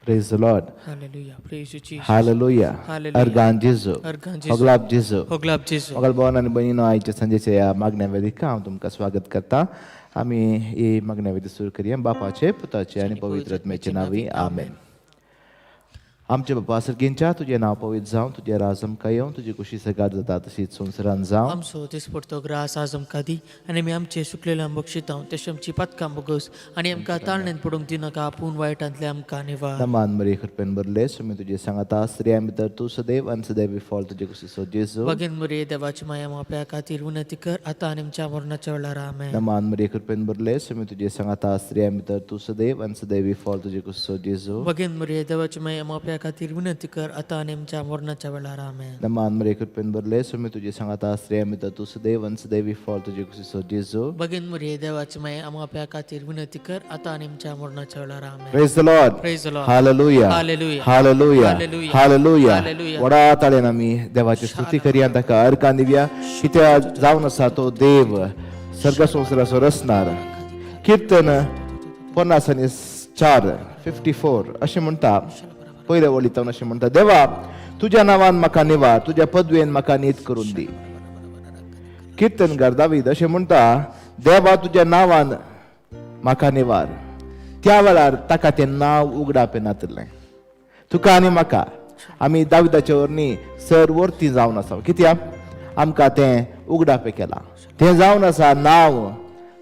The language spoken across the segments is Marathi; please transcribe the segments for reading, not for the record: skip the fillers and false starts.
Praise the Lord. Hallelujah. Praise you, Jesus. Hallelujah. Hallelujah. Argan Jesu. Argan Jesu. Hoglap Jesu. Hoglap Jesu. मगल भावन आणि बहिणीनो आजच्या संजेच्या या मागण्या वेदिका हांव तुमकां स्वागत करता. आमी ही मागण्या वेदी सुरू करूया. बापाचे पुताचे आणि पवित्र आत्म्याचे नावी आमेन. आमचे बापा सर्गींच्या तुझे नाव पवित्र जावं, तुझे राज आमकां येवं, तुजी कुशी सगाद जाता तशीच संवसारांत जावं. आमचो दिसपडतो ग्रास आज आमकां दी आनी आमी आमचे सुकलेले आंबोक शिताव तशें आमची पातकां बोगोस आनी आमकां ताळणेन पडूंक दिनाका आपूण वायटांतले आमकां निवार. नमान मरी कृपेन भरले सुमी तुझे सांगता स्त्रियां भितर तूं सदैव आनी सदैव विफॉल तुजे कुशीचो जेजू. भगीन मुरे देवाची माया माप्या खातीर विनंती कर आतां आनी आमच्या मरणाच्या वेळार आमेन. नमान मरी कृपेन भरले सुमी तुझे सांगता स्त्रियां भितर तूं सदैव आनी सदैव विफॉल तुजे कुशीचो जेजू. भगीन मुरे देवाची माया माप्या खातीर विनंती कर आतां आनी आमच्या मरणाच्या वेळार आमेन. नमान मरी कृपेन भरले सुमी तुझे सांगता स्त्रियां भितर तूं सदैव आनी सदैव विफॉल तुजे कुशीचो जेजू. भगीन मुरे देवाची माया माप्या खातीर विनंती कर आतां आनी आमच्या मरणाच्या वेळार आमेन. Praise the Lord. Praise the Lord. Hallelujah. Hallelujah. Hallelujah. Hallelujah. Hallelujah. Hallelujah. Vada ताळेन आमी देवाची स्तुती करया, ताका अर्कां दिवया. कित्याक जावन आसा तो देव सर्ग संवसाराचो रचणार. कीर्तन 54 अशें म्हणटा, पयल्या वळींतल्यान अशें म्हणटा, देवा तुज्या नांवान म्हाका निवार, तुज्या पदवेन म्हाका नीत करून दी. कीर्तनकार दावीद अशें म्हणटा, देवा तुज्या नांवान म्हाका निवार. त्या वेळार ताका तें नांव उगडाप येनातलें. तुका आनी म्हाका आमी दाविदाचे वरणी सर वर्ती जावन आसा. कित्याक आमकां तें उगडाप केलां. तें जावन आसा नांव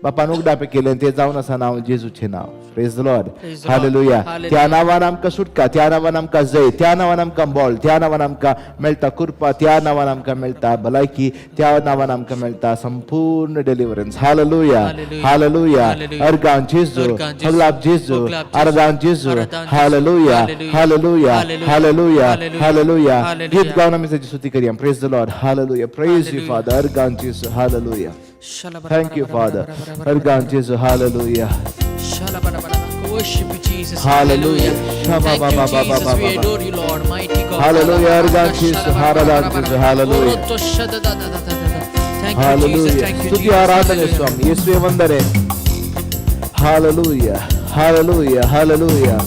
बापान उगडाप केलें, तें जावन आसा नांव जेजूचें नांव. Praise the lord. हालेलुया. त्या नांवान आमकां सुटका, त्या नांवान आमकां जय, त्या नांवान आमकां बळ, त्या नांवान आमकां मेळटा कृपा, त्या नांवान आमकां मेळटा भलायकी, त्या नांवान आमकां मेळटा संपूर्ण डिलिव्हरन्स. हालेलुया. हालेलुया. अर्गान जेजू, हगलाब जेजू, आराधन जेजू. हालेलुया. हालेलुया. हालेलुया. हालेलुया. गीत गावन आमी ताची स्तुती करया. Praise the lord. Hallelujah. Praise you father. Organ जेजू. Hallelujah. Thank you, Father. Argan Jesus, hallelujah. Worship you, Jesus. Hallelujah. Thank you, Jesus. We adore you, Lord, mighty God. Hallelujah. Argan Jesus, hallelujah. Hallelujah. Thank you, Jesus. Hallelujah. Thank you, ಸ್ತುತಿ Jesus. ಆರಾಧನೆ ಸ್ವಾಮಿ ಯೇಸುವೆ ವಂದನೆ. Hallelujah. Hallelujah. Hallelujah.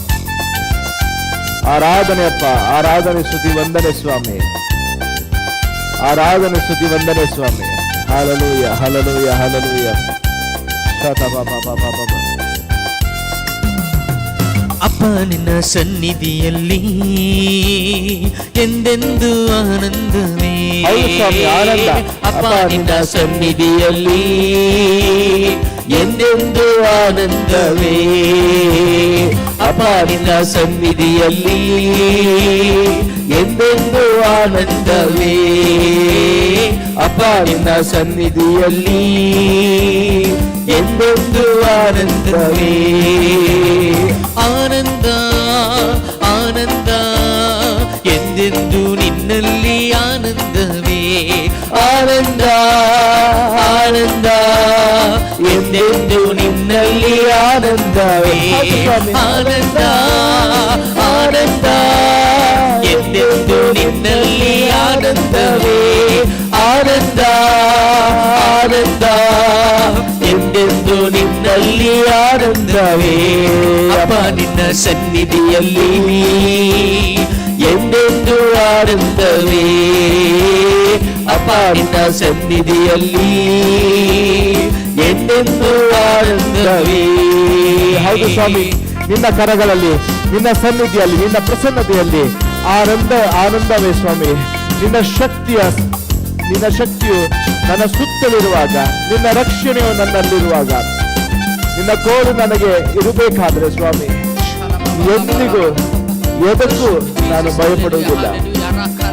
ಆರಾಧನೆ ಅಪ್ಪ, ಆರಾಧನೆ ಸ್ತುತಿ ವಂದನೆ ಸ್ವಾಮಿ. ಆರಾಧನೆ ಸ್ತುತಿ ವಂದನೆ ಸ್ವಾಮಿ. Hallelujah, hallelujah, hallelujah. Shata baba baba baba. ಅಪ್ಪ ನಿನ್ನ ಸನ್ನಿಧಿಯಲ್ಲಿ ಎಂದೆಂದು ಆನಂದವೇ. ಹೌದು ಸ್ವಾಮಿ, ಆನಂದ. ಅಪ್ಪ ನಿನ್ನ ಸನ್ನಿಧಿಯಲ್ಲಿ ಎಂದೆಂದು ಆನಂದವೇ. ಅಪ್ಪ ನಿನ್ನ ಸನ್ನಿಧಿಯಲ್ಲಿ ಎಂದೆಂದು ಆನಂದವೇ. ಅಪ್ಪ ನಿನ್ನ ಸನ್ನಿಧಿಯಲ್ಲಿ ಎಂದೆಂದು ಆನಂದವೇ. ಆನಂದ ಆನಂದ ಎಂದೆಂದು ನಿನ್ನಲ್ಲಿ ಆನಂದವೇ. ಆನಂದ ಆನಂದ ಎಂದೆಂದು ನಿನ್ನಲ್ಲಿ ಆನಂದವೇ. ಆನಂದ ಆನಂದ ಎಂದೆಂದು ನಿನ್ನಲ್ಲಿ ಆನಂದವೇ. ಆನಂದ ಆನಂದ ಎಂದೆಂದು ನಿನ್ನಲ್ಲಿ ಆನಂದವೇ. ಅಪ್ಪ ನಿನ್ನ ಸನ್ನಿಧಿಯಲ್ಲಿ ಎಂದೆಂದು ಆನಂದವೇ. ಅಪ್ಪ ನಿನ್ನ ಸನ್ನಿಧಿಯಲ್ಲಿ ಎಂದೆಂದು ಆನಂದವೇ. ಹೌದು ಸ್ವಾಮಿ, ನಿನ್ನ ಕರಗಳಲ್ಲಿ, ನಿನ್ನ ಸನ್ನಿಧಿಯಲ್ಲಿ, ನಿನ್ನ ಪ್ರಸನ್ನತೆಯಲ್ಲಿ ಆನಂದವೇ ಸ್ವಾಮಿ. ನಿನ್ನ ಶಕ್ತಿಯು ನನ್ನ ಸುತ್ತಲಿರುವಾಗ, ನಿನ್ನ ರಕ್ಷಣೆಯು ನನ್ನಲ್ಲಿರುವಾಗ, ನಿನ್ನ ಕೋಲು ನನಗೆ ಇರಬೇಕಾದ್ರೆ ಸ್ವಾಮಿ ಎಂದಿಗೂ ಎದಕ್ಕೂ ನಾನು ಭಯಪಡುವುದಿಲ್ಲ.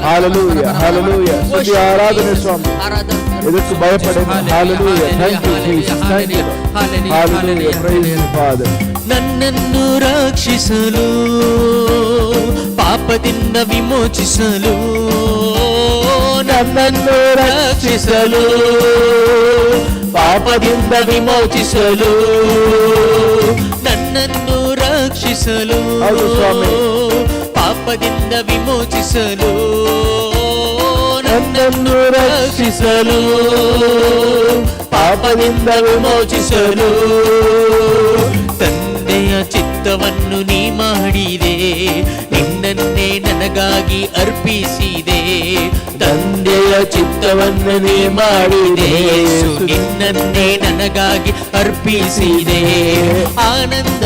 ಹಾಲೆಲೂಯ. ಹಾಲೆಲೂಯ. ಸ್ತುತಿ ಆರಾಧನೆ ಸ್ವಾಮಿ. ಇದಕ್ಕೂ ಭಯಪಡೆ. Hallelujah. Thank you Jesus. Thank you. Hallelujah. Praise you father. ನನ್ನನ್ನು ರಕ್ಷಿಸಲು, ಪಾಪದಿಂದ ವಿಮೋಚಿಸಲು, ನನ್ನನ್ನು ರಕ್ಷಿಸಲು, ಪಾಪದಿಂದ ವಿಮೋಚಿಸಲು, ನನ್ನನ್ನು ರಕ್ಷಿಸಲು, ಪಾಪದಿಂದ ವಿಮೋಚಿಸಲು, ನನ್ನನ್ನು ರಕ್ಷಿಸಲು, ಪಾಪದಿಂದ ವಿಮೋಚಿಸಲು ತಂದೆಯ ಚಿತ್ತವನ್ನು ನೀ ಮಾಡಿದೆ. ನನಗಾಗಿ ಅರ್ಪಿಸಿದೆ. ತಂದೆಯ ಚಿತ್ತವನ್ನೇ ಮಾಡಿದೆ, ಯೇಸು ನಿನ್ನನ್ನೇ ನನಗಾಗಿ ಅರ್ಪಿಸಿದೆ. ಆನಂದ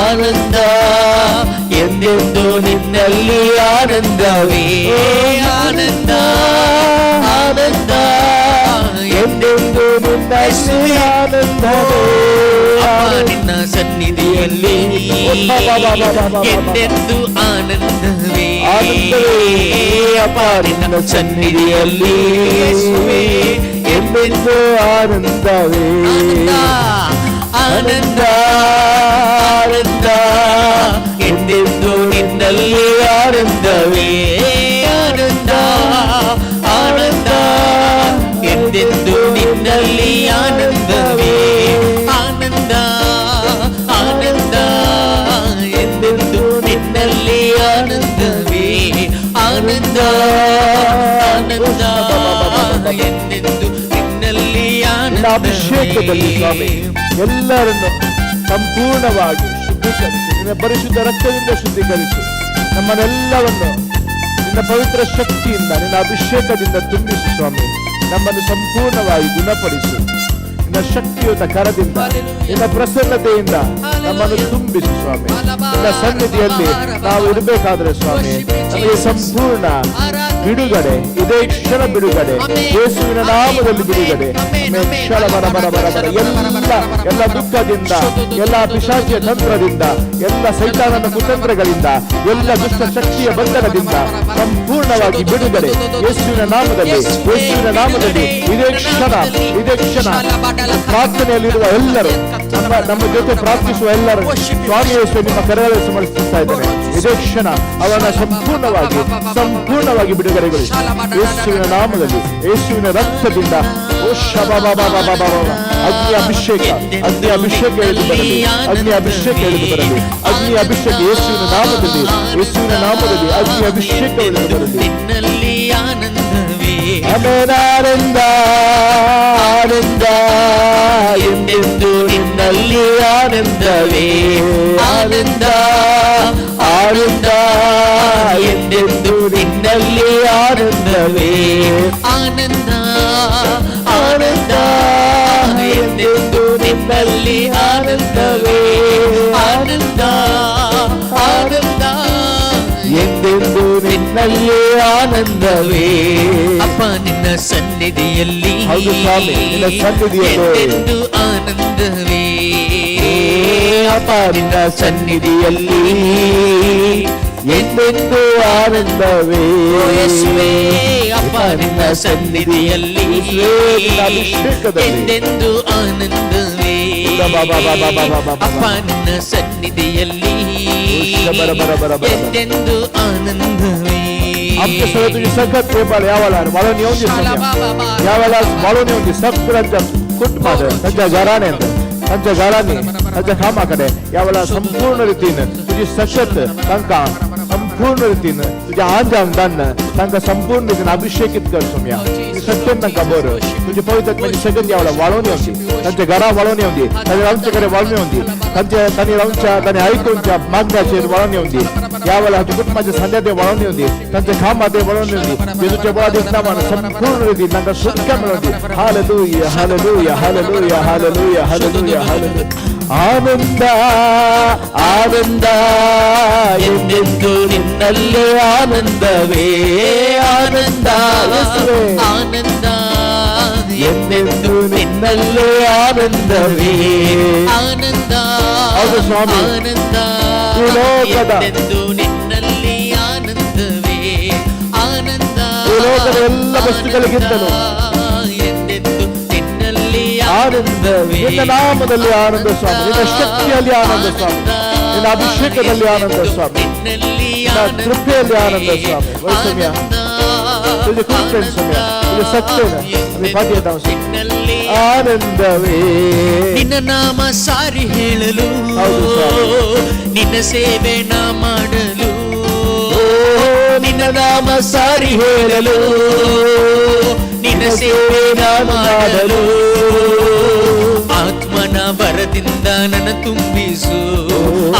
ಆನಂದ ಎಂದೆಂದು ನಿನ್ನಲ್ಲಿ ಆನಂದವೇ. ಆನಂದ ಆನಂದ ಎಂದೆಂದು ನಿನ್ನಲ್ಲಿ ಆನಂದವೇ. ನಿನ್ನ ಸನ್ನಿಧಿಯಲ್ಲಿ ಎಂದೆಂದು ಆನಂದವೇ. ಅಪ್ಪ ನಿನ್ನ ಸನ್ನಿಧಿಯಲ್ಲಿ ಎಂದೆಂದು ಆನಂದವೇ. ಆನಂದ ಆನಂದ ಎಂದೆಂದು ನಿನ್ನಲ್ಲಿ ಆನಂದವೇ. ಆನಂದ ಆನಂದ ಎಂದೆಂದು ನಿನ್ನಲ್ಲಿ ಆನಂದವೇ. ಆನಂದ ಆನಂದ ಎಂದೆಂದು ನಿನ್ನಲ್ಲಿ ಆನಂದವೇ. ಆನಂದ ಆನಂದ ಎಂದೆಂದು ನಿನ್ನಲ್ಲಿ ನಿನ್ನ ಅಭಿಷೇಕದಲ್ಲಿ ಸ್ವಾಮಿ ಎಲ್ಲರನ್ನು ಸಂಪೂರ್ಣವಾಗಿ ಶುದ್ಧೀಕರಿಸು. ನಿನ್ನ ಪರಿಶುದ್ಧ ರಕ್ತದಿಂದ ಶುದ್ಧೀಕರಿಸು. ನಮ್ಮನ್ನೆಲ್ಲವನ್ನು ನಿನ್ನ ಪವಿತ್ರ ಶಕ್ತಿಯಿಂದ, ನಿನ್ನ ಅಭಿಷೇಕದಿಂದ ತುಂಬಿಸು ಸ್ವಾಮಿ. ನಮ್ಮನ್ನು ಸಂಪೂರ್ಣವಾಗಿ ಗುಣಪಡಿಸು. ನಿನ್ನ ಶಕ್ತಿಯುತ ಕರದಿಂದ, ನಿನ್ನ ಪ್ರಸನ್ನತೆಯಿಂದ ನಮ್ಮನ್ನು ತುಂಬಿಸು ಸ್ವಾಮಿ. ನಿನ್ನ ಸನ್ನಿಧಿಯಲ್ಲಿ ನಾವು ಇರಬೇಕಾದ್ರೆ ಸ್ವಾಮಿ ನಮಗೆ ಸಂಪೂರ್ಣ ಬಿಡುಗಡೆ, ಇದೇ ಕ್ಷಣ ಬಿಡುಗಡೆ, ಯೇಸುವಿನ ನಾಮದಲ್ಲಿ ಬಿಡುಗಡೆ. ಕ್ಷಣ ಬರ ಬರ ಬರ ಬರ ಎಲ್ಲ ದುಃಖದಿಂದ, ಎಲ್ಲ ಪಿಶಾಚಿಯ ತಂತ್ರದಿಂದ, ಎಲ್ಲ ಸೈತಾನನ ಕುತಂತ್ರಗಳಿಂದ, ಎಲ್ಲ ದುಷ್ಟ ಶಕ್ತಿಯ ಬಂಧನದಿಂದ ಸಂಪೂರ್ಣವಾಗಿ ಬಿಡುಗಡೆ ಯೇಸುವಿನ ನಾಮದಲ್ಲಿ, ಯೇಸುವಿನ ನಾಮದಲ್ಲಿ. ಇದೇ ಕ್ಷಣ ಪ್ರಾರ್ಥನೆಯಲ್ಲಿರುವ ಎಲ್ಲರೂ, ನಮ್ಮ ಜೊತೆ ಪ್ರಾರ್ಥಿಸುವ ಎಲ್ಲರೂ ಸ್ವಾಮಿ ಯೇಸು ನಿಮ್ಮ ಕರೆಯಲ್ಲಿ ಸಮರ್ಪಿಸ್ತಾ ಇದ್ದೇನೆ. ಇದೇ ಕ್ಷಣ ಅವನ ಸಂಪೂರ್ಣವಾಗಿ ಬಿಡುಗಡೆಗೊಳಿಸಿ ಯೇಸುವಿನ ನಾಮದಲ್ಲಿ, ಯೇಸುವಿನ ರಕ್ತದಿಂದ. ಅಗ್ನಿ ಅಭಿಷೇಕ ಇಳಿದು ಬರಲಿ, ಅಗ್ನಿ ಅಭಿಷೇಕ ಇಳಿದು ಬರಲಿ, ಅಗ್ನಿ ಅಭಿಷೇಕ ಯೇಸುವಿನ ನಾಮದಲ್ಲಿ, ಯೇಸುವಿನ ನಾಮದಲ್ಲಿ ಅಗ್ನಿ ಅಭಿಷೇಕ ಇಳಿದು ಬರಲಿ. ಆನಂದ ಆನಂದ ಎಂದೆಂದು ನಿನ್ನಲ್ಲಿ ಆನಂದವೇ. ಆನಂದ ಆನಂದ ಎಂದೆಂದು ನಿನ್ನಲ್ಲಿ ಆನಂದವೇ. ಆನಂದ ಆನಂದ ಎಂದೆಂದು ನಿನ್ನಲ್ಲಿ ಆನಂದವೇ. ಆನಂದ ಆನಂದ ಎಂದೆಂದು ನಿನ್ನಲ್ಲಿ ಆನಂದವೇ. ಅಪ್ಪ ನಿನ್ನ ಸನ್ನಿಧಿಯಲ್ಲಿ ಎಂದೆಂದು ಆನಂದವೇ. ಅಪ್ಪ ನಿನ್ನ ಸನ್ನಿಧಿಯಲ್ಲಿ ಎಂದೆಂದು ಆನಂದವೇ. ಅಪ್ಪ ನಿನ್ನ ಸನ್ನಿಧಿಯಲ್ಲಿ ಎಂದೆಂದು ಆನಂದವೇ. ಅಪ್ಪ ನಿನ್ನ ಸನ್ನಿಧಿಯಲ್ಲಿ ಎಂದೆಂದು आनंदवे आमच्या सगळं तुझी सगळं प्रेमाळ यावाला मला नेऊन दे यावाला मला नेऊन दे सगळ्यांच्या कुटुंबात त्यांच्या घराने त्यांच्या घराने त्यांच्या कामाकडे यावाला संपूर्ण रीतीने तुझी सशक्त तांका संपूर्ण रीतीने तुझ्या अंगांना तांका संपूर्ण रीतीने अभिषेकित कर सोम्या सत्य तांका बरं तुझे पवित्र म्हणजे सगळं यावाला वाळवून येऊन दे त्यांच्या घरा वाळवून येऊन दे त्यांच्या आमच्याकडे वाळवून येऊन दे त्यांनी राऊंच्या त्यांनी ऐकूनच्या मागण्याचे वाळवून येऊन दे यावेळेला कुटुंबाच्या संध्याते वाळवून येऊन दे त्यांच्या कामाते वाळवून येऊन दे येशूच्या बळात नावाने संपूर्ण रीतीने तांका सुटका मिळवून दे hallelujah hallelujah hallelujah hallelujah hallelujah hallelujah आनंद आनंद ಎಂದೆಂದು ನಿನ್ನಲ್ಲಿ ಆನಂದವೇ ಆನಂದ ಆನಂದ ಎಂದೆಂದು ನಿನ್ನಲ್ಲಿ ಆನಂದವೇ ಆನಂದ ಆನಂದ ಎಂದೆಂದು ನಿನ್ನಲ್ಲಿ ಆನಂದವೇ ಆನಂದ ಲೋಕದ ಎಲ್ಲ ವಸ್ತುಗಳಿಗಿಂತಲೂ ಎಂದೆಂದು ನಿನ್ನಲ್ಲಿ ಆನಂದವೇ ನಿನ್ನ ನಾಮದಲ್ಲಿ ಆನಂದ ಸ್ವಾಮಿ ನಿನ್ನ ಶಕ್ತಿಯಲ್ಲಿ ಆನಂದ ಸ್ವಾಮಿ ನಿನ್ನ ಅಭಿಷೇಕದಲ್ಲಿ ಆನಂದ ಸ್ವಾಮಿ ನಿನ್ನ ಕೃಪೆಯಲ್ಲಿ ಆನಂದ ಸ್ವಾಮಿ ವೈಷಮ್ಯ तुझे कृपेन समय तुझे सत्यನ ಅದೇ ಪಾಠ್ಯದ ಆನಂದವೇ ನಿನ್ನ ನಾಮ ಸಾರಿ ಹೇಳಲು ನಿನ್ನ ಸೇವೆ ನಾ ಮಾಡಲು ನಿನ್ನ ನಾಮ ಸಾರಿ ಹೇಳಲು ನಿನ್ನ ಸೇವೆ ನಾ ಮಾಡಲು ಆತ್ಮನ ವರದಿಂದ ನನ್ನ ತುಂಬಿಸು,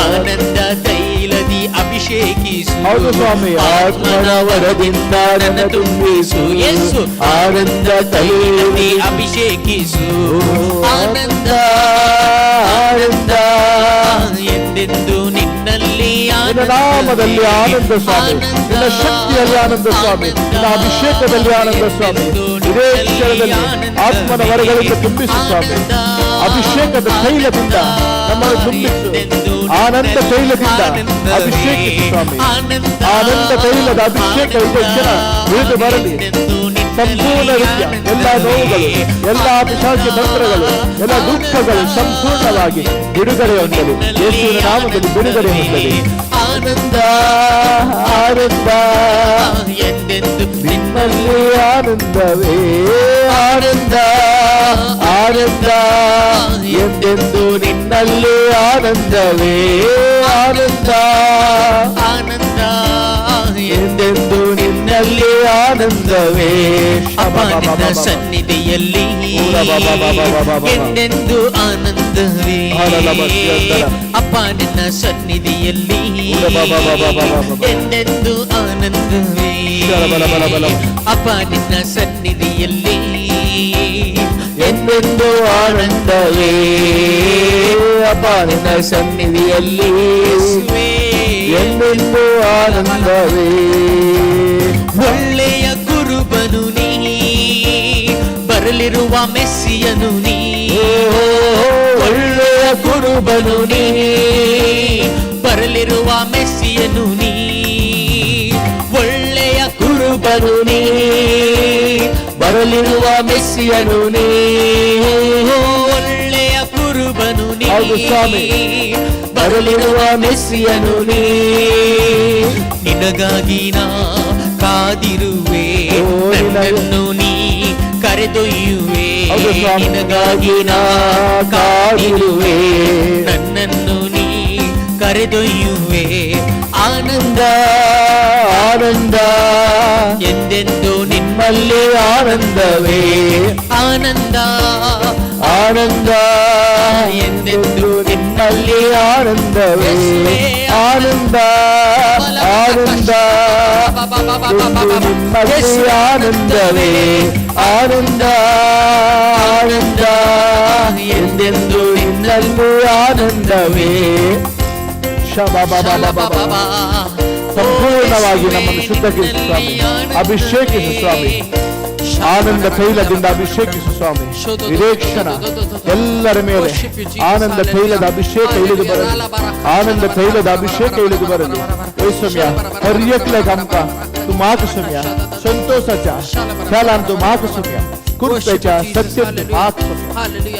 ಆನಂದ ತೈಲದಿ ಅಭಿಷೇಕಿಸು. ಹೌದು ಸ್ವಾಮಿ, ಆತ್ಮನ ವರದಿಂದ ನನ್ನ ತುಂಬಿಸು, ಯೇಸು ಆನಂದ ತೈಲದಿ ಅಭಿಷೇಕಿಸು. ಆನಂದ ಆನಂದ ಎಂದೆಂದು ನಿನ್ನಲ್ಲಿ ನಿನ್ನ ನಾಮದಲ್ಲಿ ಆನಂದ ಸ್ವಾಮಿ, ನಿನ್ನ ಶಕ್ತಿಯಲ್ಲಿ ಆನಂದ ಸ್ವಾಮಿ, ನಿನ್ನ ಅಭಿಷೇಕದಲ್ಲಿ ಆನಂದ ಸ್ವಾಮಿ. ಇದೇ ಕ್ಷಣದಲ್ಲಿ ಆತ್ಮನ ವರಗಳಿಂದ ತುಂಬಿಸು ಸ್ವಾಮಿ, ಅಭಿಷೇಕದ ತೈಲದಿಂದ ನಮ್ಮನ್ನು ತುಂಬಿಸು, ಆನಂದ ತೈಲದಿಂದ ಅಭಿಷೇಕಿಸು ಸ್ವಾಮಿ. ಆನಂದ ತೈಲದ ಅಭಿಷೇಕ ಇದೇ ಕ್ಷಣ ಇಳಿದು ಬರಲಿ. ಸಂಪೂರ್ಣ ರೀತಿಯ ಎಲ್ಲ ನೋವುಗಳು, ಎಲ್ಲ ಪಿಶಾಚಿ ತಂತ್ರಗಳು, ಎಲ್ಲ ದುಃಖಗಳು ಸಂಪೂರ್ಣವಾಗಿ ಬಿಡುಗಡೆ ಹೊಂದಲಿ. ಯೇಸುವಿನ ನಾಮದಲ್ಲಿ ಬಿಡುಗಡೆ ಹೊಂದಲಿ. ಆನಂದ ಆನಂದ ಎಂದೆಂದು ನಿಮ್ಮಲ್ಲಿ ಆನಂದವೇ, ಆನಂದ ಆನಂದ ಎಂದೆಂದು ನಿನ್ನಲ್ಲಿ ಆನಂದವೇ, ಆನಂದ ಆನಂದ ಎಂದೆಂದು ನಿನ್ನಲ್ಲಿ ಆನಂದವೇ. ಅಪ್ಪ ನಿನ್ನ ಸನ್ನಿಧಿಯಲ್ಲಿ ಎಂದೆಂದು ಆನಂದವೇ. ಅಪ್ಪ ನಿನ್ನ ಸನ್ನಿಧಿಯಲ್ಲಿ ಎಂದೆಂದು ಆನಂದವೇ. ಅಪ್ಪ ನಿನ್ನ ಸನ್ನಿಧಿಯಲ್ಲಿ ಎಂದೆಂದು ಆನಂದವೇ. ಅಪ್ಪ ನಿನ್ನ ಸನ್ನಿಧಿಯಲ್ಲಿ ಎಂದೆಂದು ಆನಂದವೇ. ಒಳ್ಳೆಯ ಕುರುಬನು ನೀ, ಬರಲಿರುವ ಮೆಸ್ಸಿಯನು ನೀ. ಒಳ್ಳೆಯ ಕುರುಬನು ನೀ, ಬರಲಿರುವ ಮೆಸ್ಸಿಯನು ನೀ. ಒಳ್ಳೆಯ ಕುರುಬನು ನೀ, ಬರಲಿರುವ ಮೆಸ್ಸಿಯನು ನೀ. ಒಳ್ಳೆಯ ಕುರುಬನು ನೀ, ಹೌದು ಸ್ವಾಮಿ, ಬರಲಿರುವ ಮೆಸ್ಸಿಯನು ನೀ. ನಿನಗಾಗಿ ನಾ ಕಾದಿರುವೆ, ನನ್ನನ್ನು ನೀ ಕರೆದೊಯ್ಯುವೆ. ಹೌದು ಸ್ವಾಮಿ, ನಿನಗಾಗಿ ನಾ ಕಾದಿರುವೆ, ನನ್ನನ್ನು ನೀ ಕರೆದೊಯ್ಯುವೆ. ಆನಂದ ಆನಂದ ಎಂದೆಂದು ನಿಮ್ಮಲ್ಲಿ ಆನಂದವೇ. ಆನಂದ ಆನಂದ ಎಂದೆಂದು ನಿಮ್ಮಲ್ಲಿ ಆನಂದವೇ. ಆನಂದ ಆನಂದ ನಿಮ್ಮಲ್ಲಿ ಆನಂದವೇ. ಆನಂದ ಆನಂದ ಎಂದೆಂದು ನಿನ್ನಲ್ಲಿ ಆನಂದವೇ. ಸಂಪೂರ್ಣವಾಗಿ ನಮ್ಮನ್ನು ಶುದ್ಧೀಕರಿಸು ಸ್ವಾಮಿ, ಅಭಿಷೇಕಿಸು ಸ್ವಾಮಿ. ಆನಂದ ತೈಲದಿಂದ ಅಭಿಷೇಕಿಸು ಸ್ವಾಮಿ. ಇದೇ ಕ್ಷಣ ಎಲ್ಲರ ಮೇಲೆ ಆನಂದ ತೈಲದ ಅಭಿಷೇಕ ಇಳಿದು ಬರಲಿ. ಆನಂದ ತೈಲದ ಅಭಿಷೇಕ ಇಳಿದು ಬರಲಿ. सौम्या पर्यटले आमका तू माक सौम्या संतोषाच्या त्याला तू माक सौम्या कृपेच्या सत्य माक सौम्या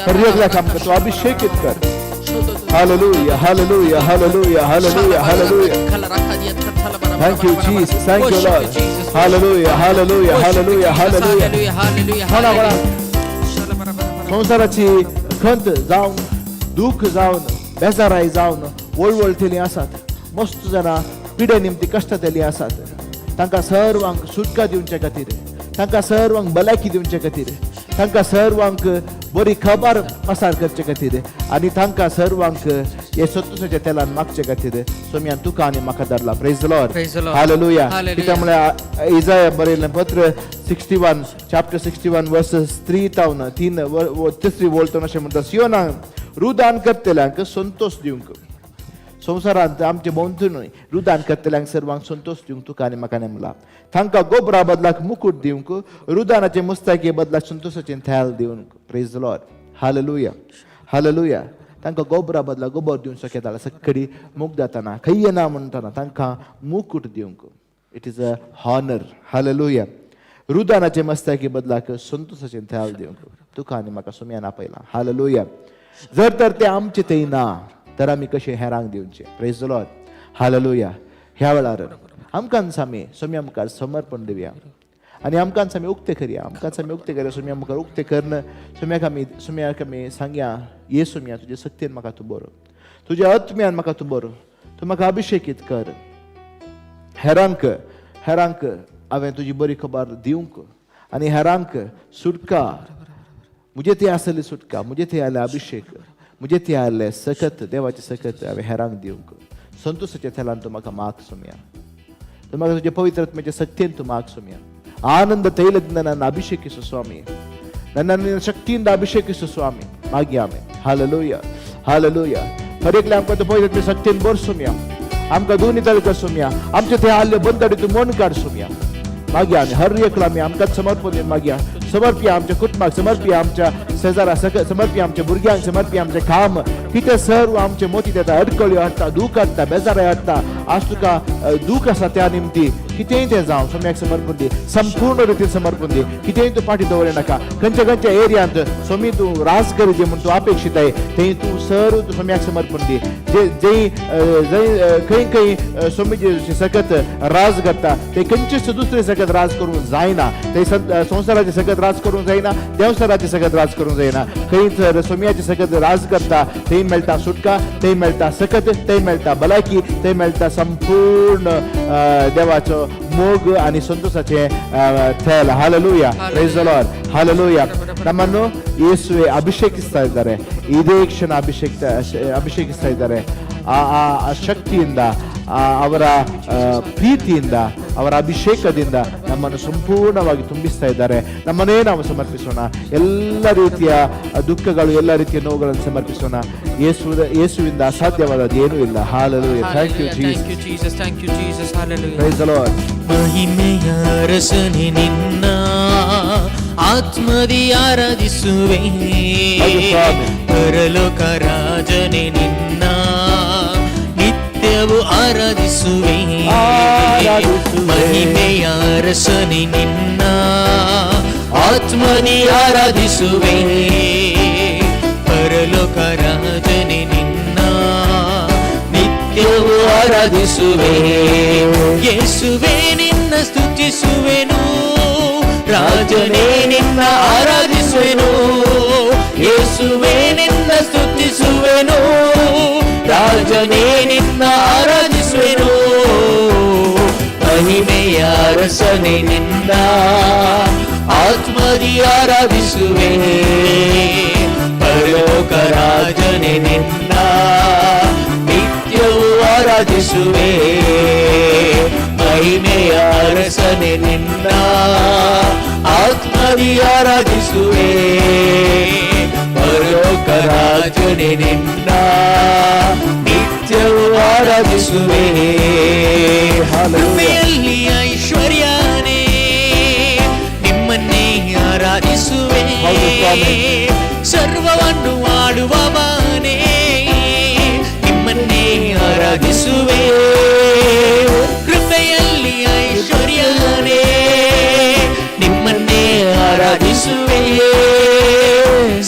पर्यटले आमका तू अभिषेकित कर. Hallelujah, hallelujah, hallelujah, hallelujah, hallelujah. Thank you Jesus, thank you Lord. Hallelujah, hallelujah, hallelujah, hallelujah. संसाराची खंत जाऊन दुःख जाऊन बेजाराई जाऊन वळवळतेली आसात. मस्त जना पिढे निमती कष्टातली आसात. तांकां सर्वांक सुटका दिवचे खातीर, तांकां सर्वांक भलायकी दिवचे खातीर, तांकां सर्वांक बरी खबर पसार करचे खातीर आनी तांकां सर्वांक हे सत्तुसाच्या तेलान मागचे खातीर सोम्यान तुका आनी म्हाका धरला. Praise the lord. हालेलुया. कित्याक म्हळ्यार इसाया बरयल्लें पत्र 61 chapter 61 verses 3 तावन 3 वोल्टन अशें म्हणटा, सियोनाक रुदान करतल्यांक संतोष दिवंक, संवसारांत आमचे भोंवतणी रुदान करतल्यांक सर्वांक संतोष दिवंक तुका आनी म्हाका नेमला. तांकां गोबरा बदलाक मुकुट दिवंक, रुदानाचे मुस्ताके बदलाक संतोषाचें थैल दिवंक. Praise the lord. Hallelujah, hallelujah. तांकां गोबरा बदला गोबर दिवंक शक्यता सकाळी मुख जाताना खंय ना म्हणटाना तांकां मुकुट दिवंक. It is a honour. Hallelujah. रुदानाचे मस्तके बदलाक संतोषाचें थैल दिवंक तुका आनी म्हाका सोम्यान आपयला. हालेलुया. जर तर ते आमचे थंय ना तर आमी कशे हेरांक दिवचे. Praise the lord. हालेलुया. ह्या वेळार आमकां आमी सोम्या मुखार समर्पण दिवया आनी आमकां आमी उक्ते करया. आमकां आमी उक्ते करया. सोम्या मुखार उक्ते करन सोम्याक आमी सांगया, ये सोम्या तुजे शक्तीन म्हाका तूं बरो, तुज्या आत्म्यान म्हाका तूं बरो, तूं म्हाका अभिषेकीत कर. हेरांक हांवें तुजी बरी खबर दिवंक आनी हेरांक सुटका, मुजे थंय आसली सुटका, मुजे थंय आले अभिषेक, मुझे ते आले सकत देवाचे सकत हांवें हेरांक दिवंक संतोषाच्या थेलान तूं म्हाका माग सुमया तूं म्हाका तुजे पवित्र आत्म्याच्या शक्तीन तूं माग सुमया ಆನಂದ ತೈಲದಿಂದ ನನ್ನ ಅಭಿಷೇಕಿಸು ಸ್ವಾಮಿ ನನ್ನನ್ನು ಶಕ್ತಿಯಿಂದ ಅಭಿಷೇಕಿಸು ಸ್ವಾಮಿ ಮಾಗಿ ಆಮೆ हालेलुया हालेलुया हर एकल्या आमकां तो पवित्र शक्तीन बरसुमया आमकां दोनी तळ करसुमया आमचे ते आल्ले बंदडी तूं मन काडसुमया मागी आमी हर एकला आमी आमकां समर्पण दिवन मागया समर्पिया आमच्या कुटुंबाक समर्पिया आमच्या शेजारा समर्पिया आमच्या भुरग्यांक समर्पिया आमचें काम कितें सर्व आमचे मोती येता अडकळ्यो हाडटा दूख हाडटा बेजाराय हाडटा आज तुका दूख आसा त्या निमती कितेंय तें जावं सोम्याक समर्पण दी संपूर्ण रितीन समर्पण दी कितेंय तूं फाटी दवरनाका खंयच्या खंयच्या एरियांत सोमी तूं राज करी जे म्हूण तूं अपेक्षीताय थंय तूं सर्व तूं सोम्याक समर्पण दी खंय खंय सोमीची सकत राज करता ते खंयचेच दुसरे सकत राज करूंक जायना ते संवसाराचे सकत राज करूंक जायना देवसाराचे सकत राज करूंक जायना खंय तर सोम्याचे सकत राज करता थंय मेळटा सुटका थंय मेळटा सकत थंय मेळटा भलायकी थंय मेळटा संपूर्ण देवाचो मोग आणि संतोषाचे थेल hallelujah praise the lord hallelujah ನಮ್ಮನ್ನು ಯೇಸುವೆ ಅಭಿಷೇಕಿಸ್ತಾ ಇದ್ದಾರೆ ಇದೇ ಕ್ಷಣ ಅಭಿಷೇಕಿಸ್ತಾ ಇದ್ದಾರೆ ಆ ಶಕ್ತಿಯಿಂದ ಅವರ ಪ್ರೀತಿಯಿಂದ ಅವರ ಅಭಿಷೇಕದಿಂದ ನಮ್ಮನ್ನು ಸಂಪೂರ್ಣವಾಗಿ ತುಂಬಿಸ್ತಾ ಇದ್ದಾರೆ ನಮ್ಮನ್ನೇ ನಾವು ಸಮರ್ಪಿಸೋಣ ಎಲ್ಲ ರೀತಿಯ ದುಃಖಗಳು ಎಲ್ಲ ರೀತಿಯ ನೋವುಗಳನ್ನು ಸಮರ್ಪಿಸೋಣ ಯೇಸುವಿಂದ ಅಸಾಧ್ಯವಾದದ್ದು ಏನೂ ಇಲ್ಲ hallelujah thank you Jesus thank you Jesus hallelujah praise the Lord ಮಹಿಮೆಯ ಅರಸನೇ ನಿನ್ನ ಆತ್ಮದಿ ಆರಾಧಿಸುವೆ ಪರಲೋಕ ರಾಜನೇ ನಿನ್ನ ನಿತ್ಯವೂ ಆರಾಧಿಸುವೆ ಮಹಿಮೆಯ ಅರಸನೇ ನಿನ್ನ ಆತ್ಮದಿ ಆರಾಧಿಸುವೆ ಪರಲೋಕ ರಾಜನೇ ನಿನ್ನ ನಿತ್ಯವೂ ಆರಾಧಿಸುವೆ ಯೇಸುವೆ ನಿನ್ನ ಸ್ತುತಿಸುವೆನು ರಾಜನೇ ನಿನ್ನ ಆರಾಧಿಸುವೆನು ಯೇಸುವೆ ನಿನ್ನ ಸ್ತುತಿಸುವೆನು ರಾಜನೇ ನಿನ್ನ ಆರಾಧಿಸುವೆನು ಮಹಿಮೆಯ ಅರಸನೇ ನಿನ್ನ ಆತ್ಮದಿ ಆರಾಧಿಸುವೆ ಪರಲೋಕ ರಾಜನೇ ನಿನ್ನ ನಿತ್ಯವೂ ಆರಾಧಿಸುವೆ ಮಹಿಮೆಯ ಅರಸನೇ ನಿನ್ನ ಆತ್ಮದಿ ಆರಾಧಿಸುವೆ ಪರಲೋಕ ರಾಜನೇ ನಿನ್ನ ನಿತ್ಯವೂ ಆರಾಧಿಸುವೆ ಕೃಪೆಯಲ್ಲಿ ಐಶ್ವರ್ಯನೇ ನಿಮ್ಮನ್ನೇ ಆರಾಧಿಸುವೆ ಸರ್ವವನ್ನು ಆಡುವವನೇ ನಿಮ್ಮನ್ನೇ ಆರಾಧಿಸುವೆ ಕೃಪೆಯಲ್ಲಿ ಐಶ್ವರ್ಯನೇ ನಿಮ್ಮನ್ನೇ ಆರಾಧಿಸುವೆ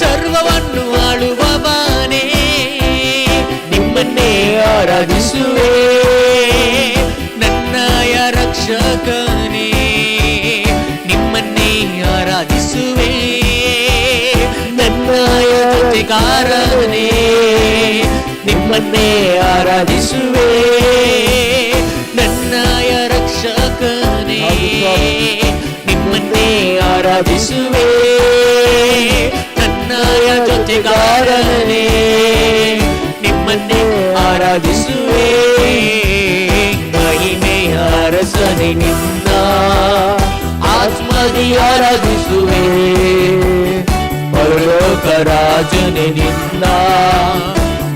ಸರ್ವವನ್ನು ಆಳುವವನೇ ನಿಮ್ಮನ್ನೇ ಆರಾಧಿಸುವೆ ನನ್ನಯ ರಕ್ಷಕನೇ ನಿಮ್ಮನ್ನೇ ಆರಾಧಿಸುವೆ ನನ್ನಯ ಜೊತೆಗಾರನೇ ನಿಮ್ಮನ್ನೇ ಆರಾಧಿಸುವೆ ನನ್ನಯ ರಕ್ಷಕನೇ ನಿಮ್ಮನ್ನೇ ಆರಾಧಿಸುವೆ ನನ್ನಯ ಜೊತೆಗಾರನೇ ನಿಮ್ಮನ್ನೇ ಆರಾಧಿಸುವೆ ಮಹಿಮೆಯ ಅರಸನೇ ನಿನ್ನ ಆತ್ಮದಿ ಆರಾಧಿಸುವೆ ಪರಲೋಕ ರಾಜನೇ ನಿನ್ನ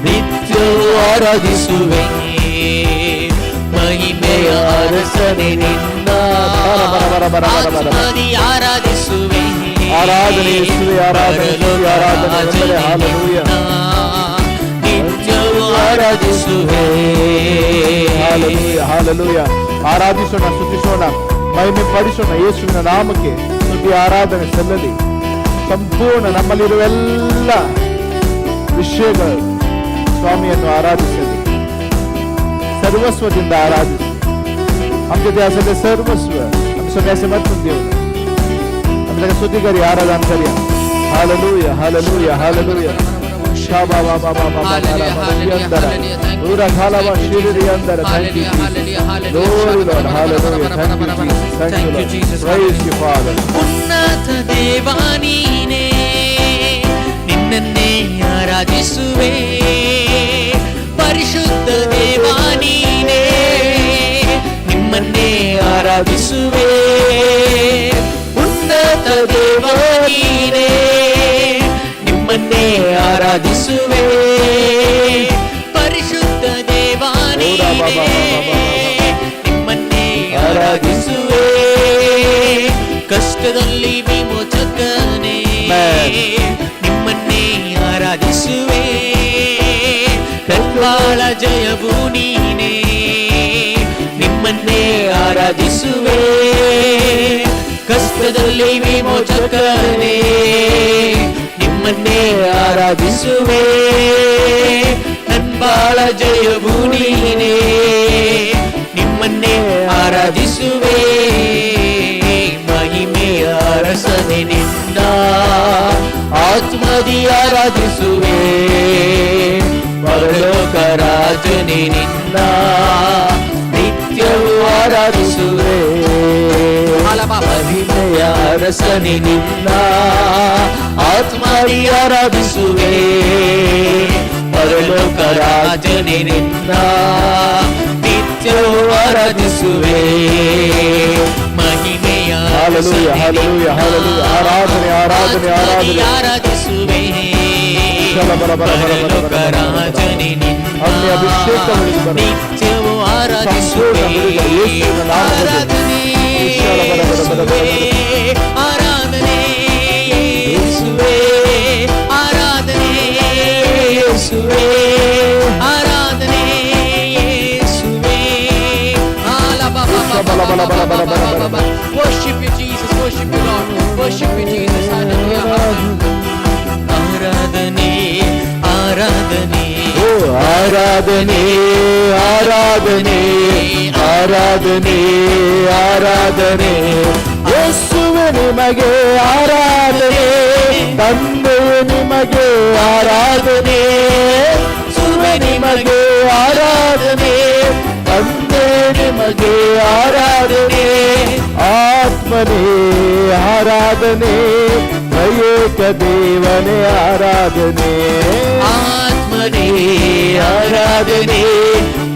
ನಿತ್ಯವೂ ಆರಾಧಿಸುವೆ ಮಹಿಮೆಯ ಅರಸನೇ ನಿನ್ನ ಆತ್ಮದಿ ಆರಾಧಿಸುವೆ ಆರಾಧನೆ ಯೇಸುವೆ ಆರಾಧನೆ ಹಾಲೆಲೂಯಾ ನಿತ್ಯವೂ ಆರಾಧಿಸುವೆ ಹಾಲೆಲೂಯಾ ಹಾಲೆಲೂಯಾ ಆರಾಧಿಸೋಣ ಸ್ತುತಿಸೋಣ ಮಹಿಮೆ ಪಡಿಸೋಣ ಯೇಸುವಿನ ನಾಮಕ್ಕೆ ಸ್ತುತಿ ಆರಾಧನೆ ಸಲ್ಲಲಿ ಸಂಪೂರ್ಣ ನಮ್ಮಲ್ಲಿರುವ ಎಲ್ಲ ವಿಷಯಗಳು ಸ್ವಾಮಿಯನ್ನು ಆರಾಧಿಸಲಿ सर्वस्वದಿಂದ आराधिस आमच्या त्या सगळे सर्वस्व आम्ही सगळ्या समर्पण देऊ आम्ही सगळ्या स्तुती करूया आराधना करूया हालेलुया हालेलुया हालेलुया शाबा बाबा बाबा बाबा पूरा खाला वा शिरी अंदर thank you glory Lord hallelujah thank you Jesus praise you father उन्नत देवा ನೀನೇ ನಿನ್ನ ನಿನ್ನನ್ನೇ ಆರಾಧಿಸುವೆ ಪರಿಶುದ್ಧ ದೇವ ನೀನೇ ನಿಮ್ಮನ್ನೇ ಆರಾಧಿಸುವೆ ಉನ್ನತ ದೇವ ನೀನೇ ನಿಮ್ಮನ್ನೇ ಆರಾಧಿಸುವೆ ಪರಿಶುದ್ಧ ದೇವ ನೀನೇ ನಿಮ್ಮನ್ನೇ ಆರಾಧಿಸುವೆ ಕಷ್ಟದಲ್ಲಿ ವಿಮೋಚಕನೇ ನಿಮ್ಮನ್ನೇ ಆರಾಧಿಸುವೆ ಕೃಪಾಳ ಜಯವು ನೀನೇ ನಿಮ್ಮನ್ನೇ ಆರಾಧಿಸುವೆ ಕಷ್ಟದಲ್ಲಿ ವಿಮೋಚಕನೇ ನಿಮ್ಮನ್ನೇ ಆರಾಧಿಸುವೆ ಕೃಪಾಳ ಜಯವು ನೀನೇ ನಿಮ್ಮನ್ನೇ ಆರಾಧಿಸುವೆ ಮಹಿಮೆಯ ಅರಸನೆ ನಿನ್ನ ಆತ್ಮದಿ ಆರಾಧಿಸುವೆ ಪರಲೋಕ ರಾಜನೆ ನಿನ್ನ ನಿತ್ಯವೂ ಆರಾಧಿಸುವೆ ಮಹಿಮೆಯ ಅರಸನೆ ನಿನ್ನ ಆತ್ಮದಿ ಆರಾಧಿಸುವೆ ಪರಲೋಕ ರಾಜನೆ ನಿನ್ನ ನಿತ್ಯವೂ ಆರಾಧಿಸುವೆ ಮಹಿಮೆಯ Hallelujah, hallelujah, hallelujah. ಆರಾಧನೆ ಆರಾಧನೆ ಆರಾಧನೆ ಆರಾಧಿಸುವೆ ಪರಲೋಕ ರಾಜನೆ ನಿನ್ನ ನಿತ್ಯವೂ ಆರಾಧಿಸುವೆ ಆರಾಧನೆ ಆರಾಧನೆ ಯೇಸುವೇ ಆರಾಧನೆ ಯೇಸುವೇ ಆರಾಧನೆ ಯೇಸುವೇ worship you Jesus worship you Lord worship you Jesus hallelujah ಆರಾಧನೆ ಆರಾಧನೆ ಆರಾಧನೆ ಆರಾಧನೆ ಆರಾಧನೆ ಆರಾಧನೆ ಯೇಸುವೆ ನಿಮಗೆ ಆರಾಧನೆ ತಂದೆ ನಿಮಗೆ ಆರಾಧನೆ ಯೇಸುವೆ ನಿಮಗೆ ಆರಾಧನೆ ತಂದೆ ನಿಮಗೆ ಆರಾಧನೆ ಆತ್ಮನೇ ಆರಾಧನೆ ತ್ರಯೇಕ ದೇವನೇ ಆರಾಧನೆ ಆತ್ಮನೇ ಆರಾಧನೆ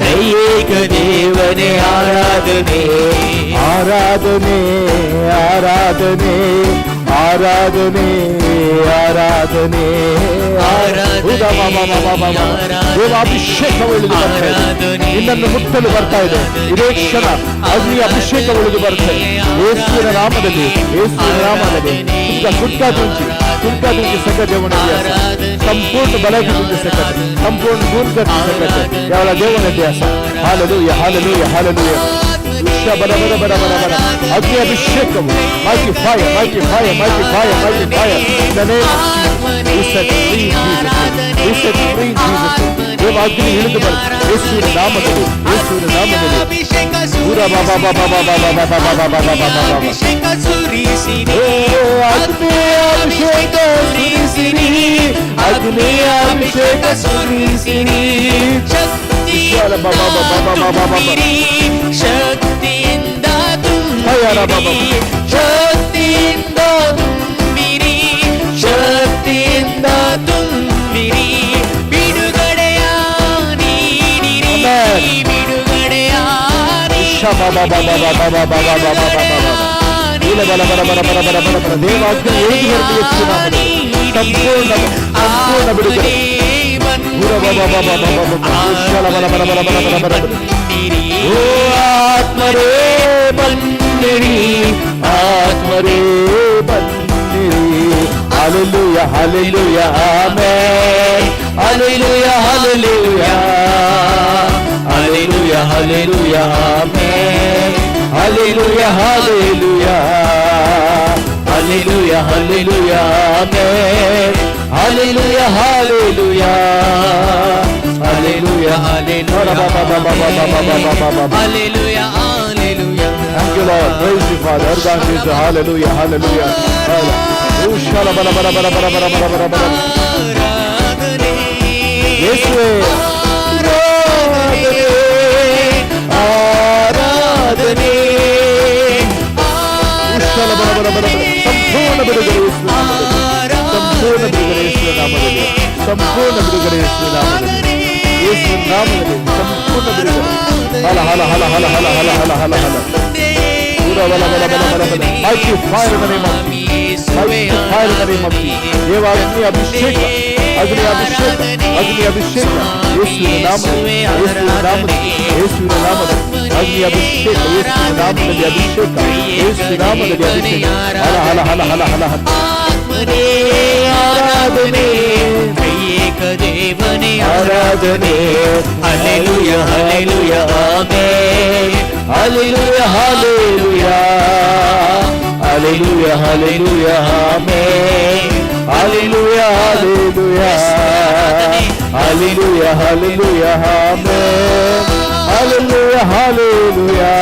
ತ್ರಯೇಕ ದೇವನೇ ಆರಾಧನೆ ಆರಾಧನೆ ಆರಾಧನೆ ಆರಾಧನೆ ಆರಾಧನೆ ಅಭಿಷೇಕ ಉಳಿದು ಬರ್ತಾ ಇದೆ ನಿನ್ನನ್ನು ಮುಟ್ಟಲು ಬರ್ತಾ ಇದೆ ಇದೇ ಕ್ಷಣ ಅಗ್ನಿ ಅಭಿಷೇಕ ಉಳಿದು ಬರ್ತಾ ಇದೆ ಯೇಸುವಿನ ನಾಮದಲ್ಲಿ ಯೇಸುವಿನ ನಾಮದಲ್ಲಿ ಕುಟ್ಕಾ ತುಂಚಿ ಸಕಟೆ ಸಂಪೂರ್ಣ ಬಲಕ್ಕೆ ತುಂಚಿ ಸಕಟೆ ಸಂಪೂರ್ಣ ದೂರ ಸಕಟೆ ಯಾವ ದೇವನ ಇತಿಹಾಸ ಹಾಲೆಲೂಯ ಹಾಲೆಲೂಯ ಹಾಲೆಲೂಯ ಅಗ್ನಿ ಅಭಿಷೇಕವು mighty fire mighty fire mighty fire mighty fire in the name of Jesus we set free Jesus we set free Jesus ದೇವ ಅಗ್ನಿ ಇಳಿದು ಬರುತ್ತೆ ಯೇಸುವಿನ ನಾಮದಲ್ಲಿ ಯೇಸುವಿನ ನಾಮದಲ್ಲಿ ಪೂರ ಬಾಬಾ ಬಾಬಾ ಬಾಬಾ ಬಾಬಾ ಬಾಬಾ ಬಾಬಾ ಬಾಬಾ ಅಭಿಷೇಕ ಸುರಿಸಿರಿ ಅಗ್ನಿ ಅಭಿಷೇಕ ಸುರಿಸಿರಿ ಅಗ್ನಿ ಅಭಿಷೇಕ ಸುರಿಸಿರಿ ಶಕ್ತಿ ಶಕ್ತಿಯಿಂದ ತುಂಬಿರಿ ಶಕ್ತಿಯಿಂದ ತುಂಬಿರಿ ಶಕ್ತಿಯಿಂದ ತುಂಬಿರಿ ಬಿಡುಗಡೆಯ ನೀಡಿರಿ ಬಿಡುಗಡೆಯ ದೇವಾಗ್ನಿ ಸಂಪೂರ್ಣ ಸಂಪೂರ್ಣ ಬಿಡುಗಡೆ ಆತ್ಮರೇ ಬನ್ನಿರಿ ಆತ್ಮರೇ ಬನ್ನಿರಿ hallelujah hallelujah amen hallelujah hallelujah hallelujah hallelujah amen hallelujah hallelujah hallelujah hallelujah amen hallelujah hallelujah hallelujah hallelujah Hallelujah, hallelujah. Thank you, Lord. Praise you, Father. Hallelujah, hallelujah. ಯೇಸುವೇ ಆರಾಧನೆ ಸಂಪೂರ್ಣ ಬಿಡುಗಡೆ ಸಂಪೂರ್ಣ ಬಿಡುಗಡೆ ಯೇಸುವಿನ ನಾಮದಲ್ಲಿ ಸಂಪೂರ್ಣ ಬಿಡುಗಡೆ ಯೇಸು ನಾಮದಲ್ಲಿ, ಯೇಸು ನಾಮದಲ್ಲಿ ಸಂಪೂರ್ಣ ಬಿಡುಗಡೆ. ಹಲ ಹಲ ಹಲ ಹಲ ಹಲ ಹಲ ಹಲ ಹಲ ಹಲ Mighty fire in the name of Jesus. Mighty fire in the name of Jesus. ದೇವ ಅಗ್ನಿ ಅಭಿಷೇಕ, ಅಗ್ನಿ ಅಭಿಷೇಕ, ಅಗ್ನಿ ಅಭಿಷೇಕ ಯೇಸುವಿನ ನಾಮದಲ್ಲಿ, ಯೇಸುವಿನ ನಾಮದಲ್ಲಿ, ಯೇಸುವಿನ ನಾಮದಲ್ಲಿ ಅಗ್ನಿ ಅಭಿಷೇಕ, ಯೇಸುವಿನ ನಾಮದಲ್ಲಿ ಅಭಿಷೇಕ, ಯೇಸುವಿನ ನಾಮದಲ್ಲಿ ಅಭಿಷೇಕ. ಹಲ ಹಲ ಹಲ ಹಲ ಹಲ ಹಲ ಆರಾಧನೆ ದೇವನೇ ಆರಾಧನೆ. Hallelujah hallelujah amen. Hallelujah, hallelujah, hallelujah, hallelujah, amen. Hallelujah, hallelujah, hallelujah, hallelujah, amen. Hallelujah, hallelujah,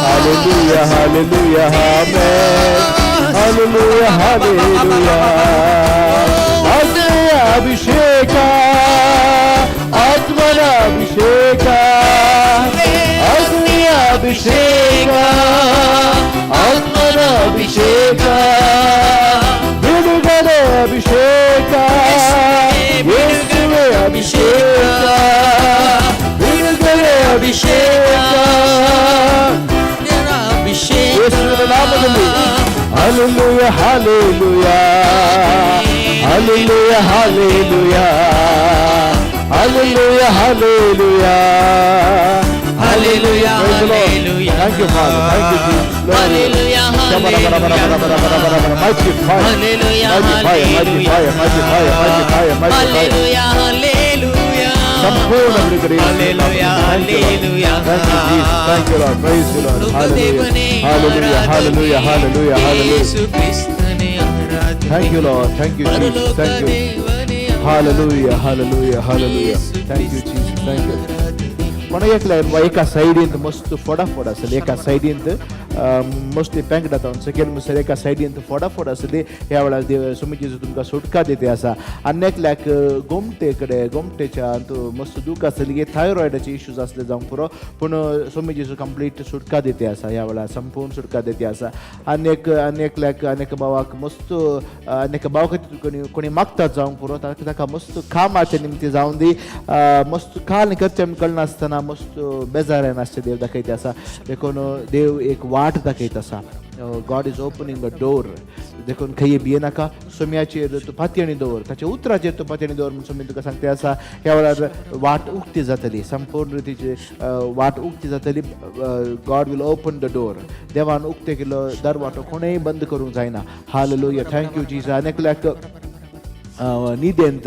hallelujah, hallelujah, amen. Hallelujah, hallelujah. Agni abhisheka, Atmana abhisheka, ಅಭಿಷೇಕ, ಆತ್ಮನ ಅಭಿಷೇಕ, ಬಿಡುಗಡೆ ಅಭಿಷೇಕ, ಯೇಸುವೆ ಅಭಿಷೇಕ, ಬಿಡುಗಡೆ ಅಭಿಷೇಕ, ಯೇಸುವಿನ ನಾಮದಲ್ಲಿ. Hallelujah hallelujah hallelujah hallelujah hallelujah hallelujah hallelujah hallelujah. Thank you Father, thank you Jesus. Hallelujah hallelujah mighty fire, hallelujah mighty fire, mighty fire, mighty fire, mighty fire, hallelujah hallelujah ಸಂಪೂರ್ಣ ಬಿಡುಗಡೆ. Hallelujah hallelujah thank you Jesus, thank you Lord, praise you Lord. Hallelujah hallelujah hallelujah hallelujah hallelujah. Thank you Lord, thank you Jesus, thank you. Hallelujah, hallelujah, hallelujah. Thank you Jesus, thank you. कोणाला एका साइडीन मस्त फोडाफोड असेल, एका साइडीन मस्त पँगड आता सेकंड मसर एका साइडीन फोडाफोड असले. ह्या वेळा देव सुमिजीचो तुमकां सुटका दिते आसा. अन्यकल्याक गोमटेकडे गोमटेच्या मस्त दूख आसली, थायरॉइडाचे इश्यूज असले जावंक पुरो, पूण सुमिजीचो कंप्लीट सुटका दिते आसा. ह्या वेळा संपूर्ण सुटका दिते आसा. अन्यकल्याक अनेक भावाक मस्त अनेक भाव खातीर कोणी मागतात जावंक पुरो, ताका मस्त कामाच्या निमती जावन दी. मस्त काल करचें कळनासतना मस्त बेजारान आसचे देव दाखयता आसा. देखून देव एक वाट दाखयता आसा. God is opening a door. देखून खंय भियेनाका, सोम्याचेर तूं पातयणी दवर, ताच्या उतराचेर तूं पातयणी दवर म्हूण सोमी तुका सांगता आसा. ह्या वेळार वाट उक्ती जातली, संपूर्ण रितीची वाट उक्ती जातली. God will open the door. देवान उक्ते केलो दरवाटो कोणेय बंद करूंक जायना. Hallelujah, thank you Jesus. अनेकल्याक न्हिदेंत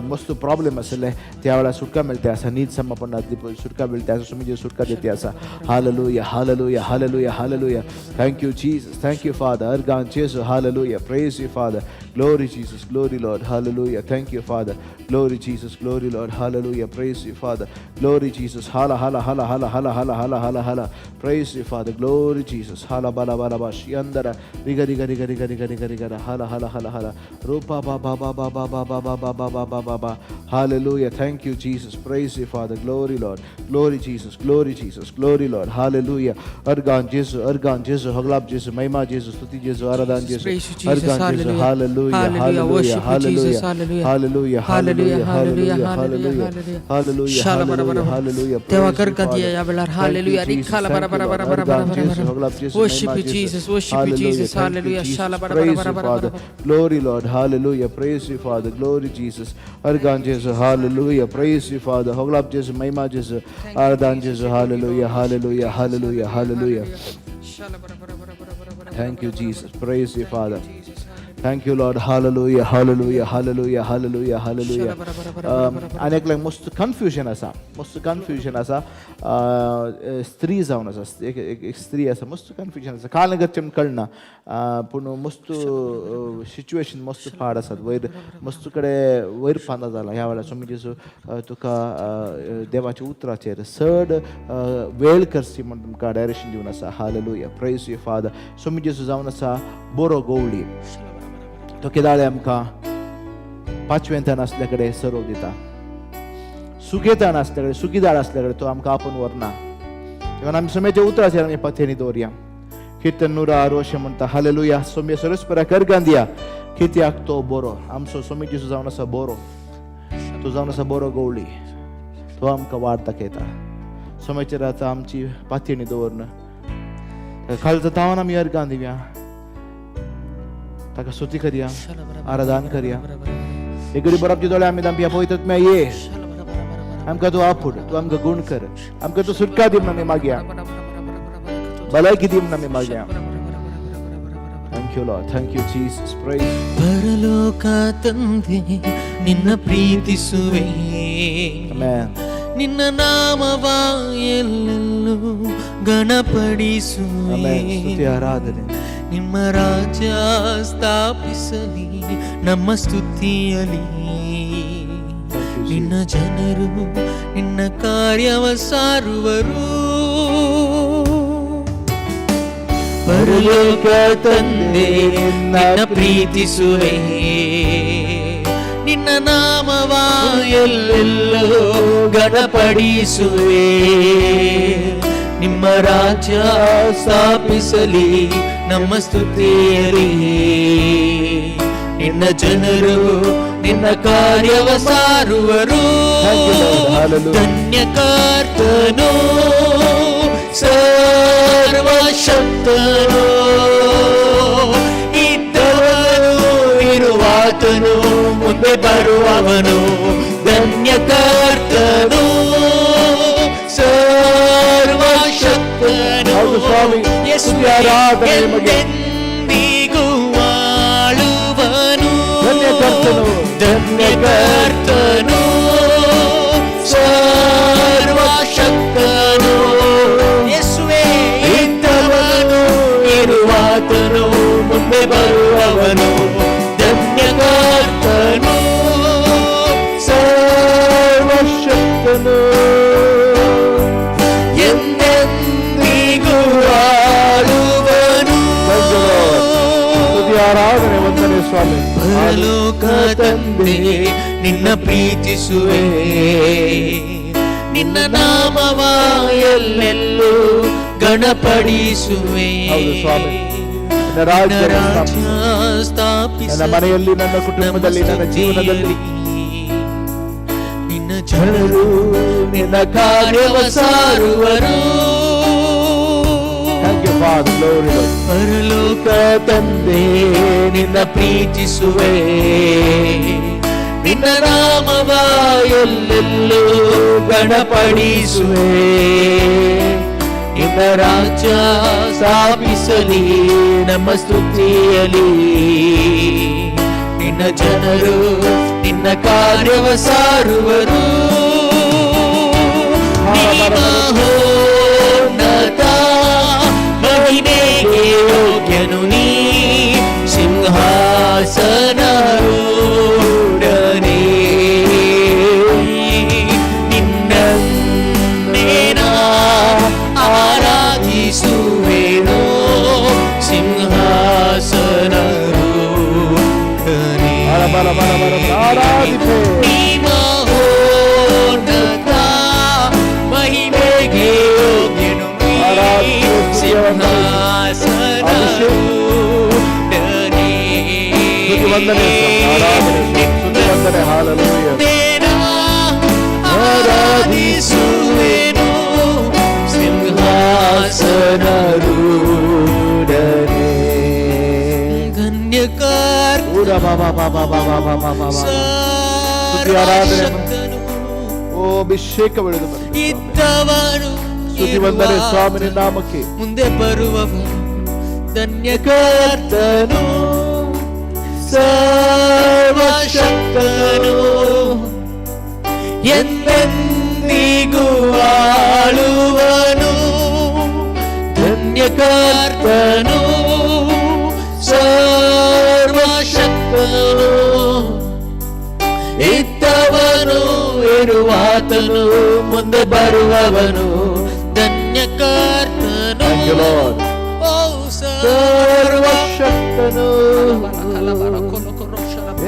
मस्त प्रॉब्लेम आसले, त्या वेळार सुटका मेळटा आसा. न्हीद समापनांतली सुटका मेळटा आसा, सुमिजी सुटका दिता आसा. Hallelujah hallelujah hallelujah hallelujah. Thank you Jesus, thank you father. अर्गान जेसू, hallelujah, praise you father. Glory Jesus, glory Lord, hallelujah. Thank you Father. Glory Jesus, glory Lord, hallelujah. Praise you Father. Glory Jesus. Hala hala hala hala hala hala hala hala hala. Praise you Father. Glory Jesus. Hala bala bala bash. Yandara riga riga riga riga riga riga riga. Hala hala hala hala. Rupa ba ba ba ba ba ba ba ba ba ba ba ba ba ba. Hallelujah. Thank you Jesus. Praise you Father. Glory Lord. Glory Jesus. Glory Jesus. Glory Lord. Hallelujah. Argan Jesus. Argan Jesus. Haglab Jesus. Mahima Jesus. Stuti Jesus. Aradan Jesus. Argan Jesus. Hallelujah. Hallelujah, hallelujah, hallelujah, hallelujah, hallelujah, hallelujah, hallelujah, hallelujah, hallelujah. तेव्हा कर का दिया या बेला हालेलुया रिखाला bara bara bara bara bara. Worship you Jesus, worship you Jesus, hallelujah. Shala bara bara bara bara. Glory Lord, hallelujah. Praise you Father, glory Jesus. Argan Jesus, hallelujah. Praise you Father. Hoglab Jesus, Mahima Jesus, Aradan Jesus, hallelujah, hallelujah, hallelujah, hallelujah. Thank you Jesus, praise you Father. Thank you Lord, hallelujah, hallelujah, hallelujah, hallelujah, hallelujah. अनेकल्याक मस्त कन्फ्युजन आसा, मस्त कन्फ्युजन आसा. स्त्री जावन आसा, एक स्त्री आसा, मस्त कन्फ्युजन आसा. काल गच्चें कळना, पूण मस्त सिच्युएशन मस्त फाड आसात. वयर मस्त कडेन वयर फांदा जाला. ह्या वेळार सोमिजीचो तुका देवाच्या उतराचेर चड वेळ करची म्हण तुमकां डायरेक्शन दिवन आसा. Hallelujah, praise you father. सोमिजीचो जावन आसा बरो गवळी. तो केदाळे आमकां पांचवेंतान आसले कडेन सरोव दिता. सुकेतान आसले कडेन, सुकीदाळ आसले कडेन तो आमकां आपूण व्हरना. देखून आमी सोम्याच्या उतराचेर आमी पातयणी दवरया. कीर्तन 160 म्हणटा हालेलुया. सोम्य सरस्परा कर्गान दिया. कित्याक तो बरो आमचो सोमी जेजू जावन आसा बरो तो जावन आसा बरो गवळी तो आमकां वाट दाखयता सोमेचेर आतां आमची पातयणी दवरन खालचा तावन आमी अर्गां दिवया ताका स्तुती करया आराधन करया एक घडी बरो आपले दोळे आमी धांपया पळयतात मे ये आमकां तूं आपूड तूं आमकां गूण कर आमकां तूं सुटका दी म्हणून आमी मागया भलायकी दी म्हणून आमी मागया thank you lord thank you Jesus praise ಪರಲೋಕ ತಂದೆ ನಿನ್ನ ಪ್ರೀತಿಸುವೆ ಆಮೆನ್ ನಿನ್ನ ನಾಮವ ಎಲ್ಲೆಲ್ಲೂ ಗಣಪಡಿಸುವೆ ಆಮೆನ್ ಸ್ತುತಿ ಆರಾಧನೆ ನಿಮ್ಮ ರಾಜ್ಯ ಸ್ಥಾಪಿಸಲಿ ನಮ್ಮ ಸ್ತುತಿಯಲಿ ನಿನ್ನ ಜನರು ನಿನ್ನ ಕಾರ್ಯವ ಸಾರುವರು ಪರಲೋಕ ತಂದೆ ನಿನ್ನ ಪ್ರೀತಿಸುವೆ ನಿನ್ನ ನಾಮವ ಎಲ್ಲೆಲ್ಲೋ ಗಣಪಡಿಸುವೆ ನಿಮ್ಮ ರಾಜ್ಯ ಸ್ಥಾಪಿಸಲಿ ನಮ್ಮ ಸ್ತುತಿಯಲಿ ನಿನ್ನ ಜನರು ನಿನ್ನ ಕಾರ್ಯವ ಸಾರುವರು ಧನ್ಯ ಕರ್ತನು ಸರ್ವಶಕ್ತನು ಇದ್ದವನು ಇರುವಾತನು ಮುಂದೆ ಬರುವವನು ಧನ್ಯ ಕರ್ತನು ಸರ್ವಶಕ್ತನು ಎಂದೆಂದಿಗೂ ಆಳುವನು ಧನ್ಯ ಕರ್ತನು ಸರ್ವಶಕ್ತನು ಯೇಸುವೇ ಇದ್ದವನು ಇರುವಾತನು ಮುಂದೆ ಬರುವವನು ಧನ್ಯ ಕರ್ತನು ಸರ್ವಶಕ್ತನು ಎಂದೆಂದಿಗೂ ಆಳುವನು ಆರಾಧನೆ ವಂದನೆ ಸ್ವಾಮಿ ಪರಲೋಕ ತಂದೆ ನಿನ್ನ ಪ್ರೀತಿಸುವೆ ನಿನ್ನ ನಾಮವ ಎಲ್ಲೆಲ್ಲೂ ಗಣಪಡಿಸುವೆ ಹೌದು ಸ್ವಾಮಿ ನಿನ್ನ ರಾಜ್ಯ ಸ್ಥಾಪಿಸ ನನ್ನ ಮನೆಯಲ್ಲಿ ನನ್ನ ಕುಟುಂಬದಲ್ಲಿ ನನ್ನ ಜೀವನದಲ್ಲಿ ನಿನ್ನ ಜನರು ನಿನ್ನ ಕಾರ್ಯವ ಸಾರುವರು ಪರಲೋಕ ತಂದೆ ನಿನ್ನ ಪ್ರೀತಿಸುವೆ ನಿನ್ನ ನಾಮವ ಎಲ್ಲೆಲ್ಲೂ ಗಣಪಡಿಸುವೆ ನಿನ್ನ ರಾಜ್ಯ ಸ್ಥಾಪಿಸಲಿ ನಮ್ಮ ಸ್ತುತಿಯಲಿ ನಿನ್ನ ಜನರು ನಿನ್ನ ಕಾರ್ಯವ ಸಾರುವರು ಮಹೋನ್ನತ ಮಹಿಮೆಗೆ ಯೋಗ್ಯನು ನೀ ಸಿಂಹಾಸನರೂಢನೇ ನಿನ್ನನ್ನೇನ ಆರಾಧಿಸುವೆನೋ ಸಿಂಹಾಸನರೂಢನೇ ನೀ ಮಹೋನ್ನತ ಮಹಿಮೆಗೆ ಯೋಗ್ಯನು ನೀ ಸಿಂಹಾಸನರೂಢನೇ ಆರಾಧಿಸುವೆನು ಸಿಂಹಾಸನರೂಢನೇ ಧನ್ಯ ಸರ್ವಶಕ್ತನು ಓ ಅಭಿಷೇಕ ಬೆಳೆದು ಇದ್ದವನು ಸ್ತುತಿ ವಂದನೆ ಸ್ವಾಮಿನ ನಾಮಕ್ಕೆ ಮುಂದೆ ಬರುವವನು ಧನ್ಯ ಕರ್ತನು ಸರ್ವಶಕ್ತನು ಎಂದೆಂದಿಗೂ ಆಳುವನು ಧನ್ಯ ಕರ್ತನು ಸರ್ವಶಕ್ತನು ಇದ್ದವನು ಇರುವಾತನು ಮುಂದೆ ಬರುವವನು ಧನ್ಯ ಕರ್ತನು ಓ ಸರ್ವಶಕ್ತನು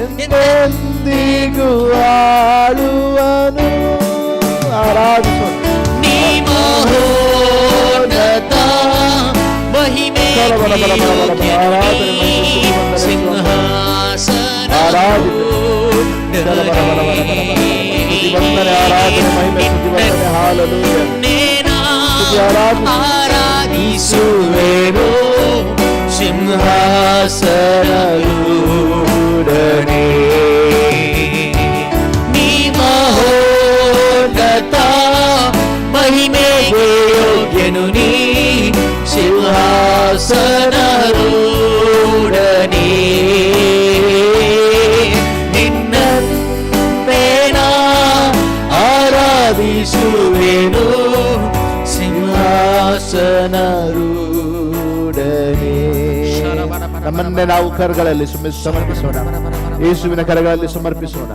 ಎಂದೆಂದಿಗೂ ಆಳುವನು ಆರಾಧಿಸು ನೀ ಮಹೋನ್ನತ ಮಹಿಮೆ ಸಿಂಹಾಸನರೂಢನೇ ಸ್ತುತಿ ವಂದನೆ ಆರಾಧನೆ ಮಹಿಮೆ ಸ್ತುತಿ ವಂದನೆ ಹಾಲೆಲೂಯಾ ಸ್ತುತಿ ಆರಾಧಿಸುವೆನು ಸಿಂಹಾಸನರೂಢನೇ ನೀ ಮಹೋನ್ನತ ಮಹಿಮೆಗೆ ಯೋಗ್ಯನು ನೀ ಸಿಂಹಾಸನರೂಢನೇ ನಿನ್ನನ್ನೇನ ಆರಾಧಿಸುವೆನು ಸಿಂಹಾಸನರೂಢನೇ. ನಮ್ಮನ್ನೇ ನಾವು ಕರಗಳಲ್ಲಿ ಸಮರ್ಪಿಸೋಣ, ಯೇಸುವಿನ ಕರಗಳಲ್ಲಿ ಸಮರ್ಪಿಸೋಣ,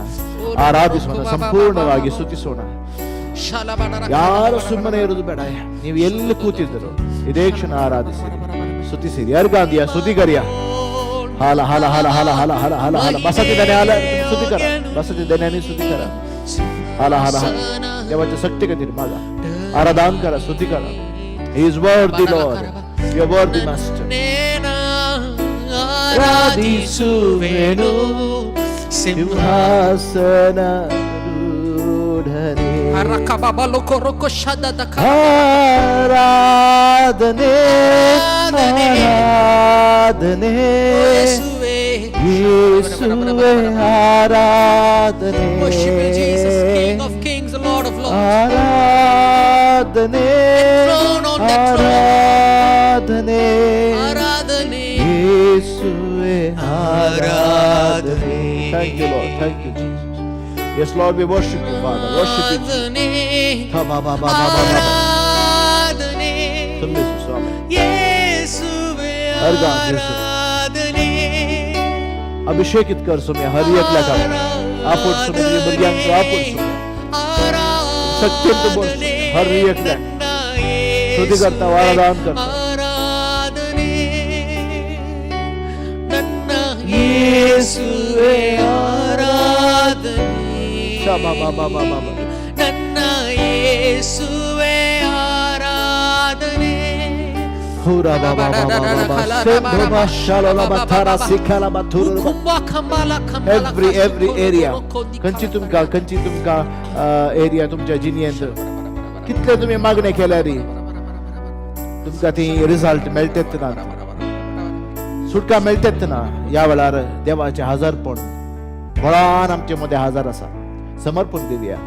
ಆರಾಧಿಸೋಣ, ಸಂಪೂರ್ಣವಾಗಿ ಸ್ತುತಿಸೋಣ. ಯಾರು ಸುಮ್ಮನೆ ಇರುವುದು ಬೇಡ. ನೀವು ಎಲ್ಲಿ ಕೂತಿದ್ದರು ಇದೇ ಕ್ಷಣ ಆರಾಧಿಸಿರಿ, ಸ್ತುತಿಸಿರಿ. ಯಾರ್ಗಾಂದಿಯ ಸ್ತುತಿಗರಿಯ ಹಾಲ ಹಾಲ ಹಾಲ ಹಾಲ ಹಾಲ ಹಾಲ ಹಾಲ ಹಾಲ ಬಸತಿದ್ದಾನೆ ಹಾಲ ಸ್ತುತಿಕರ ಬಸತಿದ್ದಾನೆ ಸ್ತುತಿಕರ ಹಾಲ ಹಾಲ ಹಾಲ देवाच्या शक्तिगतीर मागा आराधन करा, स्तुती करा. He is worthy, Lord. You are worthy, Master. ಆರಾಧಿಸುವೆನು ಸಿಂಹಾಸನರೂಢನೇ ಆರಾಧನೆ ಆರಾಧನೆ ಯೇಸುವೇ ಆರಾಧನೆ ಆರಾಧನೆ ಆರಾಧನೆ ಯೇಸುವೇ ಆರಾಧನೆ. Thank you, Lord. Thank you, Jesus. Yes, Lord, we worship you, Father. Worship you. ತುಂಬಿಸು ಸ್ವಾಮಿ. हर गाँव यीशु अभिषेकित कर सुम्या हर एक लगा आपुट सुम्या ये बलियां तो आपुट सुम्या सत्य तो बोल हर एक लगा स्तुति करता आराधन करता ಯೇಸುವೇ ಆರಾಧನೆ शाबा बाबा बाबा ನನ್ನ ಯೇಸುವೇ ಆರಾಧನೆ हुरा बाबा बाबा बाबा सेंधो बाशालो लबा थारा सिखाला बाथुर every area कंची तुमका एरिया तुमच्या जिनियंत कितले तुम्ही मागणे केल्या रे तुमका ती रिझल्ट मिळतात ना सुटका मिळतात ना या वेळार देवाचे हजारपण बळान आमचे मध्ये हजार असा समर्पण देऊया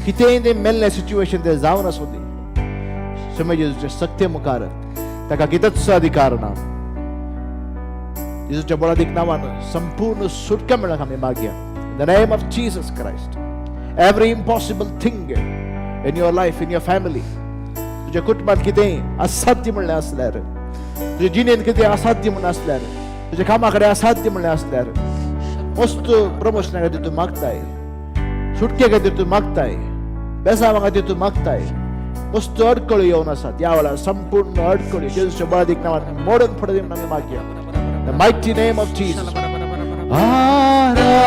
कितेंय ते मेल्ले सिच्युएशन ते जावन असू दे समजेचे सत्य मुखार ताका कितच अधिकार ना येशूच्या बळादिक नावान संपूर्ण सुटका मेळक आमी मागया in the name of Jesus Christ every impossible thing in your life in your family तुझ्या कुटुंबात कितेंय असाध्य म्हणले असल्यार तुझ्या जिणेंत कितें असाध्य म्हण असल्यार तुझ्या कामाकडे असाध्य म्हणले असल्यार मस्त प्रमोशना खातीर तूं मागताय सुटके खातीर तूं मागताय बेसावा खातीर तूं मागताय मस्त अडकळ्यो येवन आसात या वेळार संपूर्ण अडकळ्यो येशूच्या बळादिक नावान मोडून पडत दिवन आमी मागया the mighty name of Jesus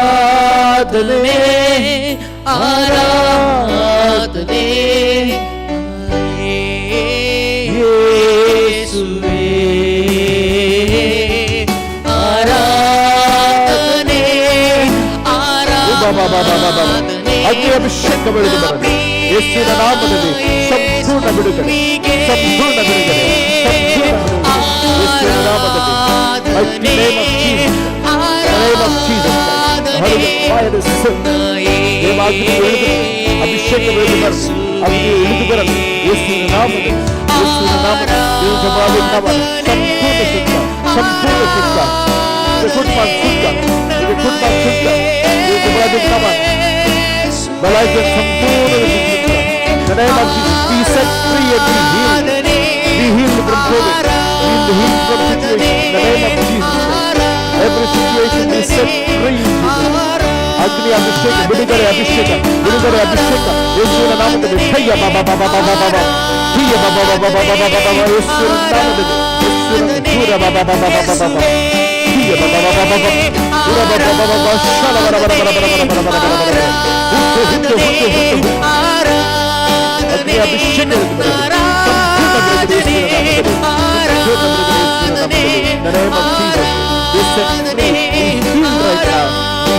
आराधने आराधने ಯೇಸುವೇ ಆರಾಧನೆ ಆರಾಧನೆ ಅಗ್ನಿ ಅಭಿಷೇಕ ಬೆಳೆದು ಬರಲಿ ಯೇಸುವಿನ ನಾಮದಲ್ಲಿ ಸಂಪೂರ್ಣ ಬಿಡುಗಡೆ ಸಂಪೂರ್ಣ ಬಿಡುಗಡೆ ಯೇಸುವಿನ ನಾಮದಲ್ಲಿ mighty name of Jesus the name of Jesus Holy Fire is sent ದೇವಾಗ್ನಿ ಇಳಿದು ಅಭಿಷೇಕ ಬೆಳೆದು ಬರಲಿ ಅಗ್ನಿ ಇಳಿದು ಬರಲಿ ಯೇಸುವಿನ ನಾಮದಲ್ಲಿ ದೇವರ ಬಳಿಗೆ ನಾವು ಸಂಪೂರ್ಣ ಸುತ್ತ ಕುಟುಂಬ ಸುತ್ತ ದೇವರ ಬಳಿಗೆ ನಾವು ಬಲಾಯ್ಕೆ ಸಂಪೂರ್ಣ ಸುತ್ತ the name of Jesus be set free and be healed from COVID be healed from situation in the name of Jesus every situation be set free ಅಗ್ನಿ ಅಭಿಷೇಕ ಬಿಡುಗಡೆ ಅಭಿಷೇಕ ಯೇಸುವಿನ ನಾಮದಲ್ಲಿ ಕೈಯ ಬಾಬಾ ಬಾಬಾ ಬಾಬಾ ಬಾಬಾ ಕೈಯ ಬಾಬಾ ಬಾಬಾ ಬಾಬಾ ಬಾಬಾ ಬಾಬಾ ಯೇಸುವಿನ ನಾಮದಲ್ಲಿ ಯೇಸುವಿನ ದೂರ ಬಾಬಾ ಬಾಬಾ ಬಾಬಾ ಬಾಬಾ ಕೈಯ ಬಾಬಾ ಬಾಬಾ ಬಾಬಾ ದೂರ ಬಾಬಾ ಬಾಬಾ ಬಾಬಾ ಶಲ ಬರ ಬರ ಬರ ಬರ ಬರ ಬರ ಬರ ಬರ ಹುಟ್ಟು ಅಗ್ನಿ ಅಭಿಷೇಕ the name of Jesus be set free be healed right now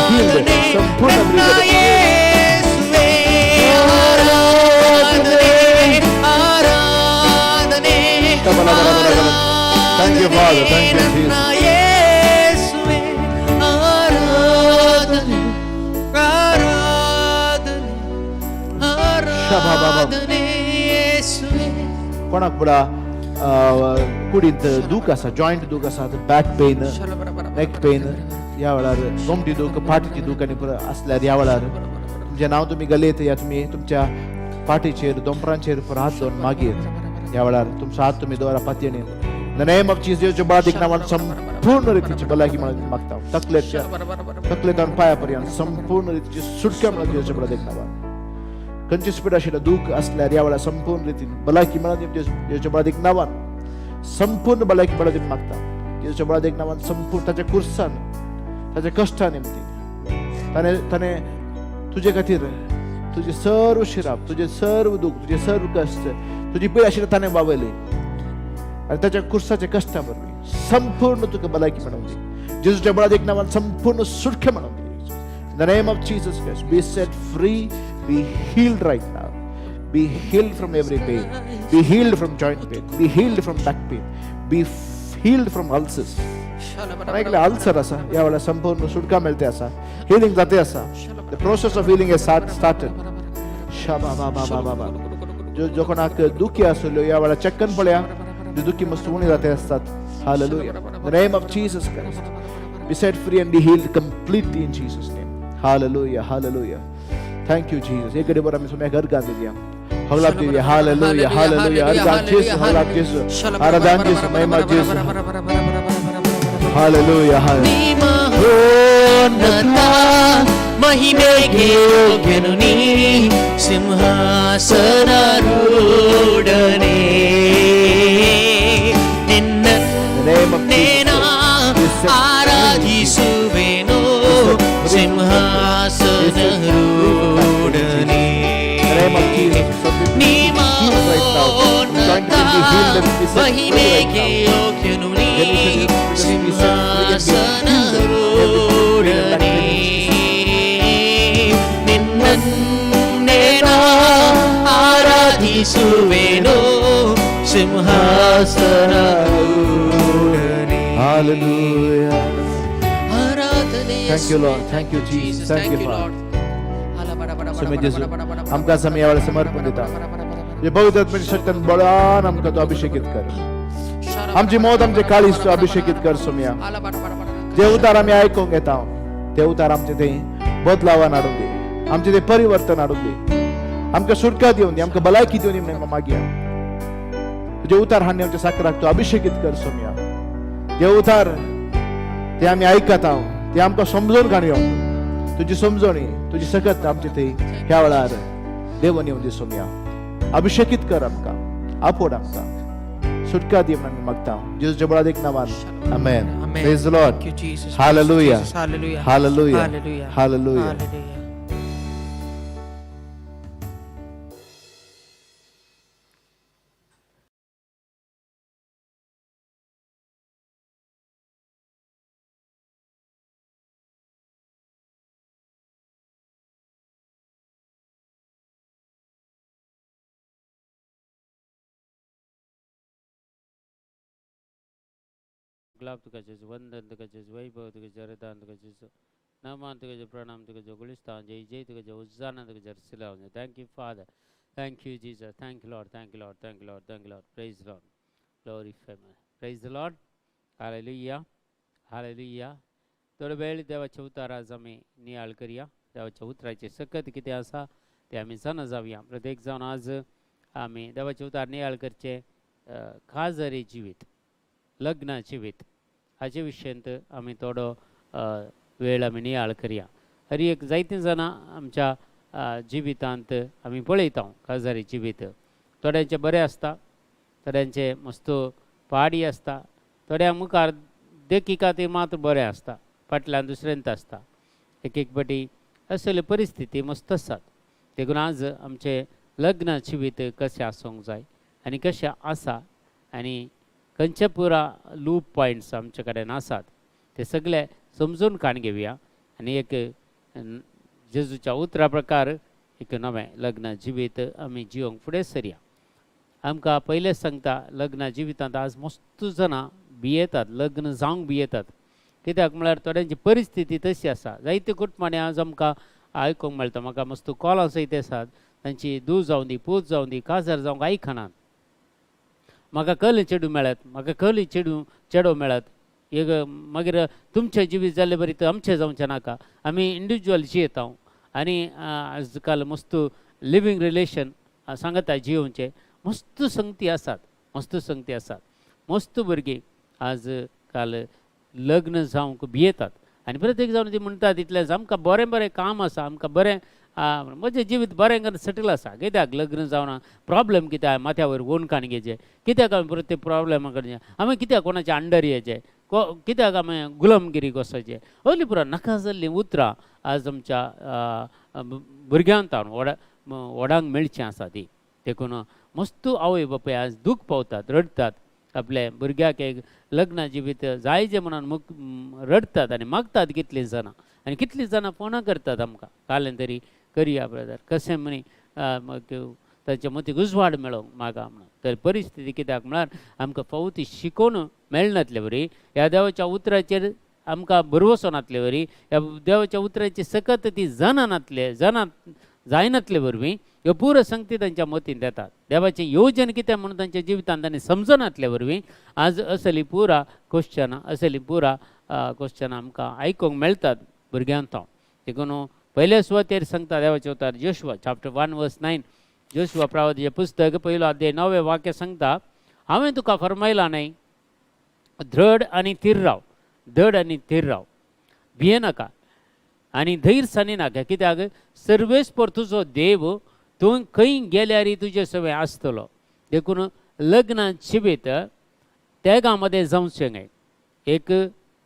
be healed ब्रीद संपूर्ण ब्रीद येशुवे आराधने Thank you, Father. Thank you, Jesus. येशुवे आराधने आराधने आराधने येशुवे कोणाक बडा कुडींत दूख आसा जॉइंट दूख आसा बॅक पेन नेक पेन ह्या वेळार गोमटी दूख पाठीची दूख आनी असल्यार ह्या वेळार तुमचें नांव तुमी घालयत या तुमी तुमच्या पाठीचेर दोंपरांचेर हात दवरून मागीर ह्या वेळार तुमचो हात तुमी दवरा पातयेन द नेम ऑफ जीसस देवाच्या बाळाक नांवान संपूर्ण रितीची भलायकी म्हणून मागता तकलेंतल्यान पांया पर्यंत संपूर्ण रितीची सुटका म्हणून देवाच्या बाळाक नांवान खंयची स्पीड आशिल्लो दूख असल्यार ह्या वेळार संपूर्ण रितीन भलायकी म्हणून देवाच्या बाळाक नांवान संपूर्ण भलायकी म्हणून मागता देवाच्या बाळाक नांवान संपूर्ण ताच्या कुर्सान ताच्या कश्टा निमती ताणे तुजे खातीर तुझे सर्व शिराप तुझे सर्व दुःख तुझे सर्व कष्ट तुझी पीड आशिल्ली ताणें वावयली आनी ताच्या कुर्साचे कश्टा बरली संपूर्ण तुका भलायकी मेळोवन दी जेजूच्या बळाक नांवान संपूर्ण सुटका मेळोवन दी in the name of Jesus Christ be set free be healed right now be healed from every pain be healed from joint pain be healed from back pain be healed from ulcers ऐकलं अल्सर असा या वेळेला संपूर्ण सुटका मिळते असा हिलिंग जाते असा the process of healing is started शाबा बाबा बाबा बाबा जो कोणाक दुखी असलो या वेळेला चक्कन पळया जे दुखी मस्त उणी जाते असतात hallelujah the name of Jesus Christ be set free and be healed completely in Jesus name hallelujah hallelujah thank you Jesus एक घड़ी आम्ही तुम्ही घर गांधी दिया हवलाप दिया हालेलुया हालेलुया अर्गान जीसस हवलाप जीसस आराधना जीसस महिमा जीसस हालेलुया हालेलुया महिमेಗೆ ಯೋಗ್ಯನು ನೀ ಸಿಂಹಾಸನಾರೂಢನೇ ನಿನ್ನನ್ನೇನ ಆರಾಧಿಸುವೆನು ಸಿಂಹಾಸನಾರೂಢನೇ ನೀ ಮಹೋನ್ನತ ಮಹಿಮೆಗೆ ಯೋಗ್ಯನು ನೀ ಸಿಂಹಾಸನಾರೂಢನೇ ಆರಾಧಿಸುವೆನು ಸಿಂಹಾಸನಾರೂಢನೇ Hallelujah. ಆರಾಧನೆ Thank you Lord. Thank you Jesus. Thank you Lord. समय जेजू आमका समय यावेळेला समर्पण देता जे पवित्र आत्म्याच्या शक्तीन बळान आमका तो अभिषेकित कर आमची मौत आमचे काळीज तो अभिषेकित कर सोम्या जे उतार आम्ही ऐकून घेता ते उतार आमचे ते बदलावा हाडून दे आमचे ते परिवर्तन हाडून दे आमका सुटका देऊन दे आमका भलायकी देऊन दे मागिया जे उतार हाडणे आमच्या साकराक तो अभिषेकित कर सोम्या जे उतार ते आम्ही ऐकत आहोत ते आमका समजून काढयो तुझी समजणी तुझी सकत आमचे ते ह्या वेळार देवन येऊन दे सोम्या अभिषेकित कर आमका आपोड आमका सुटका दे म्हणून मागता जेजूच्या बळाक नावान आमेन praise the lord hallelujah hallelujah hallelujah hallelujah hallelujah ग्लाब तुका जेजू वंदन तुका जेजू वैभव तुका जरदान तुका जेजू नमान तुका जेजू प्रणाम तुका जेजू गुलिस्तान जय जय तुका जेजू उज्जाना तुका जेजू सिलावन thank you father thank you Jesus thank you lord thank you lord thank you lord thank you lord praise lord glorify praise the lord hallelujah hallelujah थोडे वेळ देवाच्या उताराज आमी नियाळ करूया देवाच्या उतराचे सकत कितें आसा ते आमी जाणा जावया प्रत्येक जावन आज आमी देवाचे उतार नियाळ करचे खाजरी जिवीत लग्न जिवीत हाचे विशयंत आमी थोडो वेळ आमी नियाळ करया हरी एक जायतीं जाणां आमच्या जिवितांत आमी पळयता खाजरी जिवीत थोड्यांचे बरें आसता थोड्यांचे मस्त पाडी आसता थोड्या मुखार देखीका ते मात्र बरें आसता फाटल्यान दुसऱ्यांत आसता एक एक फाटी असले परिस्थिती मस्त आसात देखून आज आमचे लग्न जिवीत कशें आसूंक जाय आनी कशें आसा आनी खंयचे पुरा लूप पॉयंट्स आमचे कडेन आसात ते सगळे समजून काण घेवया आनी एक जेजूच्या उतरा प्रकार एक नवें लग्न जिवीत आमी जिवंक फुडें सरया. आमकां पयलेंच सांगता लग्न जिवितांत आज मस्त जाणां भियेतात, लग्न जावंक भियेतात. कित्याक म्हळ्यार थोड्यांची परिस्थिती तशी आसा. जायते कुटुंबांनी आज आमकां आयकूंक मेळटा, म्हाका मस्त कॉलां सयत आसात, तांची धूव जावं दी, पूत जावं दी, काजार जावंक आयकनात. म्हाका कल चेडूं मेळत, म्हाका कल चेडो मेळत. एक मागीर तुमचें जिवीत जाल्लें बरी तर आमचें जावचें नाका. आमी इंडिविज्युअल जियेता आनी आज काल मस्त लिवींग रिलेशन सांगता जियोवचें. मस्त संगती आसात, मस्त संगती आसात. मस्त भुरगीं आज काल लग्न जावंक भियेतात आनी प्रत्येक जावन ती म्हणटात इतलेंच आमकां बरें बरें काम आसा, आमकां बरें म्हजें जिवीत बरें करून सेटल आसा. कित्याक लग्न जावना प्रॉब्लेम कित्याक माथ्या वयर ओन काणगेचे, कित्याक आमी प्रत्येक प्रॉब्लेमा कडेन आमी कित्याक कोणाच्या अंडर येवचे, कित्याक आमी गुलामगिरी वचचे. असली पुरो नाका जाल्लीं उतरां आज आमच्या भुरग्यांक व्हडांक मेळचीं आसा ती. देखून मस्त आवय बापूय आज दूख पावतात, रडतात. आपल्या भुरग्याक एक लग्न जिवीत जायचें म्हणून रडतात आनी मागतात कितलीं जाणां. आनी कितलीं जाणां फोनां करतात आमकां कालें तरी करया ब्रदर, कशें म्हणी तांच्या मतीक उजवाड मेळोंक मागा म्हणून. तर परिस्थिती कित्याक म्हळ्यार आमकां फावती शिकोवन मेळनातले वरी, ह्या देवाच्या उतराचेर आमकां भरवसो नातले वरी, ह्या देवाच्या उतराचे सकत ती जायनातले वरवीं ह्यो पुरो संगती तांच्या मतींत येतात. देवाचें येवजन कितें म्हणून तांच्या जिवितांत तांणी समजनातले वरवीं आज असली पुरा क्वेश्चनां आमकां आयकूंक मेळटात भुरग्यांक. देखून पयल्या सुवातेर सांगता देवाचे उतर जोशुआ चॅप्टर 1:9. जोशुआ प्रवादीचें पुस्तक 1 अध्याय 9वें वाक्य सांगता, हांवें तुका फरमायलां न्हय, धड आनी थीर राव, भियेनाका आनी धैर्यसानी नाका. कित्याक सर्वेस्पर तुजो देव तूं खंय गेल्यार तुजे सवय आसतलो. देखून लग्न जिवीत तेगा मध्ये जावचें न्हय. एक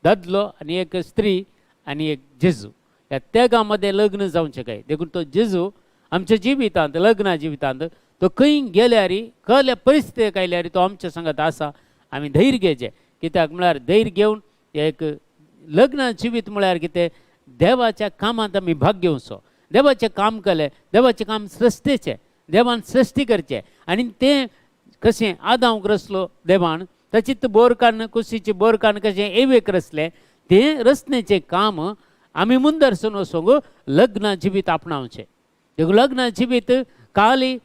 दादलो आनी एक स्त्री आनी एक जेजू, ह्या तेगा मध्ये लग्न जावचें काय. देखून तो जेजू आमच्या जिवितांत लग्ना जिवितांत तो खंय गेल्यार कसल्या परिस्थितीक आयल्यार तो आमच्या सांगात आसा. आमी धैर्य घेवचें. कित्याक म्हळ्यार धैर्य घेवन एक लग्न जिवीत म्हळ्यार कितें, देवाच्या कामांत आमी भाग घेवचो. देवाचें काम केलें, देवाचें काम सृश्टेचें, देवान सृश्टी करचें आनी तें कशें आदांक रचलो देवान, ताचीच बोरकान कुशीची बोरकान कशें एवेक रचलें, तें रचनेचें काम आमी मुंदरसून वचोंक लग्न जिवीत आपणावचें. देखून लग्न जिवीत खाली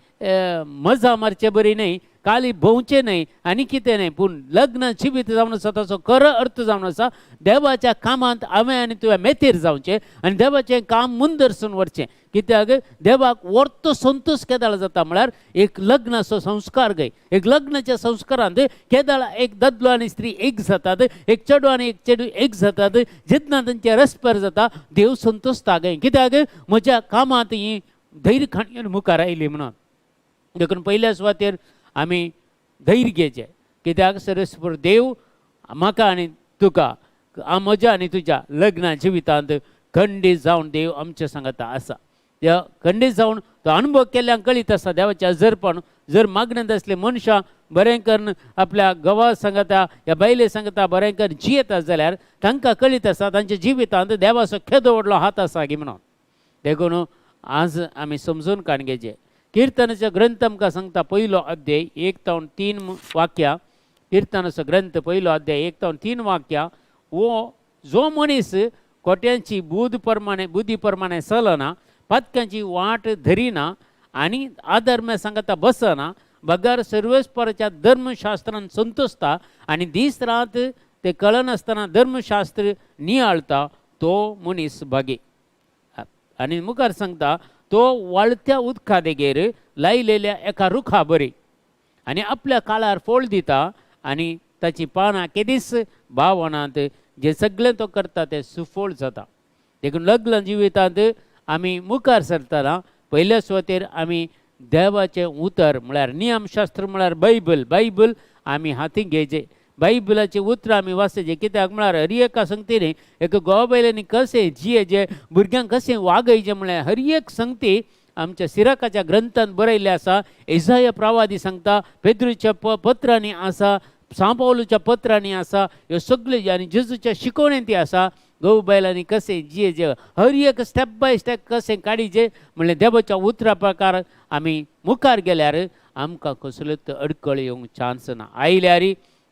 मजा मारचे बरी न्हय, खाली भोंवचें न्हय आनी कितें न्हय, पूण लग्न जिवीत जावन आसा ताचो खरो अर्थ जावन आसा देवाच्या कामांत हांवें आनी तुवें मेथीर जावचें आनी देवाचें काम मुंदरसून व्हरचें. कित्याक देवाक व्हरतो संतोश केदाळ जाता म्हळ्यार एक लग्नाचो संस्कार गय. एक लग्नाच्या संस्कारांत केदाळ एक दादलो आनी स्त्री एक जातात, एक चेडो आनी एक चेडू एक जातात, जितना तांचे रस्पर जाता देव संतोषता गय. कित्याक म्हज्या कामांत ही धैर्य खाणयेन मुखार आयली म्हणून. देखून पयल्या सुवातेर आमी धैर्य घेवचें. कित्याक सरस्पर देव म्हाका आनी तुका म्हज्या आनी तुज्या लग्ना जिवितांत खंडीत जावन देव आमच्या सांगाता आसा. त्या खंडीत जावन तो अनुभव केल्ल्यांक कळीत आसा देवाचें हजरपण. जर मागणेंत असले मनशां बरें करून आपल्या घोवा सांगता ह्या बायले सांगता बरें करून जियेतात जाल्यार तांकां कळीत आसा तांच्या जिवितांत देवाचो केदो व्हडलो हात आसा गी म्हणून. देखून आज आमी समजून काणगेचें. किर्तनाचो ग्रंथ आमकां सांगता 1 अध्याय 1 ते 3 वाक्यां. किर्तनाचो ग्रंथ 1 अध्याय 1 ते 3 वाक्यां. वो जो मनीस कोट्यांची बुद्धी प्रमाणे चलना, पातक्यांची वाट धरिना आनी आधर्म्या सांगता बसना, बगार सर्वेस्पराच्या धर्मशास्त्रान संतोषता आनी दीस रात ते कळनासतना धर्मशास्त्र नियाळता, तो मनीस भागी. आनी मुखार सांगता, तो वाळत्या उदका देगेर लायलेल्या एका रुखा बरी आनी आपल्या काळार फळ दिता आनी ताची पानां केदीस भावनांत जे सगळें तो करता तें सुफळ जाता. देखून लग्न जिवितांत आमी मुखार सरतना पयल्या सुवातेर आमी देवाचें उतर म्हळ्यार नियमशास्त्र म्हळ्यार बायबल आमी हातीक घेवचें. बायबलाचें उतर आमी वाचचें. कित्याक म्हळ्यार हर एका संगतीन एक घोवा बायलांनी कशें जियेचें, भुरग्यांक कशें वागयचें म्हळ्यार हर एक संगती आमच्या सिराकाच्या ग्रंथांत बरयल्ले आसा. इसाया प्रवादी सांगता, पेद्रूच्या पत्रांनी आसा, सांपावलूच्या पत्रांनी आसा, ह्यो सगळ्यो आनी जेजूच्या शिकवण्यांत आसा. गहू बैलांनी कसे जियेचे हर एक स्टेप बाय स्टेप कसे काडीचे म्हणल्यार देवाच्या उतरा प्रकार आमी मुखार गेल्यार आमकां कसलोच अडकळ येवंक चान्स ना. आयल्यार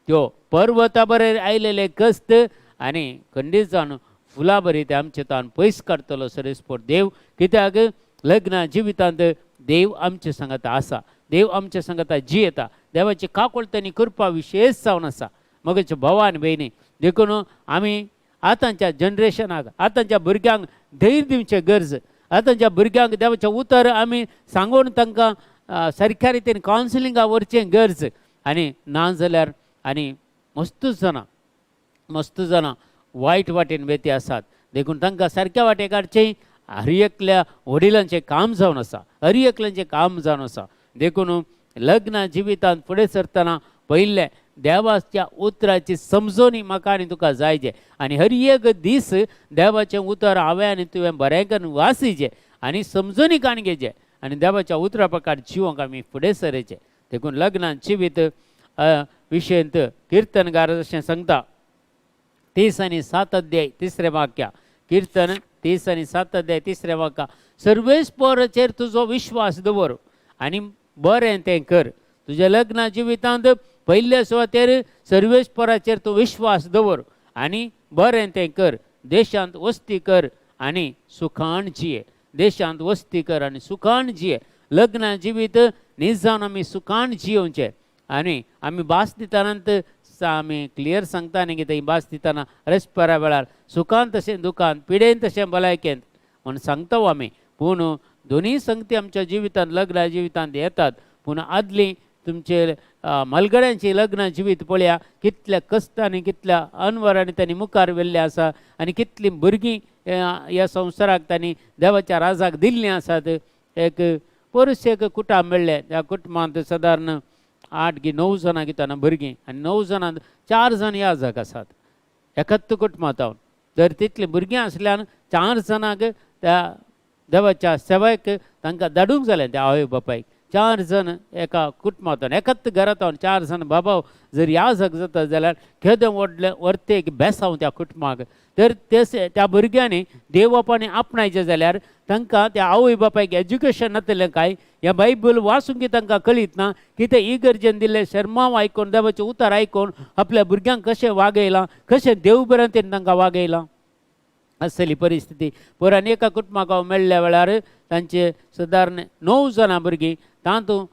त्यो पर्वता बरें आयलेले कस्त आनी खंडीत जावन फुलां बरी ते आमचे तान पयस काडटलो सरेस्पोट देव. कित्याक लग्ना जिवितांत देव आमचे सांगात आसा, देव आमचे सांगात जियेता. देवाची काकोळटणी कृपा विशेष जावन आसा. मगचे भवान भयणी देखून आमी आतांच्या जनरेशनाक आतांच्या भुरग्यांक धैर्य दिवचे गरज. आतांच्या भुरग्यांक देवाचें उतर आमी सांगून तांकां सारक्या रितीन कावन्सिलिंगाक व्हरचें गरज. आनी ना जाल्यार आनी मस्त जाणां वायट वाटेन वेती आसात. देखून तांकां सारक्या वाटे काडचें हर एकल्या वडिलांचें काम जावन आसा, हर एकल्यांचें काम जावन आसा. देखून लग्ना जिवितांत फुडें सरतना पयले देवाच्या उतराची समजोनी म्हाका आनी तुका जायचे. आनी हर एक दीस देवाचें उतर हांवें आनी तुवें बरें करून वाचीचें आनी समजोनी काण घेवचें आनी देवाच्या उतरा प्रकार जिवंक आमी फुडें सरचें. देखून लग्नान जिवीत विशयंत किर्तनकार अशें सांगता 30 आनी 7 अध्याय 3 वाक्य. किर्तन 30 आनी 7 अध्याय 3 वाक्य. सर्वेस्पराचेर तुजो विश्वास दवर आनी बरें तें कर. तुज्या लग्ना जिवितांत पयल्या सुवातेर सर्वेस्पराचेर तूं विश्वास दवर आनी बरें तें कर. देशांत वस्ती कर आनी सुखान जिये. देशांत वस्ती कर आनी सुखान जिये. लग्ना जिवीत न्ही जावन आमी सुखान जियोवचें. आनी आमी भास दितानांत आमी क्लियर सांगता न्ही कितें ही भास दितना रेस्परा वेळार सुखान तशें दुखान पिडेन तशें भलायकेंत म्हूण सांगता आमी. पूण दोनी संगती आमच्या जिवितांत लग्ना जिवितांत येतात. पूण आदली तुमचे मलगड्यांची लग्न जिवीत पळया कितल्या कश्टांनी कितल्या अनवरांनी तांणी मुखार व्हेल्लें आसा आनी कितलीं भुरगीं ह्या संवसाराक तांणी देवाच्या राजाक दिल्लीं आसात. एक परस एक कुटुंब मेळ्ळें. त्या कुटुंबांत सादारण 8 की 9 जाणां कितें भुरगीं आनी 9 जाणांत 4 जाण याजक आसात एकच कुटुंबांत. जर तितलीं भुरगीं आसल्यान 4 जाणांक त्या देवाच्या सेवेक तांकां धाडूंक जालें त्या आवय बापायक. 4 जण एका कुटुंबांतल्यान एकच घरांतल्यान 4 जण बाबा जर याजक जाता जाल्यार केदें व्हरते एक बेसांव त्या कुटुंबाक. तर त्या भुरग्यांनी देव बापायनी आपणायचें जाल्यार तांकां त्या आवय बापायक एज्युकेशन नातलें काय ह्या बायबल वाचूंक तांकां कळीत ना. कितें इगर्जेन दिल्ले शर्माव आयकून देवाचें उतर आयकून आपल्या भुरग्यांक कशें वागयलां, कशें देव बरें तांकां वागयलां असली परिस्थिती. पुरान एका कुटुंबाक हांव मेळ्ळ्या वेळार तांचे सादारण 9 जाणां भुरगीं. तातूंत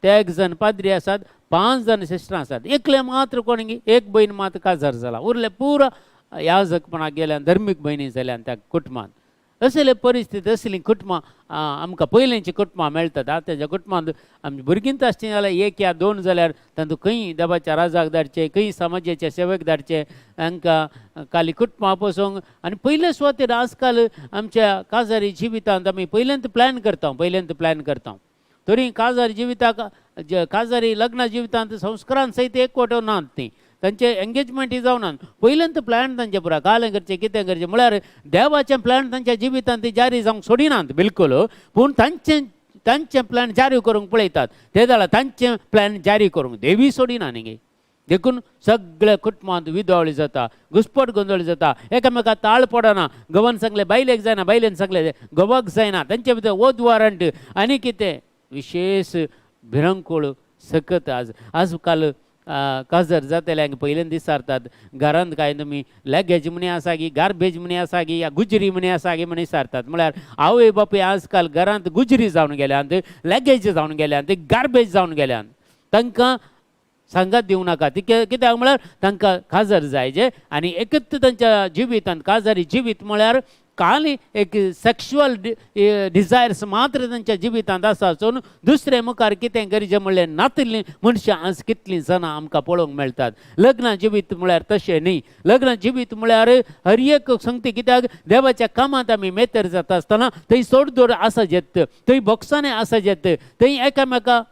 ते 1 जण पाद्री आसात, 5 जण सिस्टर आसात. एकले मात्र कोणी एक भयण मात काजार जाला. उरले पुरा याजकपणाक गेल्यान धर्मीक भयणी जाल्यान त्या कुटुंबांत. असले परिस्थिती असलीं कुटुंबां आमकां पयलींची कुटुंबां मेळटात. आतांच्या कुटुंबांत आमची भुरगींच आसचीं जाल्यार 1 या 2 जाल्यार तातूंत खंय देवाच्या राजाक धाडचें, खंय समाजाच्या सेवेक धाडचें, तांकां खाली कुटुंबां पोसोंक. आनी पयले सुवातेर आजकाल आमच्या काजारी जिवितांत आमी पयल्यांत प्लॅन करता. तरी काजारी जिविताक काजारी लग्ना जिवितांत संस्कारान सयत एकवटो नात. तीं तांचे एंगेजमेंटी जावनात. पयल्यांत प्लॅन तांचे पुरा कालें करचें कितें करचें म्हळ्यार देवाचें प्लॅन तांच्या जिवितांत जारी जावंक सोडिनात बिलकुल. पूण तांचें प्लॅन जारी करूंक पळयतात. ते जाल्यार तांचें प्लॅन जारी करूंक देवी सोडिना न्ही. देखून सगळ्या कुटुंबांत विदोळी जाता, घुस्पट गोंदळ जाता, एकामेकाक ताळ पडना. घोवान सांगलें बायलेक जायना, बायलेन सांगलें घोवाक जायना. तांचे भितर वोद वारंट आनी कितें विशेष भिरंकूळ सकत आजकाल काजर जातल्यांक पयलें दीस सारतात. घरांत काय तुमी लॅगेज म्हणी आसा की गार्बेज म्हणी आसा की या गुजरी म्हणी आसा की म्हणी सारतात. म्हळ्यार आवय बापूय आजकाल घरांत गुजरी जावन गेल्यात, लॅगेज जावन गेल्यात, गार्बेज जावन गेल्यात. तांकां सांगात दिवं नाका. कित्याक म्हळ्यार तांकां काजर जायचे आनी एकच तांच्या जिवितांत काजारी जिवीत म्हळ्यार खाली एक सेक्शुअल डिझायर्स मात्र तांच्या जिवितांत आसासून दुसरे मुखार कितें गरजेचें म्हणलें नातलीं मनशां आज कितलीं जाणां आमकां पळोवंक मेळटात. लग्न जिवीत म्हळ्यार तशें न्ही. लग्न जिवीत म्हळ्यार हर एक संगती कित्याक देवाच्या कामांत आमी मेतर जाता आसतना थंय सोडदोड आसा जेत, थंय बोक्सांनी आसा जेत, थंय एकामेका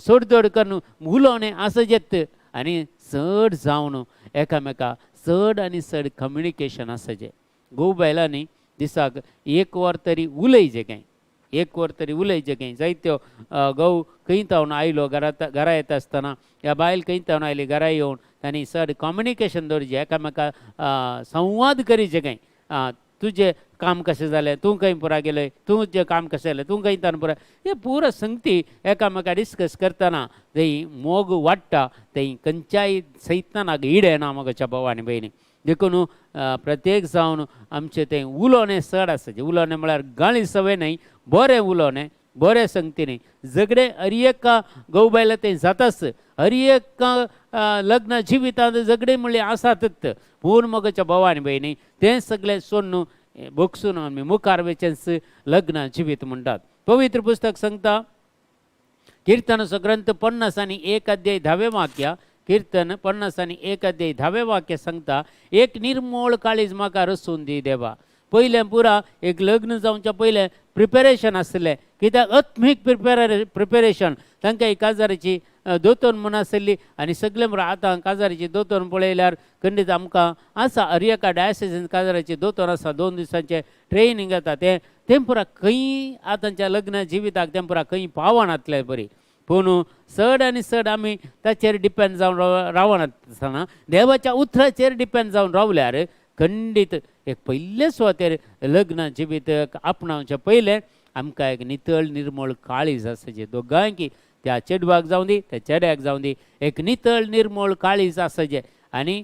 सोडदोड करून उलोवणें आसा जेत आनी चड जावन एकामेका चड आनी चड कम्युनिकेशन आसा जें. घोव बायलांनी दिसाक 1 वर तरी उलयचें काय एक वर तरी उलयचें खंय जायत्यो घोव खंयतावन आयलो घरा येता आसतना ह्या बायल खंयतावन आयली घरा येवन तांणी चड कम्युनिकेशन दवरचें एकामेका संवाद करीचे खंय तुजें काम कशें जालें तूं खंय पुरा गेलय तुजें काम कशें जालें तूं खंय तान पुरा हे पुरो संगती एकामेका डिस्कस करतना थंय मोग वाडटा थंय खंयच्याय सैतानाक ईड येना मोगाच्या भाव आनी भयणी देखून प्रत्येक जावन आमचें तें उलोवणें चड आसचें उलोवणें म्हळ्यार गाळी सवय न्हय बरें उलोवणें बरें संगतीनी झगडे हर एक घोव बायला तें जाताच हर एक लग्न जिवितांत झगडे म्हणले आसातच पूण मोगाच्या भाव आनी भयणी तें सगळें सोडून बोगसून आमी मुखार वचेंच लग्न जिवीत म्हणटात पवित्र पुस्तक सांगता कीर्तनाचो ग्रंथ 50 आनी 1 अध्याय 10वें वाक्य कीर्तन 50 आनी 1 अध्याय 10वें वाक्य सांगता एक निर्मळ काळीज म्हाका रसून दी देवा पयलें पुरा एक लग्न जावच्या पयलें प्रिपेरेशन आसलें कित्याक आत्मीक प्रिपेरेशन तांकां एक काजाराची दोतोर म्हूण आसली आनी सगळें म्हणून आतां काजाराची दोतोर पळयल्यार खंडीत आमकां आसा हर एका डायसेसीन काजाराची दोतोर आसा 2 दिसांचें ट्रेनिंग जाता तें पुरा खंय आतांच्या लग्न जिविताक तें पुरा खंय पावनातलें बरी पूण चड आनी चड आमी ताचेर डिपेंड जावन रावनासतना देवाच्या उतराचेर डिपेंड जावन रावल्यार खंडीत एक पयले सुवातेर लग्न जिवीत आपणावचे पयलें आमकां एक नितळ निर्मळ काळीज आसचें दोगांयकी त्या चेडवाक जावं दी त्या चेड्याक जावं दी एक नितळ निर्मळ काळीज आसचें आनी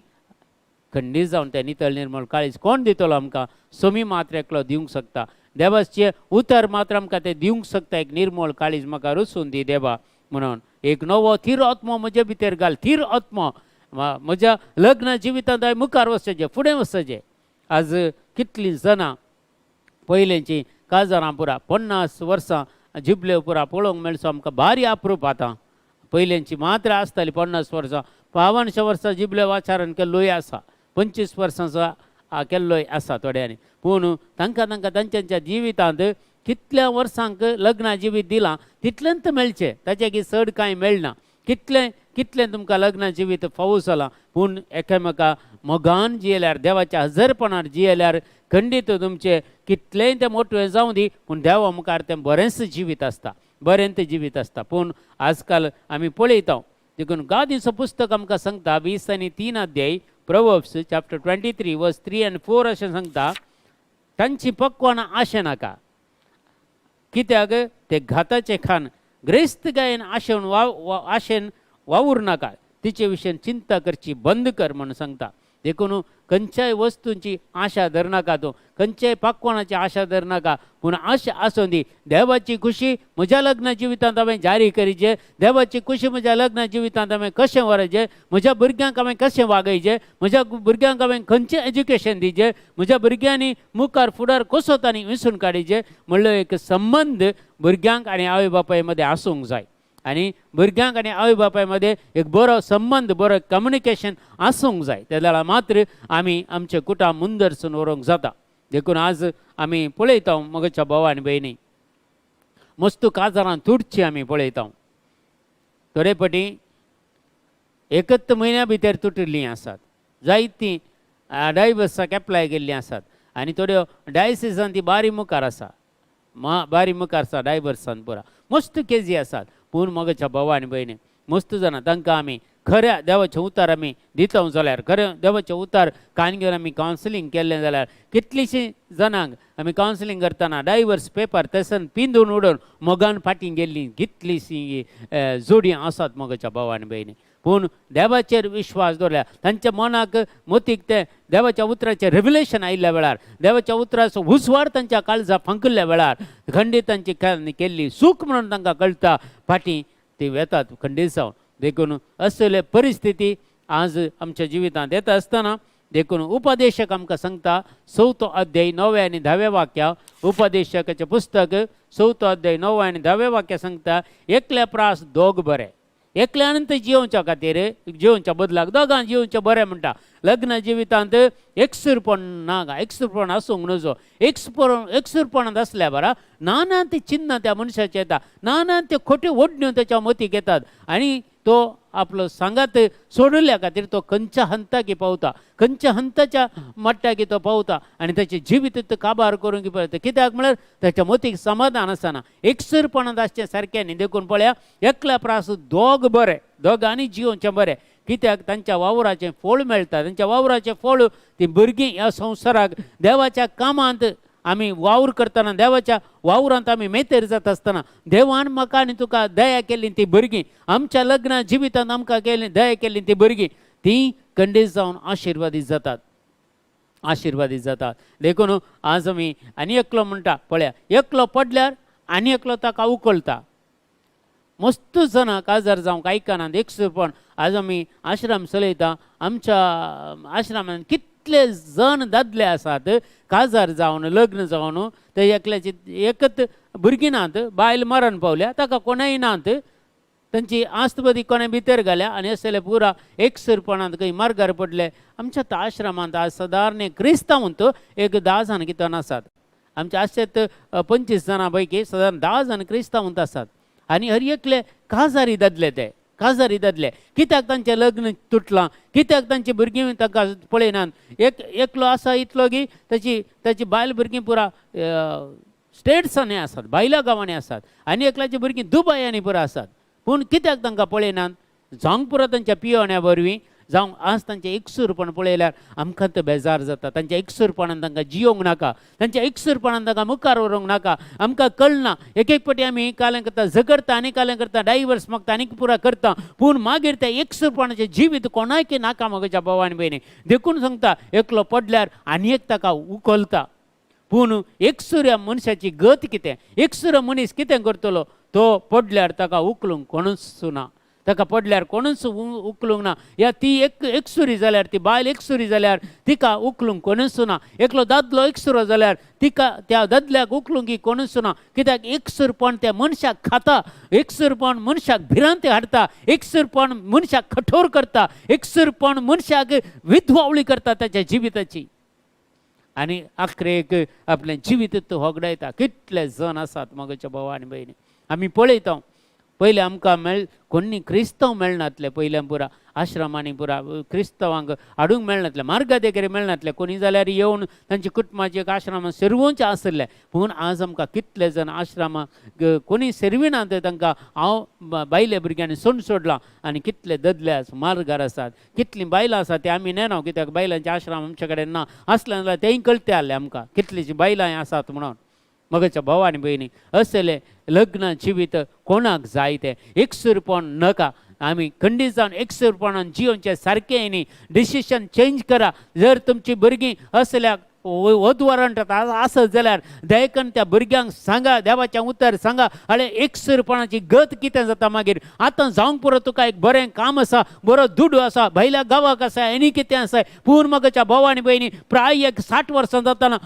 खंडीत जावन तें नितळ निर्मळ काळीज कोण दितलो आमकां सोमी मात्र एकलो दिवंक शकता देवाचे उतर मात्र आमकां तें दिवंक शकता एक निर्मळ काळीज म्हाका रसून दी देवा म्हणून एक नवो थीर आत्मो म्हजे भितर घाल थीर आत्मो म्हज्या लग्न जिवितांत हांवें मुखार वचचें फुडें वचचें आज कितलीं जाणां पयलेंची काजारां पुरा 50 वर्सां जिबल्यो पुरा पळोवंक मेळचो आमकां भारी अप्रूप आतां पयलेंची मात्र आसताली 50 वर्सां 52 वर्सां जिबल्यो वाचारान केल्लोय आसा 25 वर्सांचो केल्लोय आसा थोड्यांनी पूण तांकां तांच्या जिवितांत कितल्या वर्सांक लग्न जिवीत दिलां तितल्यांत मेळचें ताचे चड कांय मेळना कितलें तुमकां लग्न जिवीत फावूस जालां पूण एकामेका मोगान जियेल्यार देवाच्या हजरपणान जियेल्यार खंडीत तुमचें कितलेंय तें मोठें जावं दी पूण देवा मुखार तें बरेंच जिवीत आसता बरेंत जिवीत आसता पूण आजकाल आमी पळयता देखून गादीचो पुस्तक आमकां सांगता 20 आनी 3 अध्याय प्रोवर्ब्स चॅप्टर 23 वर्स 3 and 4 अशें सांगता तांची पक्वाना आशे नाका कित्याक ते घाताचें खाण ग्रेस्त गायन आशेन वावूर नाका तिचे विशयी चिंता करची बंद कर म्हणून सांगता देखून खंयच्याय वस्तूंची आशा धरनाका तूं खंयच्याय पाकवानाची आशा धरनाका पूण आशा आसूं दी देवाची खुशी म्हज्या लग्न जिवितांत हांवें जारी करीचें देवाची खुशी म्हज्या लग्न जिवितांत हांवें कशें व्हरचें म्हज्या भुरग्यांक हांवें कशें वागयचें म्हज्या भुरग्यांक हांवें खंयचें एज्युकेशन दिवचें म्हज्या भुरग्यांनी मुखार फुडार कसो तांणी विसरून काडचें म्हणलो एक संबंद भुरग्यांक आनी आवय बापाय मदें आसूंक जाय आनी भुरग्यांक आनी आवय बापाय मदें एक बरो संबंद बरो कम्युनिकेशन आसूंक जाय तेन्ना मात्र आमी आमचें कुटांब मुंदरसून व्हरूंक जाता देखून आज आमी पळयता मोगाच्या भाव आनी भयणी मस्तू काजारां तुटची आमी पळयता थोडे फावटी एकच म्हयन्या भितर तुटिल्लीं आसात जायतीं डायवर्साक एप्लाय केल्लीं आसात आनी थोड्यो डायसिसांत ती बारी मुखार आसा बारी मुखार आसा डायवर्सान पुरा मस्त केजी आसात पूण मोगाच्या भाव आनी भयणी मस्त जाणां तांकां आमी खऱ्या देवाचें उतर आमी दिता जाल्यार खरें देवाचें उतर कान घेवन आमी कावन्सिलींग केल्लें जाल्यार कितलींशीं जाणांक आमी कावन्सिलींग करतना डायवर्स पेपर थंयसान पिंजून उडोवन मोगान फाटीं गेल्लीं कितलींशीं जोडीं आसात मोगाच्या भाव आनी भयणी पूण देवाचेर विश्वास दवरल्या तांच्या मनाक मोतीक तें देवाच्या उतराचें रेव्हिलेशन आयिल्ल्या वेळार देवाच्या उतराचो हुसवार तांच्या काळजा फंकल्ल्या वेळार खंडीत तांची केल्ली सूख म्हणून तांकां कळटा फाटीं ती वेतात खंडीत जावन देखून असले परिस्थिती आज आमच्या जिवितांत येता आसतना देखून उपदेशक आमकां सांगता 4 अध्याय 9 आनी 10 वाक्या उपदेशकाचें पुस्तक 4 अध्याय 9 आनी 10 वाक्या सांगता एकल्या प्रास दोग बरें एकल्यानंत जिवच्या खातीर जिवच्या बदलाक दोगां जिवचें बरें म्हणटा लग्न जिवितांत एकसुरपण नाका एकसुरपण आसूंक नजो एकसुरपणांत आसल्या बरा नाना ते चिन्ह त्या मनशाचे येतात, नाना ते खोटे ओढण्यो त्याच्या मतीक येतात आणि तो आपलं सांगात सोडल्या खातीर तो खंयच्या हंताकी पावता, खंयच्या हंताच्या मट्टाकी तो पावता आणि त्याचे जिवीत काबार करून पळयता. कित्याक म्हळ्यार त्याच्या मतीक समाधान आसना, एकसरपणांत आसचे सारक्यांनी देखून पळया एकल्या प्रास दोग बरे, दोगांनी जिवोवचें बरें. कित्याक तांच्या वावराचें फळ मेळटा, तांच्या वावराचें फळ ती भुरगीं ह्या संवसाराक देवाच्या कामांत आमी वावर करतना, देवाच्या वावरांत आमी मेतेर जात आसतना देवान म्हाका आनी तुका दया केल्ली ती भुरगीं, आमच्या लग्ना जिवितांत आमकां केल्ली दया केल्ली ती भुरगीं, ती खंडीत जावन आशिर्वादीत जातात, आशिर्वादीत जातात. देखून आज आमी आनी एकलो म्हणटा पळया, एकलो पडल्यार आनी एकलो ताका उखलता. मस्त जाणां काजार जावंक आयकनात एकसरपण. आज आमी आश्रम चलयता, आमच्या आश्रमांत कितले जण दादले आसात काजार जावन लग्न जावन ते एकल्याची एकच भुरगीं नात, बायल मरण पावल्या, ताका कोणय नात, तांची आस्तबदी कोणें भितर घाल्या आनी असले पुरा एकसरपणांत खंय मार्गार पडले. आमच्या आश्रमांत आज सादारण क्रिस्तांव एक 10 जाण कितन आसात. आमच्या आशेत 25 जाणां पैकी सादारण 10 जाण क्रिस्तांव आसात आनी हर एकले काजारी दादले. ते काजारी दादले कित्याक तांचें लग्न तुटलां, कित्याक तांची भुरगीं ताका पळयनात. एकलो आसा इतलो की ताची बायल भुरगीं पुरा स्टेट्सांनी आसात, भायल्या गांवांनी आसात आनी एकल्याची भुरगीं दुबयांनी पुरा आसात. पूण कित्याक तांकां पळयनात? जावंक पुरो तांच्या पियोण्या वरवीं जावं आज तांचें एकसुरपण पळयल्यार आमकां तो बेजार जाता. तांच्या एकसुरपणान तांकां जियोंक नाका, तांच्या एकसुरपणान तांकां मुखार व्हरूंक नाका. आमकां कळना, एक एक पाटी आमी कालें करता झगडटा आनी कालें करता, डायवर्स मागता आनीक पुरा करता, पूण मागीर त्या एकसुरपणाचें जिवीत कोणायक नाका. म्हज्या भावान भयणी देखून सांगता, एकलो पडल्यार आनी एक ताका उखलता. पूण एकसुऱ्या मनशाची गत कितें? एकसुरो मनीस कितें करतलो? तो पडल्यार ताका उखलूंक कोणूच ना, ताका पडल्यार कोणूच उखलूंक ना. या ती एकसुरी जाल्यार, ती बायल एकसुरी जाल्यार तिका उखलूंक कोणूच ना. एकलो दादलो एकसुरो जाल्यार तिका त्या दादल्याक उखलूंक कोणूच ना. कित्याक एकसुरपण त्या मनशाक खाता, एकसुरपण मनशाक भिरांत हाडटा, एकसुरपण मनशाक कठोर करता, एकसुरपण मनशाक विधवावळी करता त्याच्या जिविताची आनी आखरेक आपलें जिवीत होगडायता. कितले जण आसात म्हज्या भावा आनी भयणी. आमी पळयता पयलीं आमकां कोणी क्रिस्तांव मेळनातले, पयल्या पुरा आश्रमांनी पुरा क्रिस्तांवांक हाडूंक मेळनातले, मार्गादेगेर मेळनातले. कोणी जाल्यार येवन तांचे कुटुंबाचे आश्रमांत सेरवोवचे आसले. पूण आज आमकां कितले जण आश्रमांक कोणी सेरविनात, तांकां हांव बायले भुरग्यांनी सोडलां आनी कितले ददले मार्गार आसात. कितलीं बायलां आसात ते आमी नेना, कित्याक बायलांचे आश्रम आमचे कडेन ना. आसले जाल्यार तेंय कळटे आहले आमकां कितलींशीं बायलां आसात म्हणून. म्हज्या भावा आनी भयणी, असले लग्न जिवीत कोणाक जाय ते एकसुरपण नका. आमी खंडीत जावन एकसुरपणान जियोवचें सारकें न्ही. डिसिशन चेंज करा. जर तुमची भुरगीं असल्या वधवरण आसत जाल्यार दयेकन त्या भुरग्यांक सांगा, देवाचें उतर सांगा. अळे एकसुरपणाची गत कितें जाता मागीर. आतां जावंक पुरो तुका एक बरें काम आसा, बरो दुडू आसा, भायल्या गांवाक आसा, आनी कितें आसा. पूण म्हज्या भावा आनी भयणी, प्राय एक 60 वर्सां जाताना,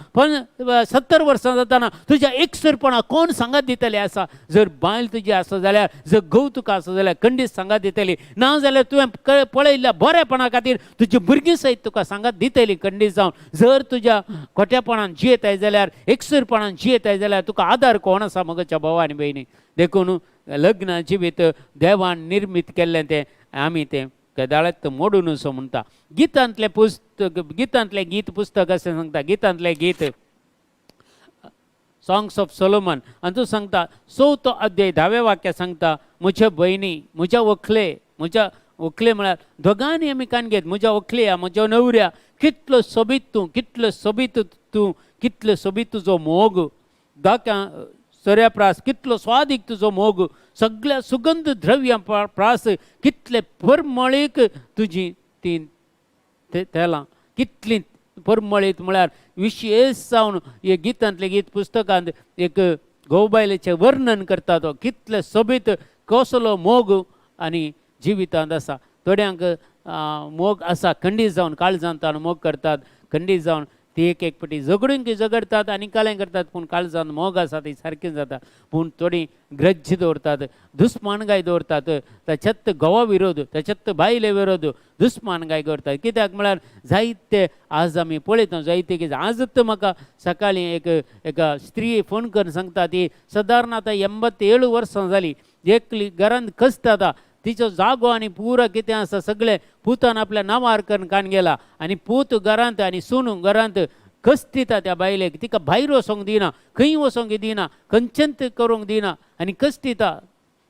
70 वर्सां जाताना तुज्या एकसुरपणा कोण सांगात दितले आसा? जर बायल तुजी आसा जाल्यार, जर घोव तुका आसा जाल्यार खंडीत सांगात दितली. ना जाल्यार तुवें पळयल्ल्या बरेपणा खातीर तुजी भुरगीं सयत तुका सांगात दितली खंडीत जावन. जर तुज्या खोटेपणान जियेताय जाल्यार, एकसुरपणान जियेताय जाल्यार तुका आदार कोण आसा म्हज्या भावा आनी भयणी. देखून लग्न जिवीत देवान निर्मीत केल्लें तें आमी तें केदाळ्यांत मोडून असो म्हणटा. गितांतलें गीत पुस्तक अशें सांगता, गितांतलें गीत सॉंग्स ऑफ सोलोमन आनी तूं सांगता 4 अध्याय 10वें वाक्य सांगता, म्हज्या भयणी, म्हज्या व्हंकले म्हळ्यार दोगांनी आमी कान घेत, म्हज्या व्हंकल्या, म्हज्या नवऱ्या, कितलो सोबीत तूं, कितलो सोबीत तूं, कितलो सोबीत तुजो मोग, दाक्या सूर्यप्रास, कितलो स्वादीक तुजो मोग, सगळ्या सुगंध द्रव्य प्रास, कितले परमळीक तुजी ती तेलां, कितलीं परमळीत म्हळ्यार विशेश जावन हे गितांतलें गीत पुस्तकांत एक घोवबायलेचें वर्णन करता. तो कितले सोबीत, कसलो मोग आनी जिवितांत आसा. थोड्यांक मोग आसा, खंडीत जावन काळजांत मोग करतात, खंडीत जावन ती एक एकपटी झगडून की झगडतात आनी कालें करतात पूण काळजान मोग आसा ती सारकी जाता पूण थोडी ग्रज्ज दवरतात दुस्मानगाय दवरतात ताच्यात घोवा विरोध ताच्यात बायले विरोध दुस्मानगाय करतात कित्याक म्हळ्यार जायते आज आमी पळयता जायते की आजच म्हाका सकाळीं एका स्त्री फोन करून सांगता ती सादारण आतां 87 वर्सां जाली एकली घरांत कस्ता तिचो जागो आनी पुरो कितें आसा सगळें पुतान आपल्या नांवार करून काण गेला आनी पूत घरांत आनी सून घरांत कस्तिता त्या बायलेक तिका भायर वचोंक दिना खंय वचोंक दिना खंयचेंत करूंक दिना आनी कस्तिता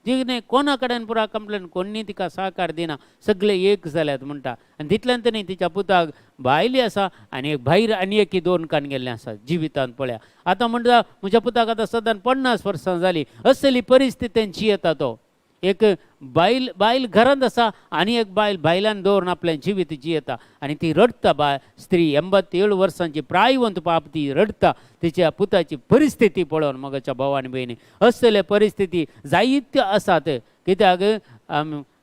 तिणें कोणा कडेन पुरा कंप्लेन कोणी तिका सहकार दिना सगळे एक जाल्यात म्हणटा आनी तितल्यान ताणें तिच्या पुताक बायली आसा आनी एक भायर आनी एक 2 काण गेल्लें आसा जिवितांत पळया आतां म्हणटा म्हज्या पुताक आतां सदां 50 वर्सां जालीं असली परिस्थितीन जियेता तो एक बायल घरांत आसा आनी एक बायलान दवरून आपलें जिवीत जियेता आनी ती रडता स्त्री 87 वर्सांची प्रायवंत पाप ती रडता तिच्या पुताची परिस्थिती पळोवन मगाच्या भाव आनी भयणी असले परिस्थिती जायत्यो आसात कित्याक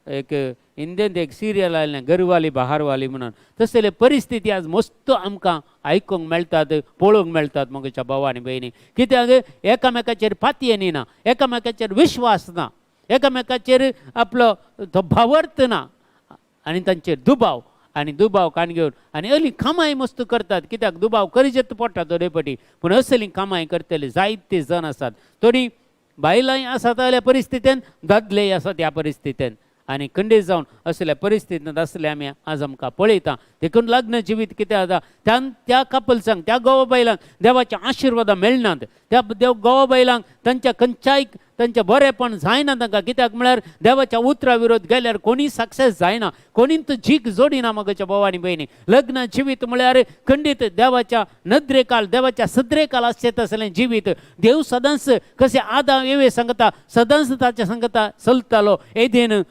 एक इंडियन एक सिरियल आयलें घरवाली बहारवाली म्हणून तसले परिस्थिती आज मस्त आमकां आयकूंक मेळटात पळोवंक मेळटात मगाच्या भाव आनी भयणी कित्याक एकामेकाचेर पातयेनी ना एकामेकाचेर विश्वास ना एकामेकाचेर आपलो तो भावर्त ना आनी तांचेर दुबाव काण घेवन आनी असली कामाय मस्त करतात कित्याक दुबाव करीत पडटा थोडे पटी पूण असली कामाय करतले जायते जण आसात थोडी बायलांय आसात जाल्यार परिस्थितीन दादलेय आसात ह्या परिस्थितीन आनी खंडीत जावन असल्या परिस्थितींत असले आमी आज आमकां पळयता देखून लग्न जिवीत कितें जाता त्या कपल्सांक त्या घोवा बायलांक देवाचे आशिर्वाद मेळनात त्या घोवा बायलांक तांच्या खंयच्याय तांचें बरेंपण जायना तांकां कित्याक म्हळ्यार देवाच्या उतरा विरोध गेल्यार कोणी सक्सेस जायना कोणींत जीक जोडिना मगाच्या भाव आनी भयणी लग्न जिवीत म्हळ्यार खंडीत देवाच्या नदरेकाल देवाच्या सदरेकाल आसचें तसलें जिवीत देव सदांच कशें आदां येवे सांगता सदांच ताच्या सांगता चलतालो एदेन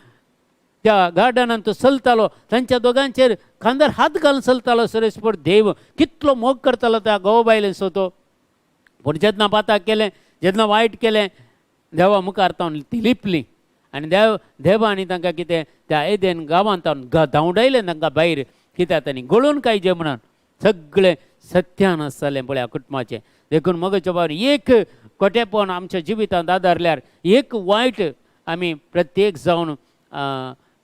त्या गार्डनांत तो चलतालो तांच्या दोगांचेर खांदार हात घालून चलतालो सरेस्पर देव कितलो मोग करतालो त्या घोवा बायलेचो तो पूण जेन्ना पाताक केलें जेन्ना वायट केलें देवा मुखार तावन ती लिपली आनी देवानी तांकां कितें त्या एदेन गांवांत धांवडायलें तांकां भायर कित्याक तांणी गळून कायजे म्हणून सगळें सत्यान आसतालें पळय कुटुंबाचें देखून मगाच्या भावान एक खोटेपण आमच्या जिवितांत आदारल्यार एक वायट आमी प्रत्येक जावन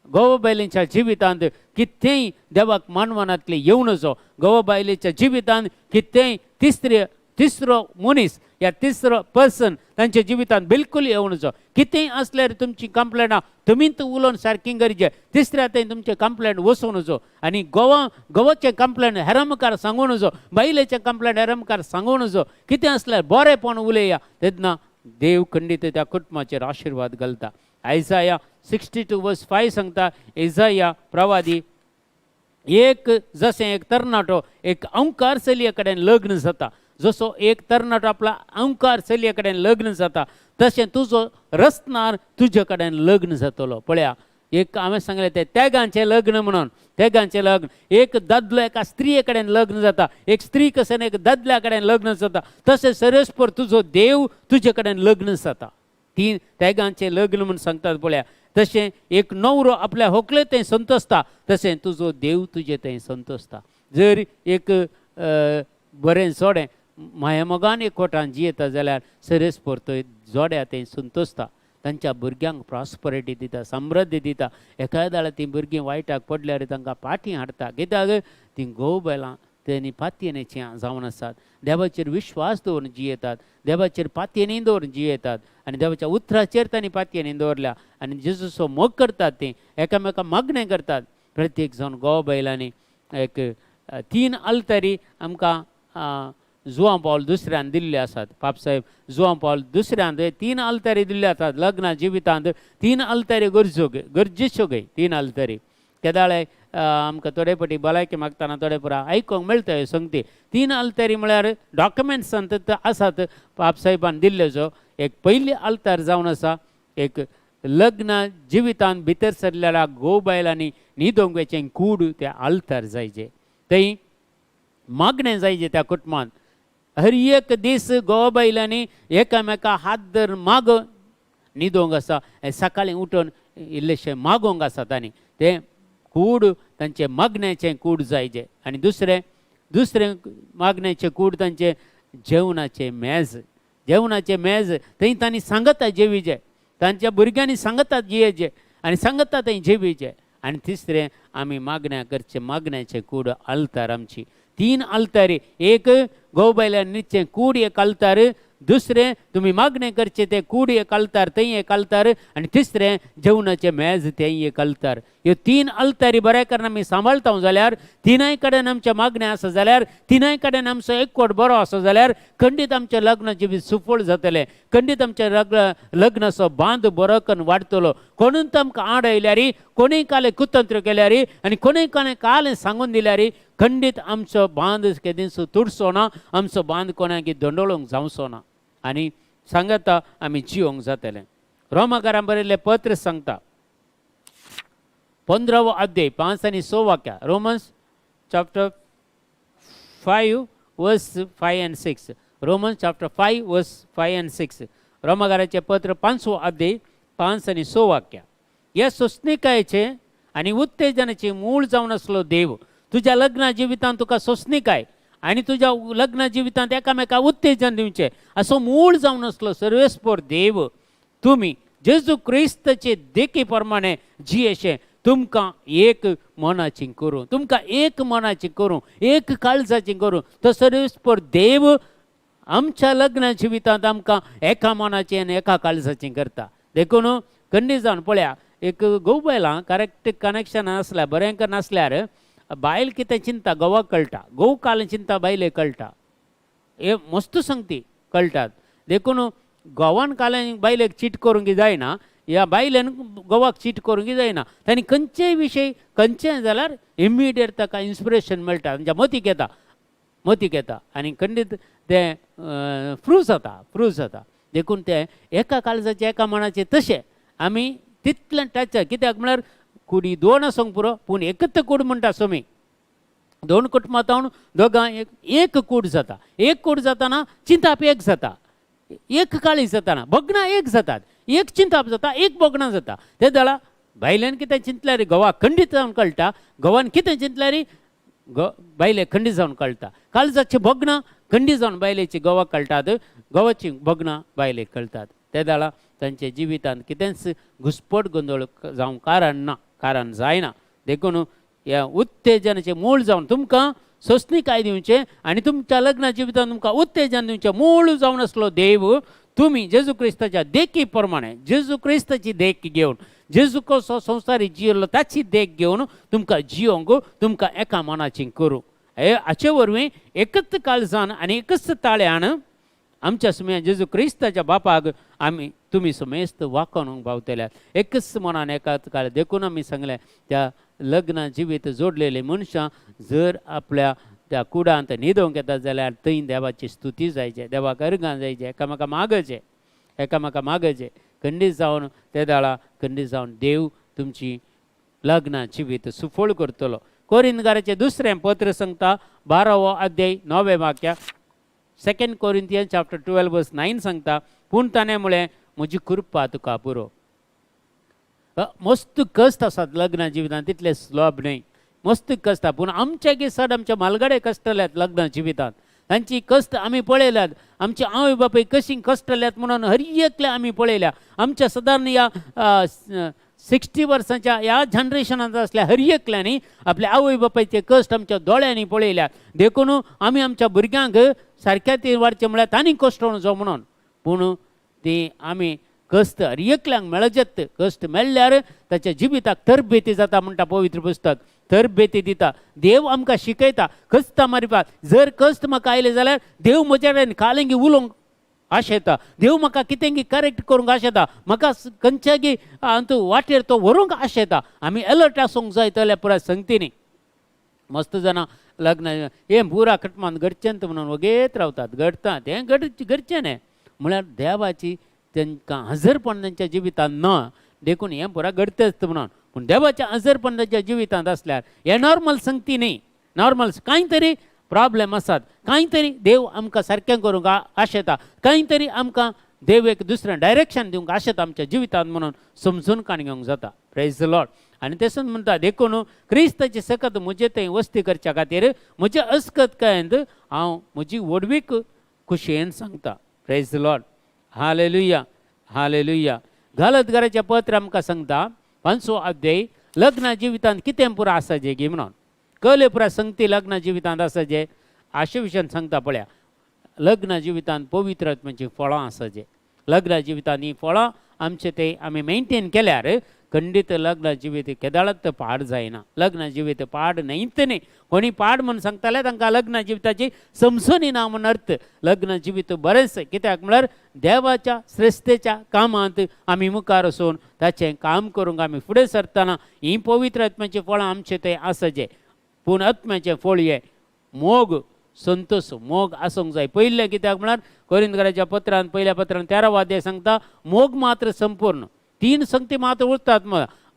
घोवा बायलेच्या जिवितांत कितेंय देवाक मानवनांतले येवं नजो घोवा बायलेच्या जिवितांत कितेंय तिसरो मनीस या तिसरो पर्सन तांच्या जिवितांत बिलकुल येवं नजो कितेंय असल्यार तुमची कंप्लेंटां तुमीच उलोवन सारकी गरजे तिसऱ्या थंय तुमचें कंप्लेंट वचूं नजो आनी घोवाचें कंप्लेंट हेरा मुखार सांगूं नजो बायलेचें कंप्लेंट हेरा मुखार सांगूं नजो कितें असल्यार बरेंपण उलया तेन्ना देव खंडीत त्या कुटुंबाचेर आशिर्वाद घालता आयजाया 62:5 सांगता इजाया प्रवादी एक जशें एक तरणाटो एक अंकार चलये कडेन लग्न जाता जसो एक तरणाटो आपला अंकार चलये कडेन लग्न जाता तशें तुजो रचणार तुजे कडेन लग्न जातलो पळया एक हांवें सांगलें तें तेगांचें लग्न म्हणून तेगांचें लग्न एक दादलो एका स्त्रिये कडेन लग्न जाता एक स्त्री कशें एक दादल्या कडेन लग्न जाता तशें सरेस्पर तुजो देव तुजे कडेन लग्न जाता ती तेगांचें लग्न म्हूण सांगतात पळया तशें एक नवरो आपल्या व्हंकले थंय संतोसता तशें तुजो देव तुजे थंय संतोसता जर एक बरें जोडें माया मोगान एक कोटान जियेता जाल्यार सरेस्पर थंय जोड्या थंय संतोसता तांच्या भुरग्यांक प्रॉस्परिटी दिता समृद्धी दिता एका दाळा ती भुरगीं वायटाक पडल्यार तांकां पाटी हाडटा कित्याक ती घोव बायलां तेणी पातयेनेची जावन आसात देवाचेर विश्वास दवरून जियेतात देवाचेर पातयेनी दवरून जियेतात आनी देवाच्या उतराचेर तांणी पातयेनी दवरल्या आनी जेजूचो मोग करतात ती एकामेकां मागणें करतात प्रत्येक जावन घोव बायलांनी एक 3 अल्तारी आमकां जुआं पावल दुसऱ्यान दिल्ले आसात पापसाहेब जुआं पावल दुसऱ्यान 3 अल्तारी दिल्ले आसात लग्ना जिवितांत 3 अल्तारी गरजेच्यो गय 3 अल्तारी त्या दाळे आमकां थोडे पटी भलायकी मागतना थोडे पुरा आयकूंक मेळटा ह्यो संगती 3 अल्तारी म्हळ्यार डॉक्युमेंट्सांत आसात पापसाहेबान दिल्ल्योच्यो एक पयली अल्तार जावन आसा एक लग्न जिवितांत भितर सरलेल्या घोव बायलांनी न्हिदोंगेचें कूड त्या अल्तार जायचें थंय मागणें जायचें त्या कुटुंबांत हर एक दीस घोव बायलांनी एकामेका हात धर माग न्हिदोंग आसा सकाळीं उठून इल्लेशें मागोंक आसा तांणी तें कूड तांचें मागण्याचें कूड जायचें आनी दुसरें दुसरें मागण्याचे कूड तांचे जेवणाचे मेज थंय तांणी सांगता जेवीचे, तांच्या भुरग्यांनी सांगता जियेचे आनी सांगता थंय जेवीचे. आनी तिसरें आमी मागण्या करचे मागण्याचे कूड आलतार आमची 3 आलतारी, एक गोवबायल्यान न्हिदचें कूड एक आलतार, दुसरें तुमी मागणें करचें तें कूड एक आलतार थंय एक आलतार आनी तिसरें जेवणाचें मेज तें एक आलतार. ह्यो 3 आलतारी बऱ्या कारण आमी सांबाळता जाल्यार, तिनाय कडेन आमच्या मागण्या आसा जाल्यार, तिनाय कडेन आमचो एकवट बरो आसा जाल्यार खंडीत आमचें लग्न जिवीत सुफळ जातलें, खंडीत आमचें लग्नाचो बांद बरो करून वाडटलो. कोणून आमकां आड आयल्यार, कोणूय काले कुतंत्र केल्यार आनी कोणूय कालें सांगून दिल्यार खंडीत आमचो बांद केदींच तुडचो ना, आमचो बांद कोणाक दंडोळोवंक जावचो ना आनी सांगता आमी जियोंक जातलें. रोमाकारां बरयल्लें पत्र सांगता 15वो अध्याय 5 आनी 6 वाक्यां. रोमन्स चॅप्टर 5 वर्स 5 and 6. रोमन्स चॅप्टर 5 वर्स 5 and 6. रोमाकाराचें पत्र 5वो अध्याय 5 आनी 6 वाक्यां. ह्या सोंसणिकायेचे आनी उत्तेजनाचे मूळ जावन आसलो देव तुज्या लग्ना जिवितांत तुका सोंसणिकाय आनी तुज्या लग्ना जिवितांत एकामेकाक उत्तेजन दिवचें असो मूळ जावन आसलो सर्वेस्पर देव तुमी जेजू क्रिस्ताचे देखी प्रमाणे जियेशे तुमकां एक मनाची करूं, तुमकां एक मनाची करूं, एक काळजाची करूं. तो सर्वेस्पर देव आमच्या लग्ना जिवितांत आमकां एका मनाची आनी एका काळजाची करता. देखून खंडी जावन पळया, एक घोव बायलां करेक्ट कनेक्शन नासल्यार बरें नासल्यार बायल कितें चिंता घोवाक कळटा, घोव काल चिंता बायलेक कळटा, हे मस्त संगती कळटात. देखून घोवान कालें बायलेक चीट करूंक जायना, ह्या बायलेन घोवाक चीट करूंक जायना. तांणी खंयचेय विशय खंयचें जाल्यार इमिडिएट ताका इन्स्पिरेशन मेळटा, म्हणजे मतीक येता आनी खंडीत तें प्रूव जाता. देखून ते एका काळजाचे एका मनाचे तशें आमी तितलें टच कित्याक म्हळ्यार कुडी 2 आसूंक पुरो पूण एकच कूड म्हणटा सोमी. 2 कुटुंबांत दोगां एक कूड जाता. एक कूड जाताना चिंताप एक जाता, एक काळी जाताना भोगणां एक जातात, एक चिंताप जाता, एक भोगणां जाता. ते जाल्यार बायलेन कितें चिंतल्यार घोवाक खंडीत जावन कळटा, घोवान कितें चिंतल्यार बायले खंडीत जावन कळटा. काळजाची भोगणां खंडीत जावन बायलेची घोवाक कळटात, घोवाची भोगणां बायलेक कळटात. ते जाल्यार तांच्या जिवितांत कितेंच घुसपट गोंदळ जावंक कारण जायना. देखून ह्या उत्तेजनाचें मूळ जावन तुमकां सोंसणिकाय दिवचें आनी तुमच्या लग्ना जिवितांत तुमकां उत्तेजन दिवचें मूळ जावन आसलो देव तुमी जेजू क्रिस्ताच्या देखी प्रमाणे जेजू क्रिस्ताची देख घेवन जेजू कसो संवसारी जियेलो ताची देख घेवन तुमकां जियोंक तुमकां एका मनाची करूं. हाचे वरवीं एकच काळजान आनी एकच ताळ्यान आमच्या सुमया जेजू क्रिस्ताच्या बापाक आमी तुमी सुमेस्त वाकोवंक पावतल्यात. एकच मनान एकाच काळ. देखून आमी सांगलें त्या लग्न जिवीत जोडलेले मनशां जर आपल्या त्या कुडांत न्हिदोंक येतात जाल्यार थंय देवाची स्तुती जायचे, देवाक अर्गां जायचे, एकामेका मागचे खंडीत जावन ते दाळा खंडीत जावन देव तुमची लग्न जिवीत सुफळ करतलो. कोरिंथकाराचें दुसरें पत्र सांगता 12वो अध्याय 9वें वाक्य. 2 Corinthians chapter 12 verse 9 सांगता पूण ताणे मुळे म्हजी कृपा तुका पुरो. मस्त कश्ट आसात लग्न जिवितांत, तितले सुलभ न्हय, मस्त कश्ट. पूण आमचे दिसाड आमचे मालगडे कश्टल्यात लग्न जिवितांत, तांची कश्ट आमी पळयल्यात. आमचे आवय बापूय कशी कश्टल्यात म्हणून हर एकले आमी पळयल्या. आमच्या सादारण या 60 वर्सांच्या ह्या जनरेशनांत असल्या हर एकल्यांनी आपल्या आवय बापायचे कश्ट आमच्या दोळ्यांनी पळयल्यात. देखून आमी आमच्या भुरग्यांक सारक्या ते वाडचें म्हळ्यार तांणी कश्ट जो म्हणून, पूण ती आमी कश्ट हर एकल्यांक मेळचेत. कश्ट मेळ्ळ्यार ताच्या जिविताक तरबेती जाता म्हणटा पवित्र पुस्तक. तरबेती दिता देव आमकां शिकयता कश्ट मारपाक. जर कश्ट म्हाका आयले जाल्यार देव म्हजे कडेन कालेंगी उलोवंक आशेता, देव म्हाका कितेंगी करेक्ट करूंक आशेता, म्हाका खंयच्यागी वाटेर तो व्हरूंक आशेता. आमी अलर्ट आसूंक जाय जाल्यार पुराय संगतीनी. मस्त जाणां लग्न हें पुरा कटमान घडचेंत म्हणून वगेत रावतात, घडटात. हें घडचें न्हय म्हळ्यार देवाची तांकां हजरपण तांच्या जिवितांत ना. देखून हें पुरा घडतेच म्हणून. पूण देवाच्या हजरपण तांच्या जिवितांत आसल्यार हें नॉर्मल संगती न्ही. नॉर्मल कांय तरी प्रॉब्लेम आसात, कांय तरी देव आमकां सारकें करूंक आशेता, कांय तरी आमकां देव एक दुसरें डायरेक्शन दिवंक आशेता आमच्या जिवितांत म्हणून समजून काण घेवंक जाता. Praise the Lord. आनी तेसून म्हणटा देखून क्रिस्ताचे सकत म्हजे थंय वस्ती करच्या खातीर म्हजे अस्कतकायेंत हांव म्हजी वडवीक खुशयेन सांगता. Praise the lord. Hallelujah hallelujah. गलतकाराचें पत्र आमकां सांगता 5वो अध्याय लग्ना जिवितांत कितें पुरो आसा जे गी म्हणून कले पुरा संगती लग्ना जिवितांत आसा जे अशे विशयान सांगता पळया. लग्ना जिवितांत पवित्र आत्म्याचीं फळां आसा जे लग्ना जिवितांत ही फळां आमचे ते आमी मेंटेन केल्यार खंडीत लग्न जिवीत केदाळत पाड जायना. लग्न जिवीत पाड न्हयत न्ही. कोणी पाड म्हूण सांगताले तांकां लग्न जिविताची समजून येना म्हूण अर्थ. लग्न जिवीत बरेंच कित्याक म्हळ्यार देवाच्या श्रेश्ठेच्या कामांत आमी मुखार वचून ताचें काम करूंक आमी फुडें सरतना ही पवित्र आत्म्याची फळां आमचे ते आसा जे. पूण आत्म्याचें फळ हे मोग संतोष मोग आसूंक जाय. पयलें कित्याक म्हळ्यार कोरिंथकाराच्या पत्रांत पयल्या पत्रांत 13वा अध्याय सांगता मोग मात्र संपूर्ण. 3 संगती मात्र उरतात.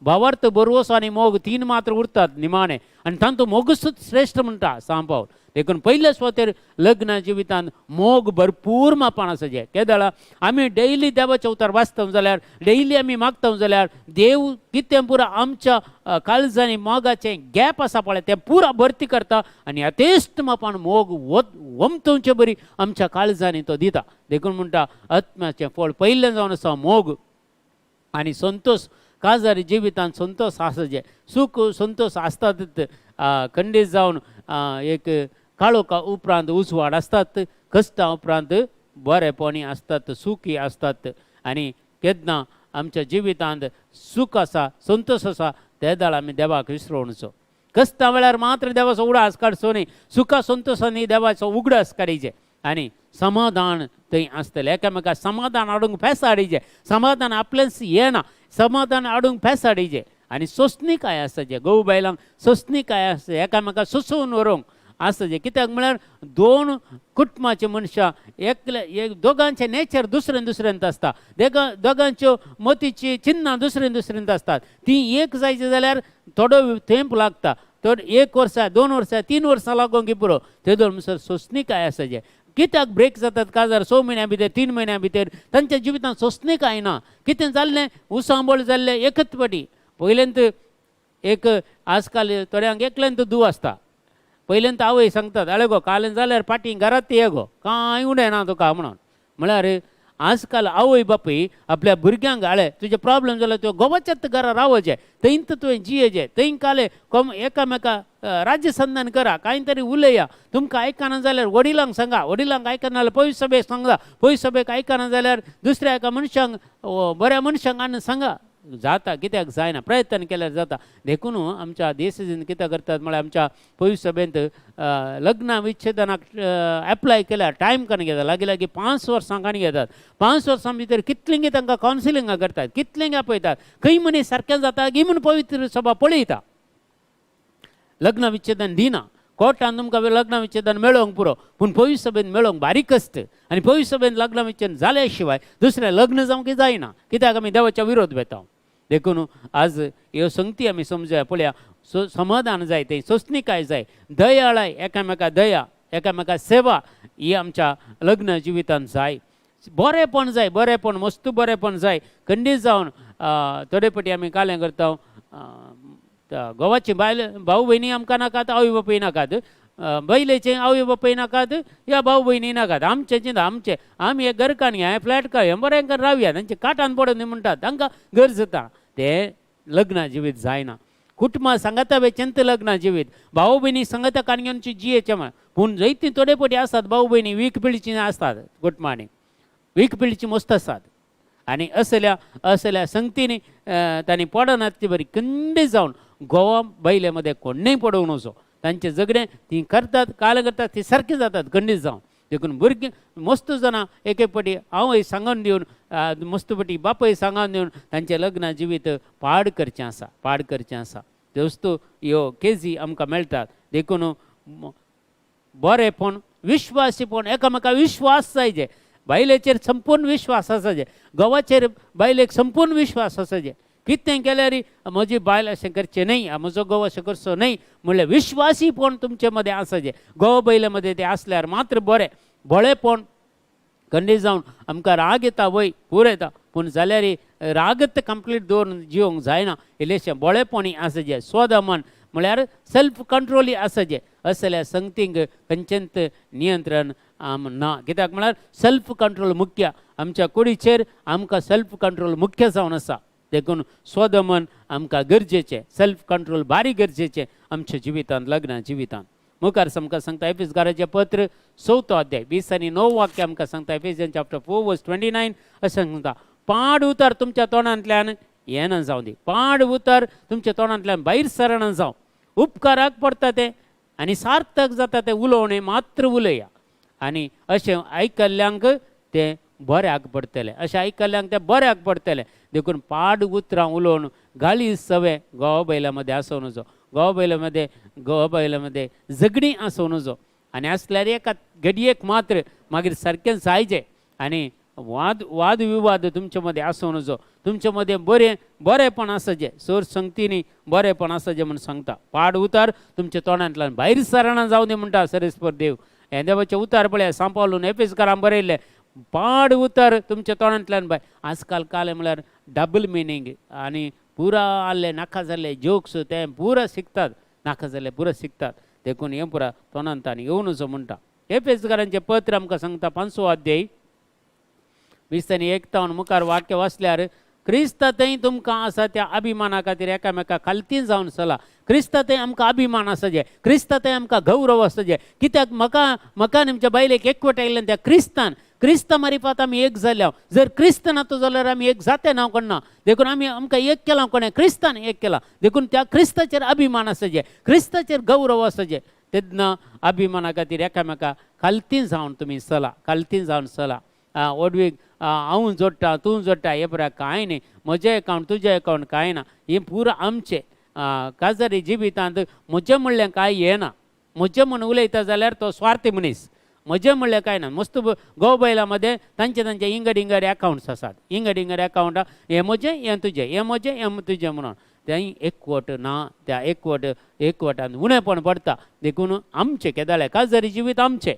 भावार्थ बरवस आनी मोग 3 मात्र उरतात निमाणे आनी तांचो मोगूच श्रेश्ठ म्हणटा सांपावल. देखून पयले सुवातेर लग्न जिवितांत मोग भरपूर मापान आसा जे केदाळा आमी डेली देवाचे उतार वाचता जाल्यार डेली आमी मागता जाल्यार देव कितें पुरो आमच्या काळजांनी मोगाचें गॅप आसा पळय तें पुरा भरती करता आनी यथेश्ट मापान मोग वमतवचे बरी आमच्या काळजांनी तो दिता. देखून म्हणटा आत्म्याचें फळ पयलें जावन आसा मोग आनी संतोष. काजारी जिवितांत संतोष आसा जे सूख संतोष आसतातच. खंडीत जावन एक काळोखा उपरांत उजवाड आसतात. कश्टां उपरांत बरेपणी आसतात सुखी आसतात. आनी केन्ना आमच्या जिवितांत सूख आसा संतोष आसा ते दाळ आमी देवाक विसरोवचो. कश्टां वेळार मात्र देवाचो उगडास काडचो न्ही. सुखा संतोषांनी देवाचो उगडास काडीचे आनी समाधान थंय आसतलें. एकामेकाक समाधान हाडूंक फेस हाडीचे. समाधान आपलेंच येना समाधान हाडूंक फेस हाडीचे. आनी सोंसणीकाय आसा जे घोव बायलांक सोंसणीकाय आसा एकामेकाक सोंसून व्हरूंक आसा जे. कित्याक म्हळ्यार 2 कुटुंबाचे मनशां एक दोगांचे नेचर दुसऱ्यांत आसता. दोगांच्यो मतीची चिन्नां दुसऱ्यांत आसतात. ती एक जायची जाल्यार थोडो तेंप लागता. तर 1 वर्सा 2 वर्सां 3 वर्सां लागोंक पुरो तेदोर म्हणसर सोंसणीकाय आसा जे. कित्याक ब्रेक जातात काजार 6 म्हयन्यां भितर 3 म्हयन्यां भितर तांच्या जिवितांत सोंसणीकाय ना. कितें जाल्लें उसांबळ जाल्लें एकच पाटी. पयलेंत एक आजकाल थोड्यांक एकल्यांत दूं आसता. पयलेंत आवय सांगतात आळे गो कालें जाल्यार फाटीं घरांत ये गो कांय उणें ना तुका म्हणून. म्हळ्यार आजकाल आवय बापूय आपल्या भुरग्यांक आळे तुजे प्रॉब्लेम जालो तुवें गोवाच्याच घरा रावचें थंयत तुवें जियेचें थंय काले एकामेका राज्य संधान करा कांय तरी उलया. तुमकां आयकना जाल्यार वडिलांक सांगा. वडिलांक आयकना जाल्यार पळय सभेक सांगा. पळय सभेक आयकना जाल्यार दुसऱ्या एका मनशांक बऱ्या मनशांक आनी सांगा. जाता कित्याक जायना प्रयत्न केल्यार जाता. देखून आमच्या देशान कितें करतात म्हळ्यार आमच्या पवित्र सभेंत लग्न विच्छेदनाक एप्लाय केल्यार टायम करून घेतात. लागीं 5 वर्सां काणी घेतात. 5 वर्सां भितर कितलींगी तांकां कावन्सिलिंगां करतात कितलींगी आपयतात. खंय मनीस सारकें जाता गी म्हूण पवित्र सभा पळयता. लग्न विच्छेदन दिना. कोर्टान तुमकां लग्न विच्छेदन मेळोवंक पुरो पूण पवित्र सभेन मेळोवंक बारीक कश्ट. आनी पवित्र सभेन लग्न विच्छेदन जाल्या शिवाय दुसरें लग्न जावंक जायना. कित्याक आमी देवाच्या विरोध वेता. देखून आज ह्यो संगती आमी समजुया. पळया समाधान जाय थंय सोंसणीकाय जाय दयाळाय एकामेका दया एकामेका सेवा ही आमच्या लग्न जिवितांत जाय. बरेपण जाय बरेपण मस्त बरेपण जाय. खंडीत जावन थोडे फाटी आमी कालें करता गोवाची बायल भाऊ भयणी आमकां नाकात आवय बापूय नाकात. बैलेचे आवय बापूय नाकात या भाऊ भयणी नाकात. आमचे चिंता आमचे आमी एक घरकान घ्या फ्लॅट काय बरें रावया. तांचे काटान पडोन न्ही म्हणटात तांकां घर जाता. ते लग्न जिवीत जायना. कुटुंबां सांगाता बेचेंत लग्न जिवीत भाऊ भयणी सांगाता काणग्यांची जियेचे म्हण. पूण जायतीं थोडे फाटी आसतात भाऊ भयणी वीक पिळची आसतात कुटुंबांनी वीक पिळची मस्त आसतात. आनी असल्या संगतींनी तांणी पडनात ती बरी खंडीत जावन गोवा बैले मध्ये कोणेय पडोवंक नजो. तांचें झगडें ती करतात काल करतात ती सारकी जातात खंडीत जावन. देखून भुरगीं मस्त जाणां एक फाटी आवय सांगून दिवन मस्त फाटी बापूय सांगून दिवन तांचें लग्न जिवीत पाड करचें आसा पाड करचें आसा. ते वस्तू ह्यो केजी आमकां मेळटात. देखून बरेपण विश्वासीपण एकामेका विश्वास जाय जे. बायलेचेर संपूर्ण विश्वास आसा जे. घोवाचेर बायलेक संपूर्ण विश्वास आसा जे. कितें केल्यार म्हजी बायल अशें करचें न्हय म्हजो घोव अशें करचो न्हय म्हणल्यार विश्वासीपण तुमचे मदें आसा जे. घोव बैले मदें ते आसल्यार मात्र बरें. भोळेपण खंडीत जावन आमकां राग येता वय पूर येता पूण जाल्यार रागत कंप्लीट दवरून जिवंक जायना इल्लेशें बोळेपणी आसचें स्वदमन म्हळ्यार सेल्फ कंट्रोली आसचें असल्या संगतींक खंयचेंच नियंत्रण ना कित्याक म्हळ्यार सेल्फ कंट्रोल मुख्य आमच्या कुडीचेर आमकां सेल्फ कंट्रोल मुख्य जावन आसा देखून स्वदमन आमकां गरजेचें सेल्फ कंट्रोल बारी गरजेचें आमच्या जिवितांत लग्ना जिवितांत मुखार आमकां सांगता एफिसकाराचें पत्र 6 अध्याय 20 आनी 9 वाक्य आमकां सांगता एफिसियन चॅप्टर 4 वर्स 29 अशें सांगता पाड उतर तुमच्या तोंडांतल्यान येना जावं दी पाड उतर तुमच्या तोंडांतल्यान भायर सरना जावं उपकाराक पडटा ते आनी सार्थक जाता ते उलोवणे मात्र उलया आनी अशें आयकल्ल्यांक ते बऱ्याक पडटले अशें आयकल्ल्यांक ते बऱ्याक पडटले देखून पाड उतरां उलोवन गाळी सवे घोवा बैला मदें आसूं नजो घोवा बैला मदें झगडीं आसूं नजो आनी आसल्यार एका घडयेक मात्र मागीर सारकें जायजें आनी वाद विवाद तुमचे मदें आसूं नजो तुमचे मदें बरेंपण आसचें सोर संगतीनी बरेंपण आसचें म्हूण सांगता पाड उतार तुमच्या तोंडांतल्यान भायर सरना जावं दी म्हणटा सरेस्पर देव हें देवाचें उतार पळय सांपावलून एफिसकारांक बरयल्लें पाड उतर तुमच्या तोंडांतल्यान भायर आजकाल काले म्हळ्यार डबल मिनींग आनी पुरा आल्ले नाका जाल्ले जोक्स ते पुरा शिकतात नाका जाल्ले पुरा शिकतात देखून हें पुरा तोंडांत आनी येवं नजो म्हणटा एफिसकारांचें पत्र आमकां सांगता 5 अध्याय 20 आनी 51 मुखार वाक्य वाचल्यार क्रिस्तांतय तुमकां आसा त्या अभिमाना खातीर एकामेकाक खालती जावन चला क्रिस्तांतय आमकां अभिमान आसचें क्रिस्तांतय आमकां गौरव आसचें कित्याक म्हाका आमच्या बायलेक एकवट आयिल्ल्यान त्या क्रिस्ता मारिफात आमी एक जाल्या जर क्रिस्त नातो जाल्यार आमी एक जाते ना कोणना देखून आमकां एक केलां कोणें क्रिस्तान एक केलां देखून त्या क्रिस्ताचेर अभिमान आसचें क्रिस्ताचेर गौरव आसचें तेन्ना अभिमाना खातीर एकामेकाक खालती जावन तुमी चला ओडवीक हांव जोडटा तूं जोडटा हे पुरा कांय न्ही म्हजें अकावंट तुजें अकावंट कांय ना हें पुरो आमचें काजारी जिवितांत म्हजें म्हणलें कांय येना म्हजें म्हूण उलयता जाल्यार तो स्वार्थी मनीस म्हजें म्हणलें कांय ना मस्त घोव बैला मदें तांचे इंगड अकावंट्स आसात इंगड अकावंटां हें म्हजें हें तुजें हें म्हजें हें तुजें म्हणून तें एकवट ना त्या एकवटांत उणेपण पडटा देखून आमचें केदाळे काजारी जिवीत आमचें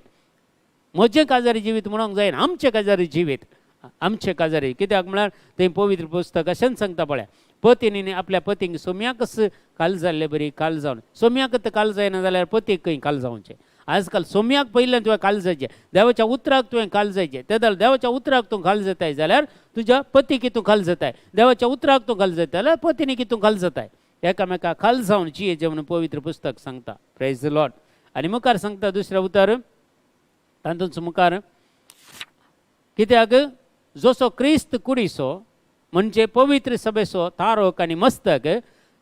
म्हजें काजारी जिवीत म्हणूंक जायना आमचें काजारी जिवीत आमचें काजारी कित्याक म्हळ्यार तें पवित्र पुस्तक अशेंच सांगता पळय पत्नीन आपल्या पतीक सोम्याकच काल जाल्ले बरी काल जावन सोम्याक काल जायना जाल्यार पतीक खंय काल जावचें आजकाल सोम्याक पयल्यान तुवें काल जायचें देवाच्या उतराक तुवें काल जायचें तेदल देवाच्या उतराक तूं काल जाताय जाल्यार तुज्या पतीक तूं काल जाताय देवाच्या उतराक तूं काल जाता जाल्यार पत्नीक तूं काल जाताय एकामेकाक काल जावन जियेचें म्हणून पवित्र पुस्तक सांगता प्रेज द लॉर्ड आनी मुखार सांगता दुसरें उतर तातूंच मुखार कित्याक जसो क्रिस्त कुडीचो म्हणजे पवित्र सभेचो तारक आनी मस्तक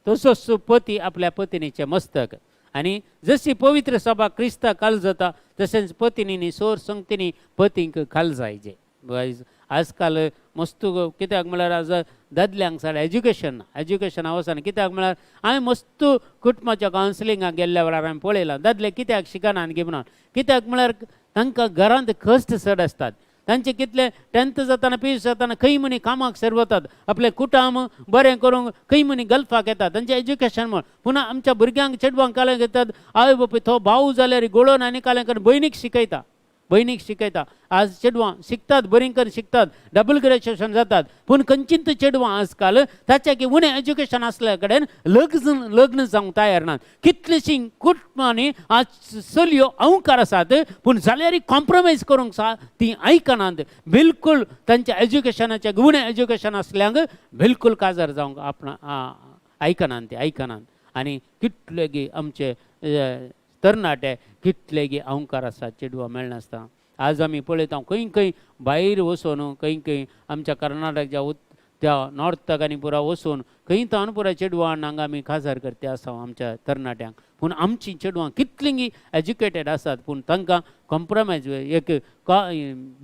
तसोच पती आपल्या पत्नीचें मस्तक आनी जशी पवित्र सभा क्रिस्ताक काल जाता तशेंच पत्नींनी सोर संगतींनी पतींक काल जायचें आजकाल मस्त कित्याक म्हळ्यार आज दादल्यांक साडे एज्युकेशना वचना कित्याक म्हळ्यार हांवें मस्त कुटुंबाच्या कावन्सिलिंगाक गेल्ल्या वेळार हांवें पळयलां दादले कित्याक शिकना आनी म्हणून कित्याक म्हळ्यार तांकां घरांत कश्ट चड आसतात तांचे कितले 10th जाताना PUC जाताना खंय मनी कामाक सरवतात आपले कुटुंब बरें करूंक खंय मनी गल्फाक येतात तांचें एज्युकेशन म्हण पुना आमच्या भुरग्यांक चेडवांक कालें घेतात आवय बापूय तो भाव जाल्यार गोळोवन आनी कालें करून भयणीक शिकयता आज चेडवां शिकतात बरीं करून शिकतात डबल ग्रॅज्युएशन जातात पूण खंयचींच चेडवां आजकाल ताच्या की उणें एज्युकेशन आसल्या कडेन लग्न जावंक तयार नात कितलींशीं कुटुंबांनी आज चलयो अहंकार आसात पूण जाल्यार कॉम्प्रोमायज करूंक तीं आयकनात बिलकूल तांच्या एज्युकेशनाचें उणें एज्युकेशन आसल्यांक बिलकूल काजार जावंक आपणा आयकनात आनी कितले गी आमचे तरणाटे कितले गी अहंकार आसात चेडवां मेळनासता आज आमी पळयता खंय भायर वचून खंय आमच्या कर्नाटकच्या त्या नॉर्थाक आनी पुरा वचून खंय तावन पुरा चेडवां हांगा आमी काजार करते आसा आमच्या तरणाट्यांक पूण आमचीं चेडवां कितलीं एज्युकेटेड आसात पूण तांकां कॉम्प्रोमायज एक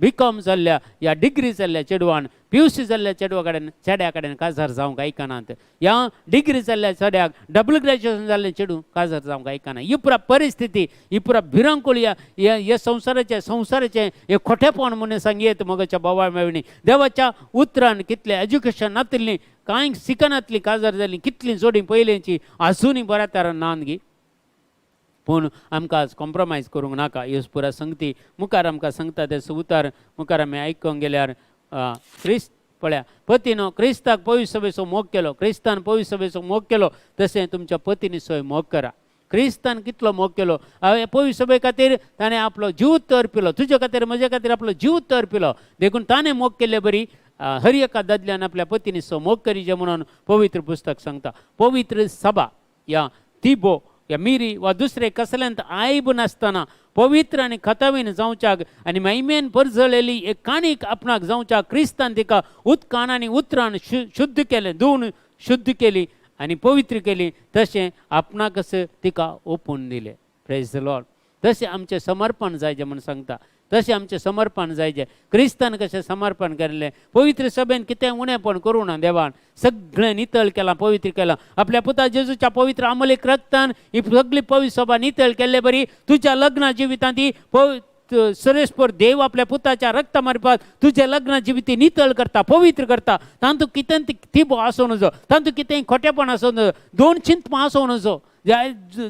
BCom जाल्ल्या या डिग्री जाल्ल्या चेडवान PUC जाल्ल्या चेड्या कडेन काजार जावंक आयकनात ह्या डिग्री जाल्ल्या चेड्याक डबल ग्रॅज्युएशन जाल्लें चेडूं काजार जावंक आयकना ही पुरा परिस्थिती ही पुरा भिरांकूळ ह्या संवसाराचें हे खोटेपण म्हणून सांगयेत मगच्या बोवाळ मेळणी देवाच्या उतरान कितलें एज्युकेशन नातलीं कांय शिकनातलीं काजार जालीं कितलीं जोडीं पयलींची आजुनूय बऱ्या तरान नात गी पूण आमकां आज कॉम्प्रोमायज करूंक नाका ह्यो पुरा संगती मुखार आमकां सांगता ते उतार मुखार आमी आयकूंक गेल्यार पळया पतीनो क्रिस्ताक पवित्र सभेचो मोग केलो, क्रिस्तान पवित्र सभेचो मोग केलो तशें तुमच्या पतीनी सोय मोग करा. क्रिस्तान कितलो मोग केलो, पवित्र सभे खातीर ताणें आपलो जीव अर्पिलो, तुजे खातीर म्हजे खातीर आपलो जीव अर्पिलो, देखून ताणें मोग केले बरी हर एका दादल्यान आपल्या पतीनी सो मोग करीचे म्हणून पवित्र पुस्तक सांगता. पवित्र सभा या तिबो या मिरी वा दुसरे कसल्यांत आयब नासतना पवित्र आनी खतावीन जावच्याक आनी महिमेन परजळलेली एक काणीक आपणाक जावच्याक क्रिस्तान तिका उदकान आनी उतरान शुद्ध केलें, धुवन शुद्ध केली आनी पवित्र केली, तशें आपणाकच तिका ओपून दिलें. Praise the Lord. तशें आमचें समर्पण जायचें म्हण सांगता, तशें आमचें समर्पण जायचें. क्रिस्तान कशें समर्पण केल्लें, पवित्र सभेन कितें उणेंपण करूं ना देवान, सगळें नितळ केलां, पवित्र केलां. आपल्या पुता जेजूच्या पवित्र आमलेक रक्तान ही सगळी पवित्र सभा नितळ केल्ले बरी. तुज्या लग्ना जिवितांत ही सरेस्पर देव आपल्या पुताच्या रक्ता मार्फत तुझे लग्न जिविती नितळ करता, पवित्र करता. तांतू कितें थिबो आसूं नजो, तांतू कितें खोटेपण आसूं नजो, दोन चिंतपां आसूं नजो,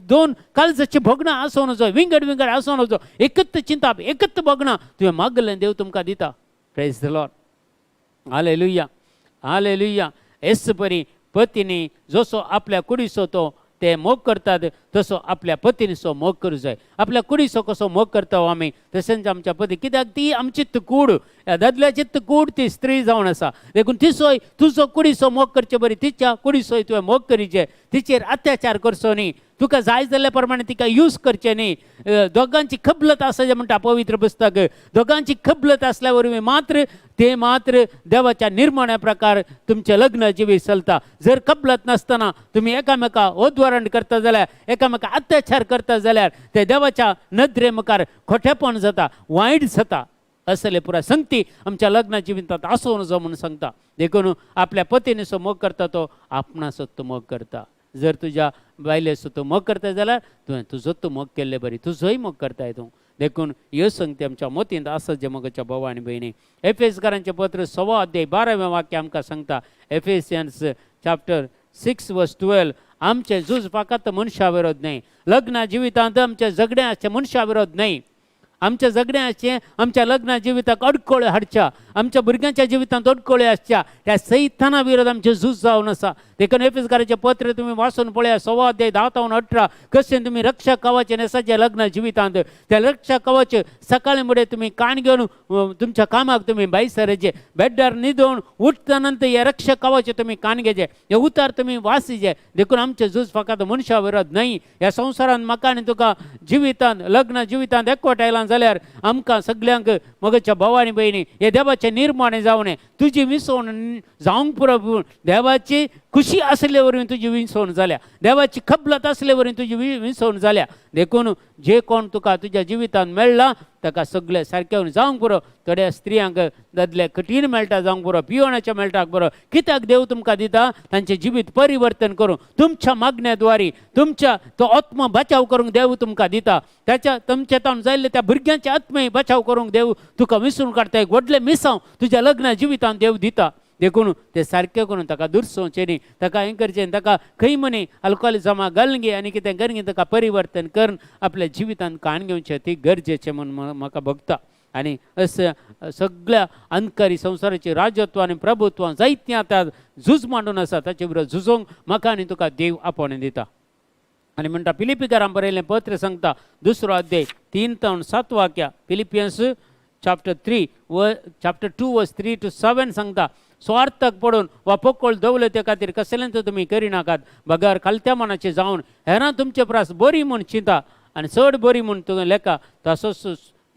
दोन काळजाची भोगणां आसूं नजो, विंगड विंगड आसूं नजो, एकच चिंताप, एकच भोगणां तुवें मागलें देव तुमकां दिता. Praise the lord. Hallelujah, hallelujah. हेच बरी पतीनी जसो आपल्या कुडीचो तो ते मोग करतात तसो आपल्या पतीनीचो मोग करूं जाय. आपल्या कुडीचो कसो मोग करता आमी तशेंच आमच्या पती, कित्याक ती आमची कूड, दादल्याची कूड ती स्त्री जावन आसा. देखून तिसोय तुजो कुडीचो मोग करचे बरी, तिच्या कुडीचोय तुवें मोग करीचे, तिचेर अत्याचार करचो न्ही, तुका जाय जाल्ल्या प्रमाणे तिका यूज करचें न्ही. दोगांची खबलत आसा जें म्हणटा पवित्र पुस्तक, दोगांची खबलत आसल्या वरवीं मात्र ते मात्र देवाच्या निर्माण्या प्रकार तुमचें लग्न जिवीत चलता. जर खबलत नासतना तुमी एकामेका ओद्वारण करता जाल्यार, एकामेका अत्याचार करता जाल्यार ते देवाच्या नदरे मुखार खोटेपण जाता, वायट जाता. असले पुरा संगती आमच्या लग्ना जिवितांत आसूं नजो म्हणून सांगता. देखून आपल्या पतीनीचो मोग करता तो आपणाचो तो मोग करता. जर तुज्या बायलेचो तूं मोग करता जाल्यार तुवें तुजो तूं मोग केल्ले बरी, तुजोय मोग करताय तूं. देखून ह्यो संगती आमच्या मोतींत आसत जे मोगाच्या भाव आनी भयणी. एफेसकारांचें पत्र 6 अध्याय 12वें वाक्य आमकां सांगता. एफेसियन्स चॅप्टर 6:12 आमचें झूज फकत मनशा विरोध न्हय, लग्ना जिवितांत आमच्या जगण्याचें मनशा विरोध न्हय. आमच्या जगण्याचे आमच्या लग्ना जिविताक अडखळ्यो हाडच्या, आमच्या भुरग्यांच्या जिवितांत अडखळ्यो आसच्या, त्या सैताना विरोध आमचें झूज जावन आसा. देखून एफेसकाराचें पत्र तुमी वाचून पळया 6 अध्याय 10 ते 18 कशें तुमी रक्षा कवच नेसाचें लग्न जिवितांत. त्या रक्षा कवच सकाळी मुळे तुमी काण घेवन तुमच्या कामाक तुमी भायर सरायचे, बेड्डार न्हिदोवन उठता नंतर हे रक्षा कवच तुमी काण घेचे, हे उतार तुमी वाचीचे. देखून आमचें झूज फकत मनशा विरोध न्हय. ह्या संवसारांत म्हाका आनी तुका जिवितांत लग्न जिवितांत एकवट आयलां जाल्यार आमकां सगळ्यांक मोगाच्या भाव आनी भयणी हे देवाचें निर्माण जावं, तुजी विसवण जावंक पुरो, देवाची खुशी आसले वरवीं तुजी विसवण जाल्या, देवाची खबलत आसले वरवीं तुजी विसवण जाल्या. देखून जे कोण तुका तुज्या जिवितांत मेळ्ळा ताका सगळे सारकें जावंक पुरो. थोड्या स्त्रियांक दादले कठीण मेळटा जावंक पुरो, पियोवण्याचें मेळटाक पुरो. कित्याक देव तुमकां दिता तांचें जिवीत परिवर्तन करूं, तुमच्या मागण्याद्वारे तुमच्या तो आत्मा बचाव करूंक देव तुमकां दिता. त्याच्या तुमचे तावन जाल्ले त्या भुरग्यांचे आत्मे बचाव करूंक देव तुका विसरून काडटा. एक व्हडलें मिसांव तुज्या लग्ना जिवितांत देव दिता. देखून ते सारकें करून ताका दुरसोवचें न्ही, ताका हें करचें, ताका खंय म्हणी अल्कोहोलिजमा घालून घे आनी कितें करून ताका परिवर्तन करून आपल्या जिवितांत काण घेवचें ती गरजेचें म्हणून म्हाका भोगता. आनी असं सगळ्या अंधकारी संवसाराची राजत्व आनी प्रभुत्व जायतीं आतां झूज मांडून आसा, ताचे विरोध झुजोवंक म्हाका आनी तुका देव आपोवणें दिता. आनी म्हणटा फिलिपिकारांक बरयल्लें पत्र सांगता 2 अध्याय 3 ते 7 वाक्या. फिलिपियन्स चॅप्टर 2 वर्स 3 to 7 सांगता. स्वार्थक पडून वा पोकळ दौलते खातीर कसलेंच तुमी करिनाकात, बगार खालत्या मनाचे जावन हेरां तुमचे प्रास बरी म्हूण चिंता आनी चड बरी म्हूण तुवें लेखा. तसोच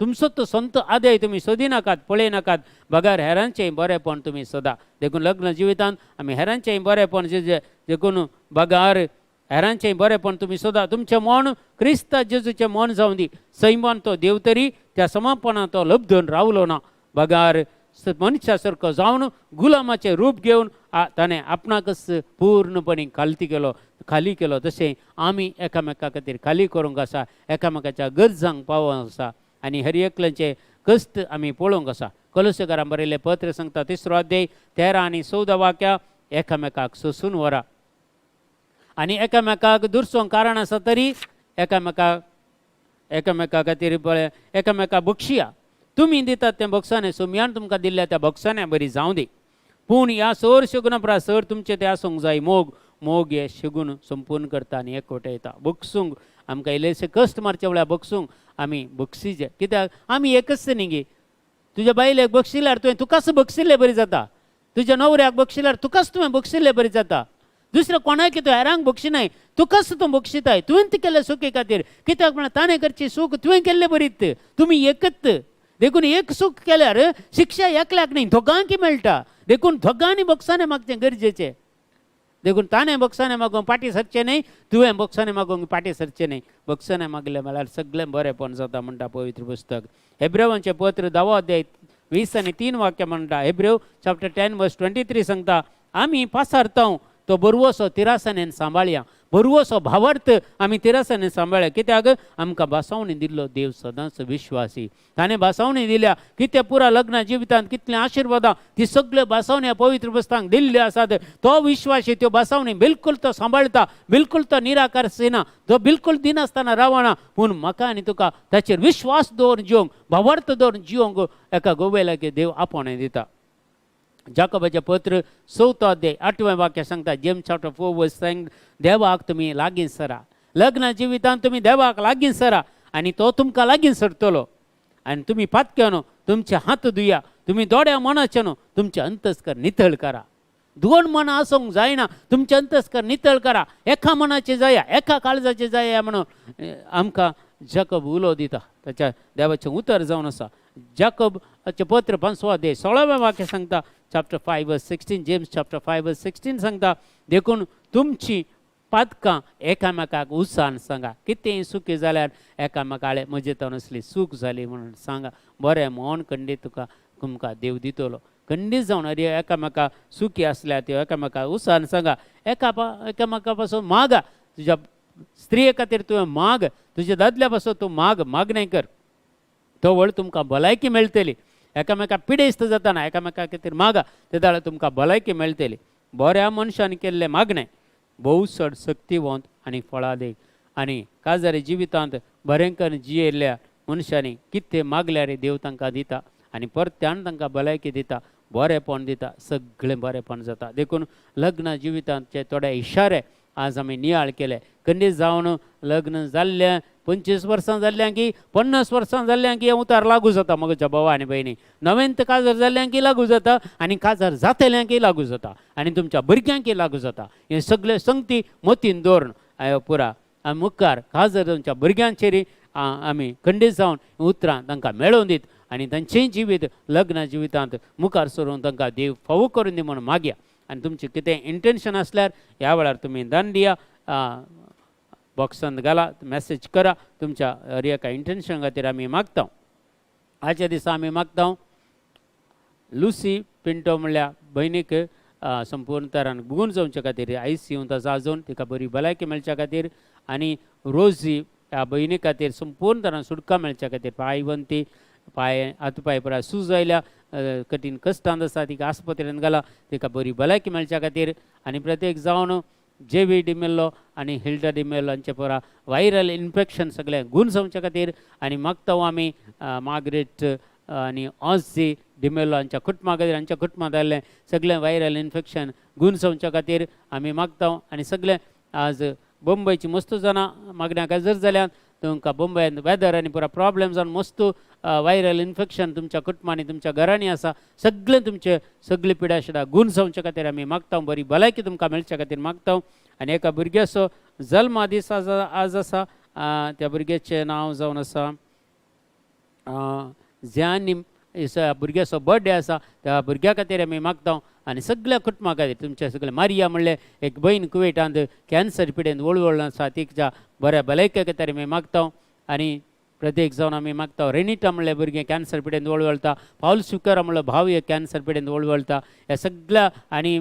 तुमचो तो संत आदाय तुमी सोदिनाकात, पळयनाकात, बगार हेरांचें बरेपण तुमी सदा. देखून लग्न जिवितांत आमी हेरांचें बरेपण देखून बगार हेरांचें बरेपण तुमी सदा तुमचें मन क्रिस्ता जेजूचें मन जावन दी. सैमान तो देव तरी त्या समापनांत तो लब्धून रावलो ना. बगार मनशा सारको जावन गुलामाचें रूप घेवन ताणें आपणाकच पूर्णपणी खाली केलो. तशें आमी एकामेका खातीर खाली करूंक आसा, एकामेकाच्या गरजांक पावोवंक आसा आनी हर एकल्याचें कश्ट आमी पळोवंक आसा. कोलोसेकारांक बरयल्लें पत्र सांगता 3 अध्याय 13 आनी 14 वाक्या. एकामेकाक सोंसून व्हरा आनी एकामेकाक दुरसोवंक कारण आसा तरी एकामेका खातीर एकामेका बक्षिया. तुमी दितात तें बक्षाने सुमयान तुमकां दिल्ल्या त्या बक्षाने बरी जावं दी. पूण ह्या सर शेगुना परा सर तुमचे ते आसूंक जाय मोग हे शेगून संपूर्ण करता आनी एकवटाय येता. बक्षूंक आमकां इल्लेशे कश्ट मारचे वेळार बक्षूंक आमी बक्षिजे, कित्याक आमी एकच न्ही गे. तुज्या बायलेक बक्षिल्यार तुवें तुकाच बक्षिल्लें बरी जाता, तुज्या नवऱ्याक बक्षिल्यार तुकाच तुवें बक्षिल्लें बरी जाता. दुसऱ्या कोणाक तूं हेरांक बक्षिनाय, तुकाच तूं बक्षिताय. तुवें तें केलें सुखे खातीर, कित्याक म्हळ्यार ताणें करची सूख तुवें केल्लें बरीत. तुमी एकच देखून एक सूख केल्यार शिक्षा एकल्याक न्ही दोगांकी मेळटा. देखून दोगांनी बक्षाने मागचें गरजेचें. देखून ताणें बक्षाने मागोवंक फाटीं सरचें न्ही, तुवें बक्षाने मागोवंक फाटीं सरचें न्ही. बक्षाने मागलें म्हळ्यार सगळें बरेंपण जाता म्हणटा पवित्र पुस्तक. हेब्रेवांचें पत्र 10 अध्याय 20 आनी 3 वाक्य म्हणटा. हेब्रेव चॅप्टर 10 वर्स 23 सांगता, आमी पासारतांव तो बरवसो तिरासानेन सांबाळया. बरवसो भावार्थ आमी तिरासानेन सांबाळया, कित्याक आमकां बासावणी दिल्लो देव सदांच विश्वासी. ताणें बासावणी दिल्या, कितें पुरा लग्ना जिवितांत कितलें आशिर्वादां ती सगळ्यो बासावण्या पवित्र पुस्तकांत दिल्ल्यो आसात. तो विश्वासी त्यो बासावणी बिलकुल तो सांबाळटा, बिलकुल तो निराकार जायना, तो बिलकुल दिनासतना रावना. पूण म्हाका आनी तुका ताचेर विश्वास दवरून जिवंक, भावार्थ दवरून जिवंक एका गोवेलाके देव आपणे दिता. जाकोबाचें पत्र 4 अध्याय 8वें वाक्य सांगता. जेम्स चॅप्टर 4 वर्स सांग, देवाक तुमी लागीं सरा. लग्न जिवितांत तुमी देवाक लागीं सरा आनी तो तुमकां लागीं सरतलो. आनी तुमी पातक्यो न्हू, तुमचे हात धुया. तुमी दोड्या मनाचे न्हू, तुमचे अंतस्कर नितळ करा. दोन मनां आसूंक जायना, तुमचे अंतस्कर नितळ करा. एका मनाचे जाया, एका काळजाचे जाया म्हणून आमकां जाकोब उलो दिता. ताच्या देवाचें उतर जावन आसा. जाकोबाचें पत्र 5 अध्याय 16वें वाक्य सांगता. चॅप्टर 5 वर्स 16, जेम्स चॅप्टर 5 वर्स 16 सांगता, देखून तुमची पातकां एकामेकाक उत्सान सांगा. कितेंय सुखी जाल्यार एकामेकाळे मजेतान असली सूख जाली म्हणून सांगा. बरें मन खंडीत तुमकां देव दितलो. खंडीत जावन एकामेका सुखी आसल्यार त्यो एकामेकाक उत्सान सांगा. एकामेका पासून मागा. तुज्या स्त्रिये खातीर तुवें माग, तुज्या दादल्या पासून तूं मागणें कर. तो व्हड तुमकां भलायकी मेळटली. एकामेकाक पिडेस्त जाताना एकामेका खातीर मागा, ते दाळ तुमकां भलायकी मेळटली. बऱ्या मनशान केल्लें मागणें भोव चड शक्तिवंत आनी फळादीक. आनी काजारी जिवितांत बरेंकन जियेल्ल्या मनशांनी कितें मागल्यार देव तांकां दिता आनी परत्यान तांकां भलायकी दिता, बरेंपण दिता, सगळें बरेंपण जाता. देखून लग्न जिवितांतचे थोडे इशारे आज आमी नियाळ केले. खंडीत जावन लग्न जाल्ल्या 25 वर्सां जाल्ल्यां की 50 वर्सां जाल्ल्यां की उतार लागू जाता म्हज्या भावा आनी भयणी. नवेंत काजार जाल्ल्यां की लागू जाता आनी काजार जातल्यांक की लागू जाता आनी तुमच्या भुरग्यांक लागू जाता. हे सगळे संगती मतीन दवरून पुरा मुखार काजार तुमच्या भुरग्यांचेर आमी खंडीत जावन उतरां तांकां मेळोवन दीत आनी तांचेंय जिवीत लग्न जिवितांत मुखार सरून तांकां देव फावो करून दी म्हणून मागया. आनी तुमचें कितें इंटेंशन आसल्यार ह्या वेळार तुमी दान दिया, बॉक्सांत घाला, मेसेज करा. तुमच्या हर एका इंटेंशन खातीर आमी मागता. आजच्या दिसा आमी मागता लुसी पिंटो म्हणल्या भयणीक संपूर्ण तरान गुण जावचे खातीर ICU जाजोवन तिका बरी भलायकी मेळच्या खातीर, आनी रोजी ह्या भयणी खातीर संपूर्ण तरान सुटका मेळच्या खातीर, पांयवंती हात पांय पुरा सूज आयल्या, कठीण कश्टांत आसा, तिका आस्पत्रेंत घाला, तिका बरी भलायकी मेळच्या खातीर. आनी प्रत्येक जावन JV डिमेल्लो आनी हिल्डा डिमेल्लो हांचे पुरा वायरल इन्फेक्शन सगळें गूण जावच्या खातीर. आनी मागता आमी मार्गरेट आनी ऑझी डिमेल्लो हांच्या कुटुंबा खातीर, हांच्या कुटुंबांत जाल्लें सगळें वायरल इन्फेक्शन गूण जावच्या खातीर आमी मागता. आनी सगळें आज बंबयची मस्त जाणां मागण्याक हजर जाल्यात. तुमकां बंबयन वेदर आनी पुरा प्रॉब्लेम जावन मस्त वायरल इन्फेक्शन तुमच्या कुटुंबांनी तुमच्या घरांनी आसा. सगळें तुमचे सगळी पिड्या शिडा गूण जावच्या खातीर आमी मागता. बरी भलायकी तुमकां मेळच्या खातीर मागता. आनी एका भुरग्याचो जल्मा दीस आज आसा. त्या भुरग्याचें नांव जावन आसा झॅनिम. भुरग्याचो बर्थडे आसा, त्या भुरग्या खातीर आमी मागता. आनी सगळ्या कुटुंबा खातीर तुमचे सगळे मारिया म्हणले एक भयण कुवेटांत कॅन्सर पिडेन वळवळ आसा, तिच्या बऱ्या भलायके खातीर आमी मागता. आनी प्रत्येक जावन आमी मागता. रेनिटा म्हणले भुरगें कॅन्सर पिडेन वळवळटा. पावल सुकारा म्हणलो भाव एक कॅन्सर पिडेन वळवळटा. ह्या सगळ्या आनी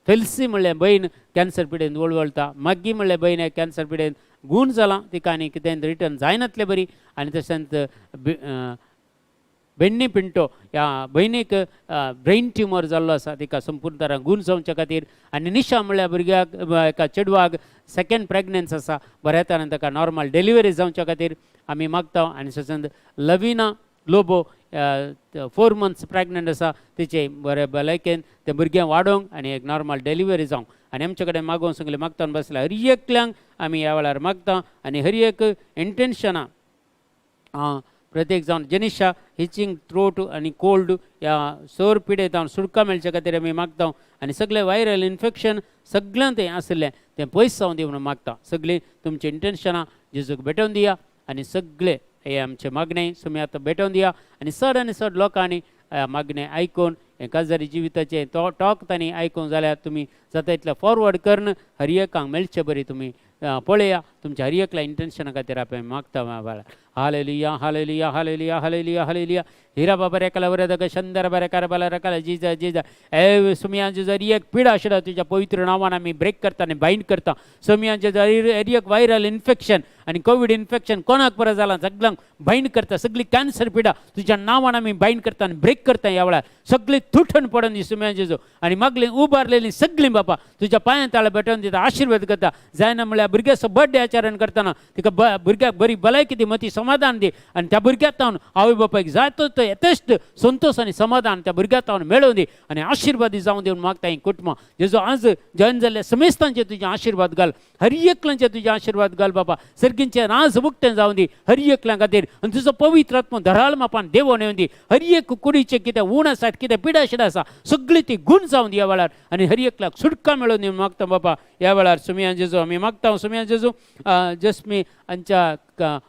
फेल्सी म्हणले भयण कॅन्सर पिडेन वळवळटा. मागी म्हणले भयण एक कॅन्सर पिडेन गूण जालां, तिका आनी कितें रिटर्न जायनातलें बरी. आनी तशेंच बेन्नी पिंटो ह्या भयणीक ब्रेन ट्युमर जाल्लो आसा, तिका संपूर्ण तरान गूण जावच्या खातीर. आनी निशा म्हणल्या भुरग्याक एका चेडवाक सेकेंड प्रेग्नन्स आसा, बऱ्या तरान ताका नॉर्मल डिलिव्हरी जावच्या खातीर आमी मागता. आनी तशेंच लविना लोबो 4 months प्रेग्नंट आसा तिचे बरे भलायकेन ते भुरग्यां वाडोवंक आनी एक नॉर्मल डिलिव्हरी जावंक आनी आमचे कडेन मागोवंक सगळे मागतावन बसला हर एकल्यांक आमी ह्या वेळार मागता आनी हर एक इंटेन्शनां प्रत्येक जावन जेनिशा हिचिंग थ्रोट आनी कोल्ड ह्या सौर पिडेतावन सुटका मेळचे खातीर आमी मागता आनी सगळे व्हायरल इन्फेक्शन सगळ्यांत तें आसलें तें पयस जावं दी म्हणून मागता सगळीं तुमची इंटेन्शनां जेजूक भेटोवन दिया आनी सगळे हे आमचे मागणे तुमी आतां भेटोवन दिया आनी चड लोकांनी मागणे आयकून हे काजारी जिविताचे टॉक तांणी आयकूंक जाल्यार तुमी जाता इतलें फॉरवर्ड करून हर एकांक मेळचे बरी तुमी पळया तुमच्या हर एकल्या इंटेन्शना खातीर आपण मागता बाळा hallelujah hallelujah hallelujah hallelujah hallelujah हिरा बाबा रेकाला वरदक शंदर बरेकार बाला रकाला जिजा जिजा ए सुमियांचे जरी एक पिडा आशिल्लो तुज्या पवित्र नांवान आमी ब्रेक करता आनी बायंड करता सुमियांचे जरी एक व्हायरल इन्फेक्शन आनी कोवीड इन्फेक्शन कोणाक बरें जालां सगळ्यांक बायंड करता सगळी कॅन्सर पिडा तुज्या नांवान आमी बायंड करता आनी ब्रेक करता ह्या वेळार सगळी तुटून पडून दी सुमियांचे जो आनी मागली उबारलेली सगळीं बाबा तुज्या पांयां ताळें भेटोवन दिता आशिर्वाद करता जायना म्हळ्यार भुरग्याचो बर्थडे आचरण करतना तिका भुरग्याक बरी भलायकी दी मती समाधान दी आनी त्या भुरग्याक तावन आवय बापायक जाय तो यथेश्ट संतोष आनी समाधान त्या भुरग्याक तावन मेळोवन दी आनी आशिर्वादी जावं दिवन मागता ही कुटुंबां जेजो आज जॉइन जाल्ल्या समेस्तांचे तुजे आशिर्वाद घाल हर एकल्यांचे तुजे आशिर्वाद घाल बाबा सर्गींचे राज उक्तें जावं दी हर एकल्या खातीर आनी तुजो पवित्र आत्मा धराळ मापान देवोन येवन दी हर एक कुडीचे कितें उण आसात कितें पिडा शिडा आसा सगळी ती गुण जावं दी ह्या वेळार आनी हर एकल्याक सुटका मेळोवन दिवन मागता बाबा ह्या वेळार सुमिया जेजू आमी मागता सुमिया जेजू जस्मी हांच्या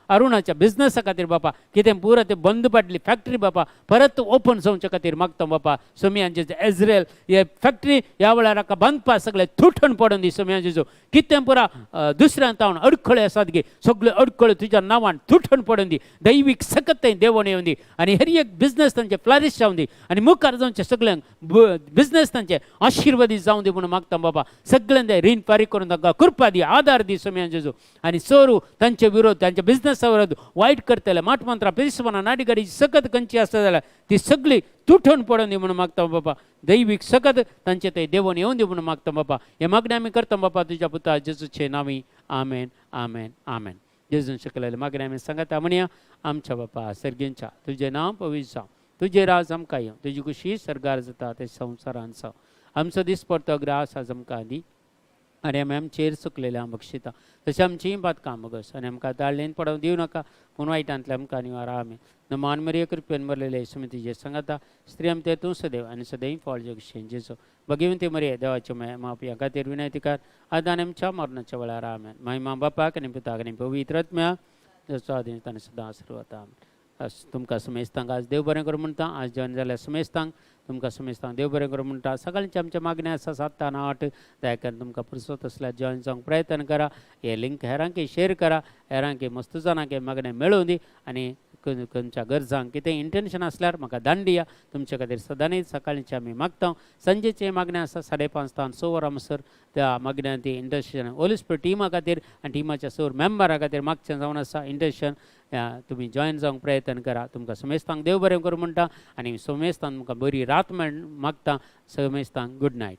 अरुणाच्या बिझनसा खातीर बापा कितें पुरो ते बंद पडली फॅक्टरी बापा परत ओपन जावच्या खातीर मागता बापा सुमियांचे इज्रायल हे फॅक्टरी ह्या वेळार हाका बांदपा सगळे तुटून पडून दी सुमिया जेजू कितें पुरा दुसऱ्या तावन अडखळे आसात गे सगळे अडखळे तुज्या नांवान तुटून पडून दी दैवीक सकत देवण येवन दी आनी हर एक बिझनस तांचे फ्लरिश जावन दी आनी मुखार जावचे सगळ्यांक बिझनस तांचे आशिर्वादी जावं दी म्हणून मागता बाबा सगळ्यांक रीण फारीक करून तांकां कृपा दी आदार दी सुमिया जेजू आनी सोरू तांचे विरोध तांच्या बिझनसा विरोध वायट करतले माठ मंत्रा पेरिसपणां नाडी गाडीची सकत खंयची आसता जाल्यार ती सगळी तुटून पडून दी म्हणून मागता बाबा दैवीक सकत तांचे ते देवण येवन दी म्हणून मागता बाबा हे मागणे आमी करता बाबा तुज्या पुता जेजूचे नांवी आमेन आमेन आमेन जेजून शिकलेले मागणे आमी सांगता म्हणया आमच्या बापा सर्गींच्या तुजें नांव पवित्र जावं तुजें राज आमकां येवं तुजी खुशी सरगार जाता ते संवसारांत जावं आमचो दिसपडतो ग्रास आज आमकां दी आनी आमी आमचेर चुकलेल्या बक्षिता तशें आमचीं पातकां मगस आनी आमकां दाळलेन पडोवन दिवं नाका पूण वायटांतल्यान आमकां निवारा आमी नमान मरिये कृपेन भरलेले सुमितीजे सांगता स्त्री आमचे तूं सदैव आनी सदैव फळ जगशें जेजो भगिवंती मरिये देवाचे माप ह्या खातीर विनंतीकार आदान आमच्या मरणाच्या वेळार आमेन महिमा बापाक आनी पुताक आनी पवित्र आत्म्या जसो आदी ताणें सदां आशिर्वाद आमेन तुमकां समेस्तांक आज देव बरें करूं म्हणटा आज जॉइन जाल्यार समेस्तांक तुमकां समेस्तांक देव बरें करूं म्हणटा सकाळचे आमचे मागणे आसा 7 ते 8 दयाकान तुमकां पुरसत आसल्यार जॉइन जावंक प्रयत्न करा हे लिंक हेरांकय शेअर करा हेरांकय मस्त जाणांक मागणे मेळोवन दी आनी तुमच्या गरजांक कितें इंटेन्शन आसल्यार म्हाका धाडून दिया तुमचे खातीर सदांच सकाळचे आमी मागता सांजेचे मागणे आसा 5:30 तान 6 वरां म्हणसर त्या मागण्या ती इंडस्ट्रियन होली स्पिरीट टिमा खातीर आनी टिमाच्या सौर मेंबरा खातीर मागचें जावन आसा इंडस्ट्रियन तुमी जॉइन जावंक प्रयत्न करा तुमकां समेस्तांक देव बरें करूं म्हणटा आनी समेस्तांक तुमकां बरी रात मागता समेस्तांक गुड नायट.